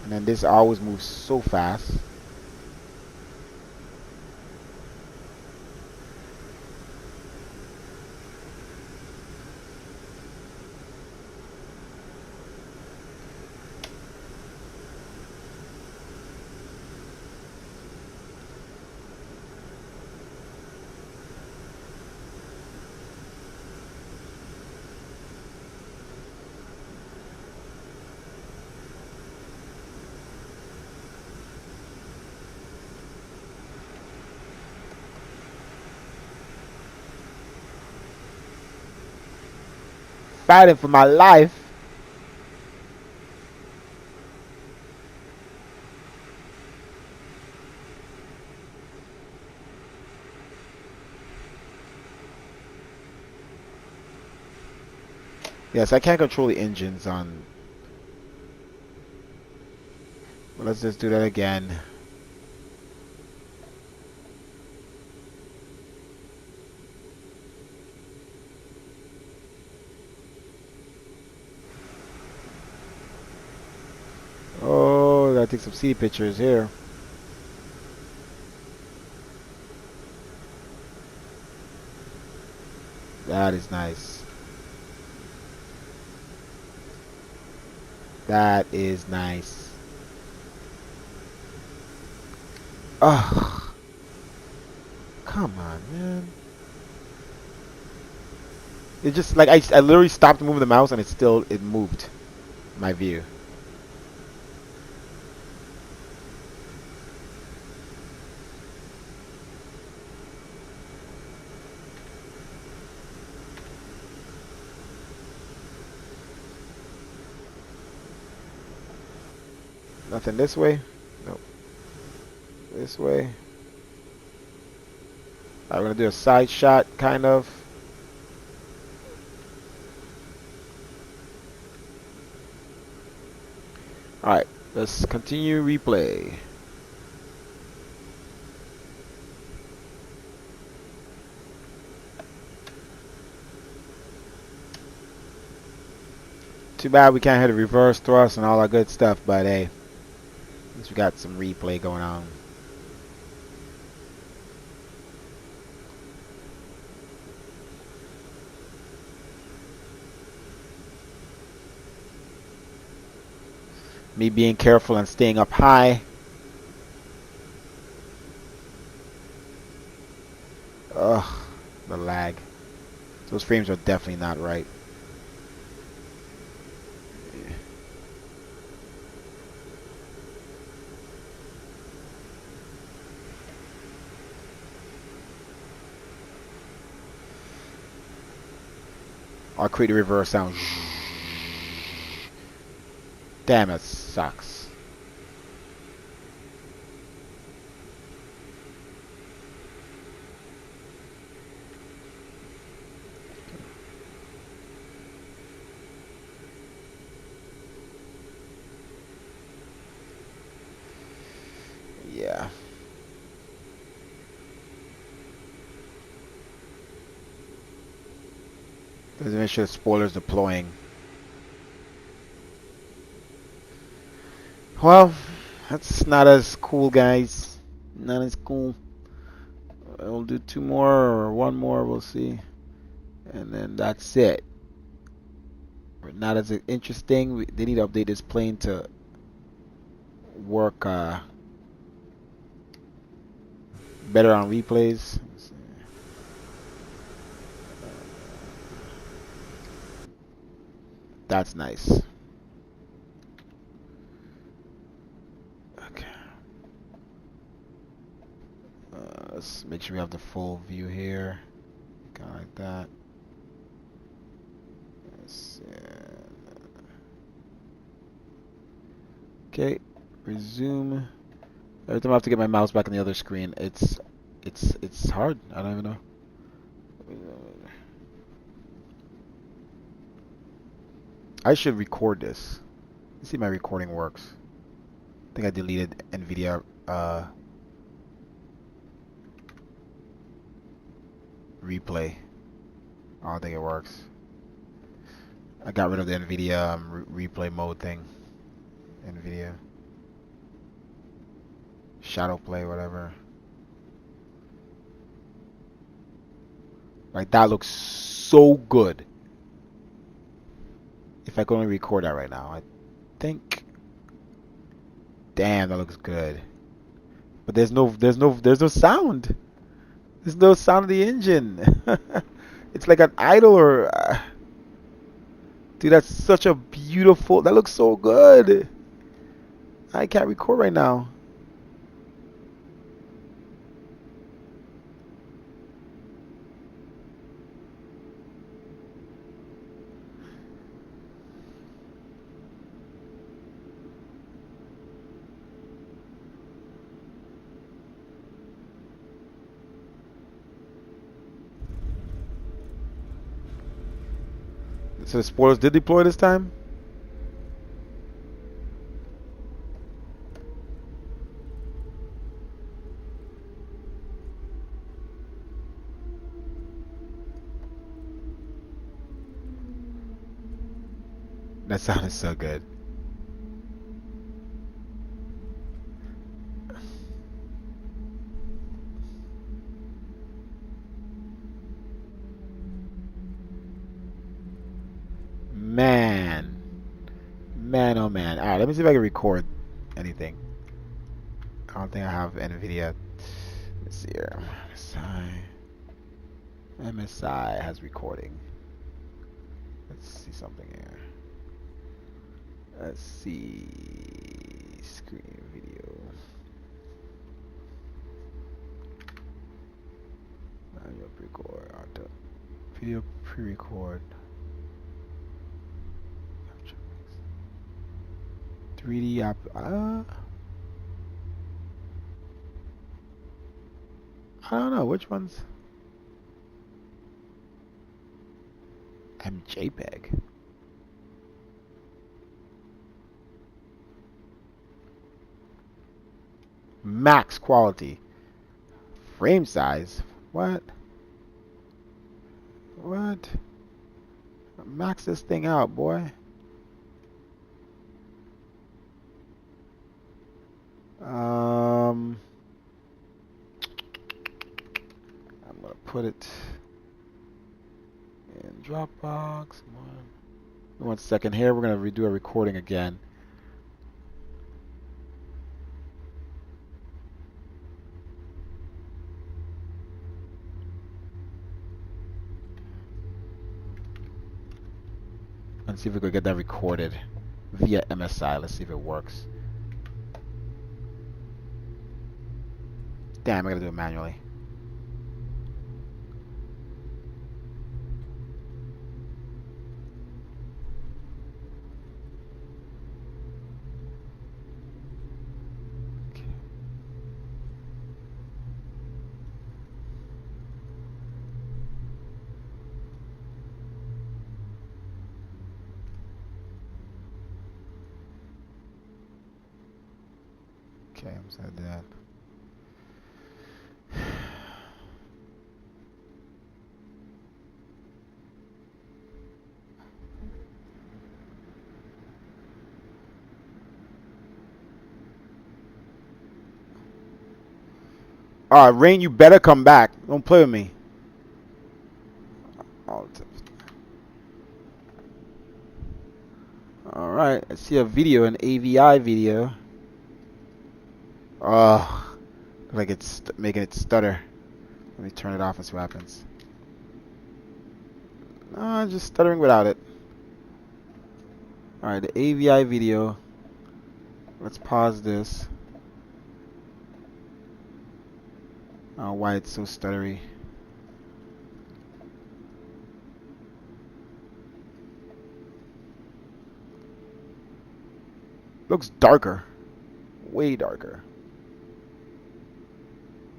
Speaker 1: And then this always moves so fast. Fighting for my life. Yes, I can't control the engines on. Well, let's just do that again. Oh, gotta take some city pictures here. That is nice. That is nice. Ugh. Come on, man. It just like I literally stopped moving the mouse and it moved my view. Nothing this way. Nope. This way. Alright, we're gonna do a side shot, kind of. Alright, let's continue replay. Too bad we can't hit a reverse thrust and all that good stuff, but hey, at least we got some replay going on. Me being careful and staying up high. Ugh, the lag. Those frames are definitely not right. I'll create a reverse sound. Damn, it sucks. Yeah. Let's make sure the spoiler's deploying. Well, that's not as cool, guys. Not as cool. We'll do 2 more or 1 more, we'll see. And then that's it. Not as interesting. They need to update this plane to work better on replays. That's nice. Okay. Let's make sure we have the full view here. Kind of like that. Okay, resume. Every time I have to get my mouse back on the other screen, it's hard. I don't even know. I should record this. Let's see if my recording works. I think I deleted Nvidia replay. I don't think it works. I got rid of the Nvidia replay mode thing. Nvidia shadow play, whatever. Like, that looks so good. If I could only record that right now, I think. Damn, that looks good. But there's no sound. There's no sound of the engine. It's like an idle or. Dude, that's such a beautiful. That looks so good. I can't record right now. So the spoilers did deploy this time? That sound is so good. Man, oh man. Alright, let me see if I can record anything. I don't think I have Nvidia. Let's see here. MSI has recording. Let's see something here. Let's see. Screen video. Audio record. Auto. Video pre-record. 3D app. I don't know which ones. MJPEG. Max quality. Frame size. What? What? Max this thing out, boy. I'm gonna put it in Dropbox. One second here. We're gonna redo a recording again. Let's see if we could get that recorded via MSI. Let's see if it works. Damn, I gotta do it manually. Okay, I'm just gonna do that. Rain, you better come back. Don't play with me. Alright, I see a video, an AVI video. Oh, like it's making it stutter. Let me turn it off and see what happens. No, just stuttering without it. Alright, the AVI video. Let's pause this. I don't know why it's so stuttery. Looks darker. Way darker.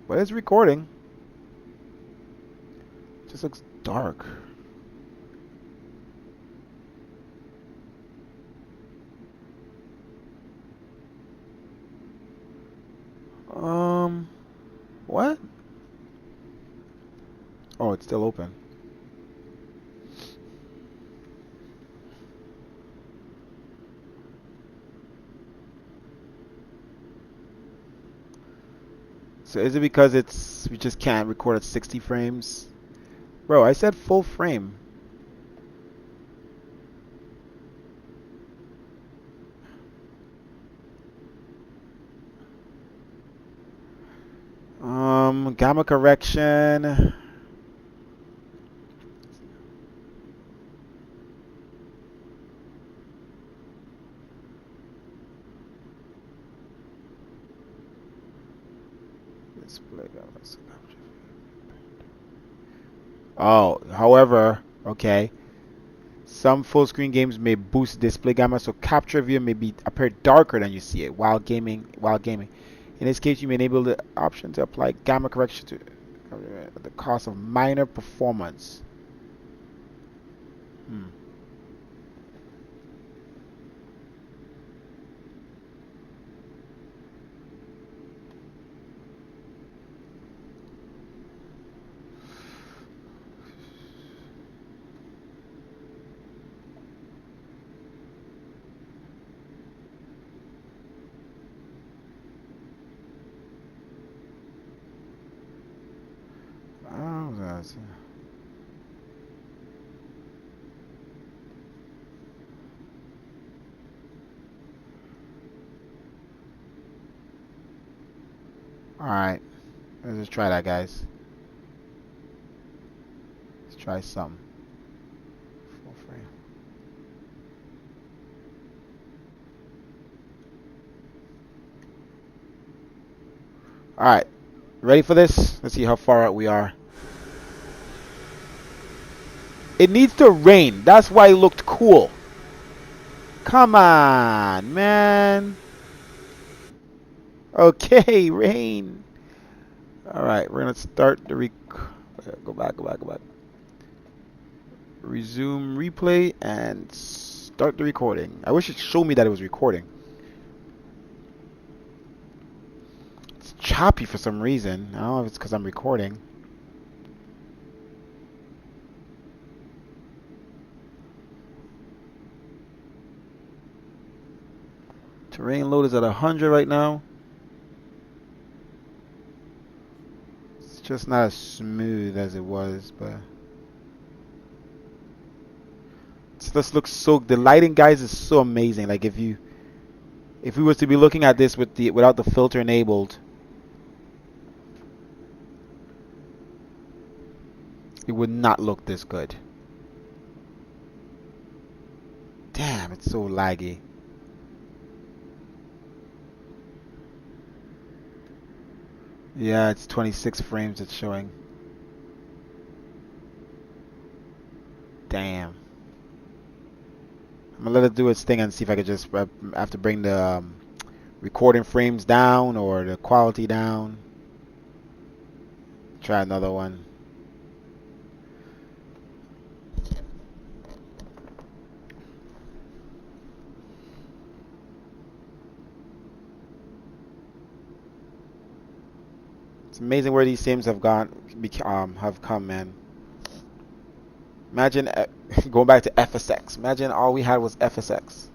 Speaker 1: But it's recording. Just looks dark. What? Oh, it's still open. So is it because we just can't record at 60 frames? Bro, I said full frame. Gamma correction. Display gamma. Oh, however, okay. Some full screen games may boost display gamma, so capture view may appear darker than you see it while gaming. In this case, you may enable the option to apply gamma correction to at the cost of minor performance. Alright, let's just try that, guys. Let's try some. Full frame. Alright, ready for this? Let's see how far out we are. It needs to rain. That's why it looked cool. Come on, man. Okay, rain. All right, we're gonna start the go back, go back, go back. Resume replay and start the recording. I wish it showed me that it was recording. It's choppy for some reason. I don't know if it's because I'm recording. Terrain load is at 100 right now. It's just not as smooth as it was, but this looks so. The lighting, guys, is so amazing. Like if we was to be looking at this without the filter enabled, it would not look this good. Damn, it's so laggy. Yeah, it's 26 frames it's showing. Damn. I'm gonna let it do its thing and see if I could just have to bring the recording frames down or the quality down. Try another one. It's amazing where these sims have come, man. Imagine going back to FSX. Imagine all we had was FSX.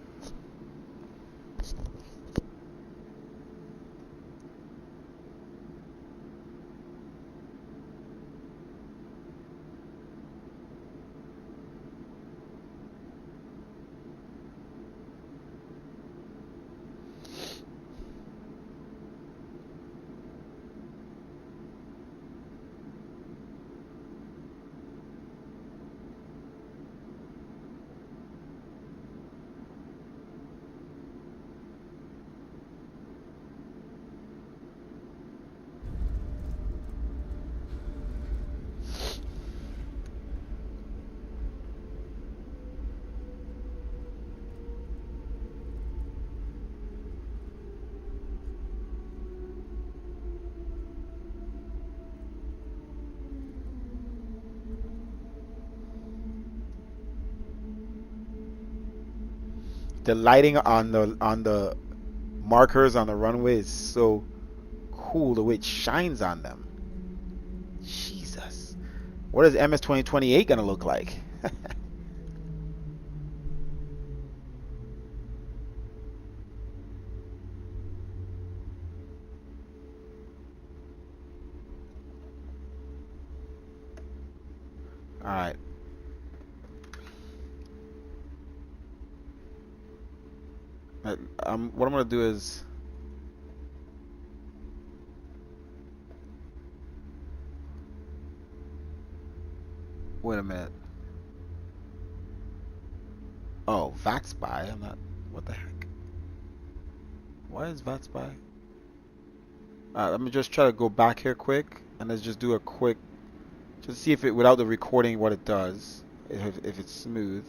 Speaker 1: The lighting on the markers on the runway is so cool. The way it shines on them. Jesus, what is MS-2028 gonna look like? All right. What I'm gonna do is wait a minute. Oh, VAT spy. I'm not. What the heck? Why is VAT spy? Let me just try to go back here quick and let's just do a quick, just see if it without the recording what it does. If it's smooth.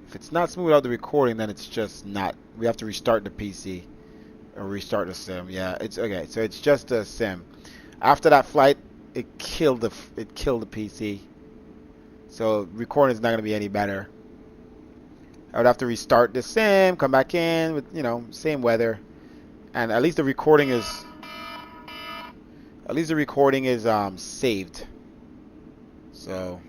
Speaker 1: If it's not smooth without the recording, then it's just not. We have to restart the PC or restart the sim. Yeah, it's okay. So it's just a sim. After that flight, it killed the PC. So recording is not going to be any better. I would have to restart the sim, come back in with same weather, and at least the recording is saved. So.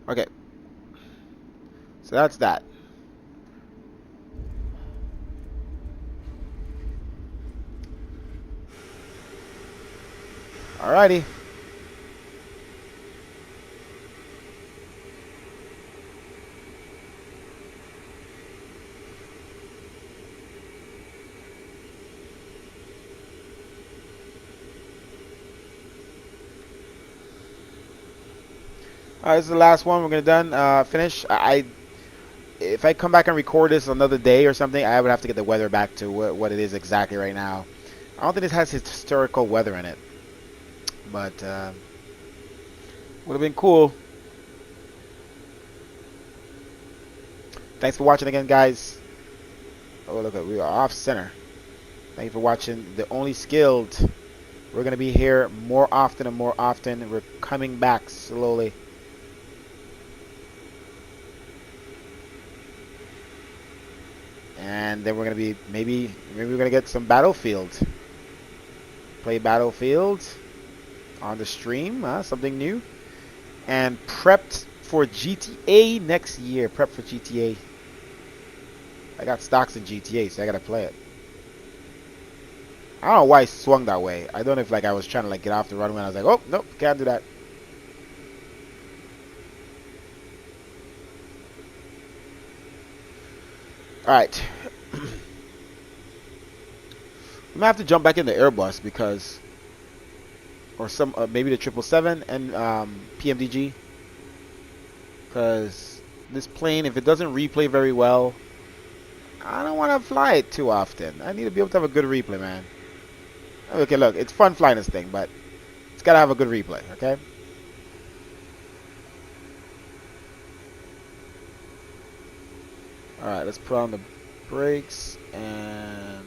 Speaker 1: Okay, so that's that. Alrighty. Alright, this is the last one. We're gonna finish. if I come back and record this another day or something, I would have to get the weather back to what it is exactly right now. I don't think this has historical weather in it, but would have been cool. Thanks for watching again, guys. Oh, look, we are off center. Thank you for watching. The Only Skilled. We're going to be here more often and more often. We're coming back slowly. And then we're going to be, maybe we're going to get some Battlefield. Play Battlefield on the stream. Something new. And prepped for GTA next year. Prep for GTA. I got stocks in GTA, so I got to play it. I don't know why I swung that way. I don't know if like I was trying to like get off the runway and I was like, oh, nope, can't do that. Alright. I'm gonna have to jump back in the Airbus because, or some, maybe the 777 and PMDG, because this plane, if it doesn't replay very well, I don't want to fly it too often. I need to be able to have a good replay, man. Okay, look, it's fun flying this thing, but it's got to have a good replay, okay? Alright, let's put on the brakes and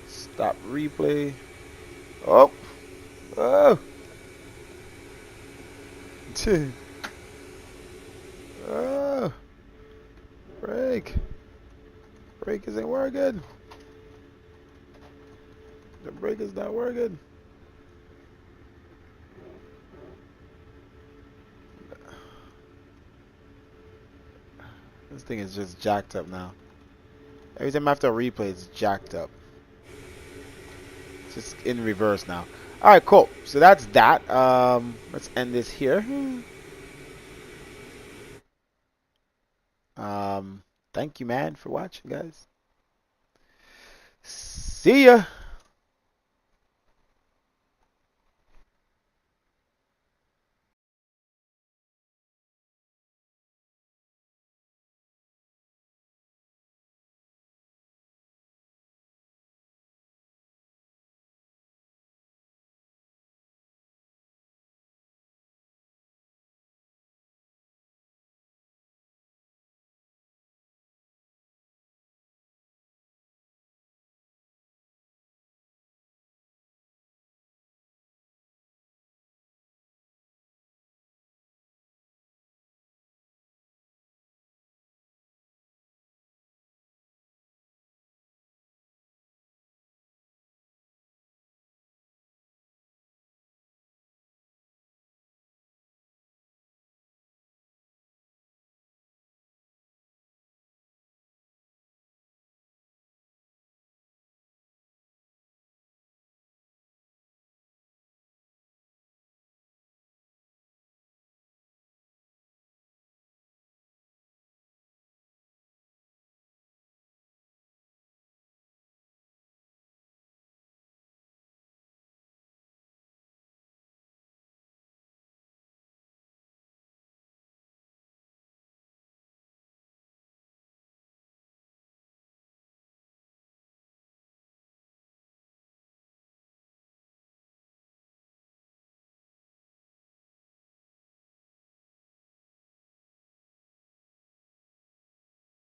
Speaker 1: stop replay. Oh! Oh! Oh! Brake! Brake isn't working! The brake is not working! This thing is just jacked up now. Every time I have to replay, it's jacked up. It's just in reverse now. Alright, cool. So that's that. Let's end this here. Thank you, man, for watching, guys. See ya!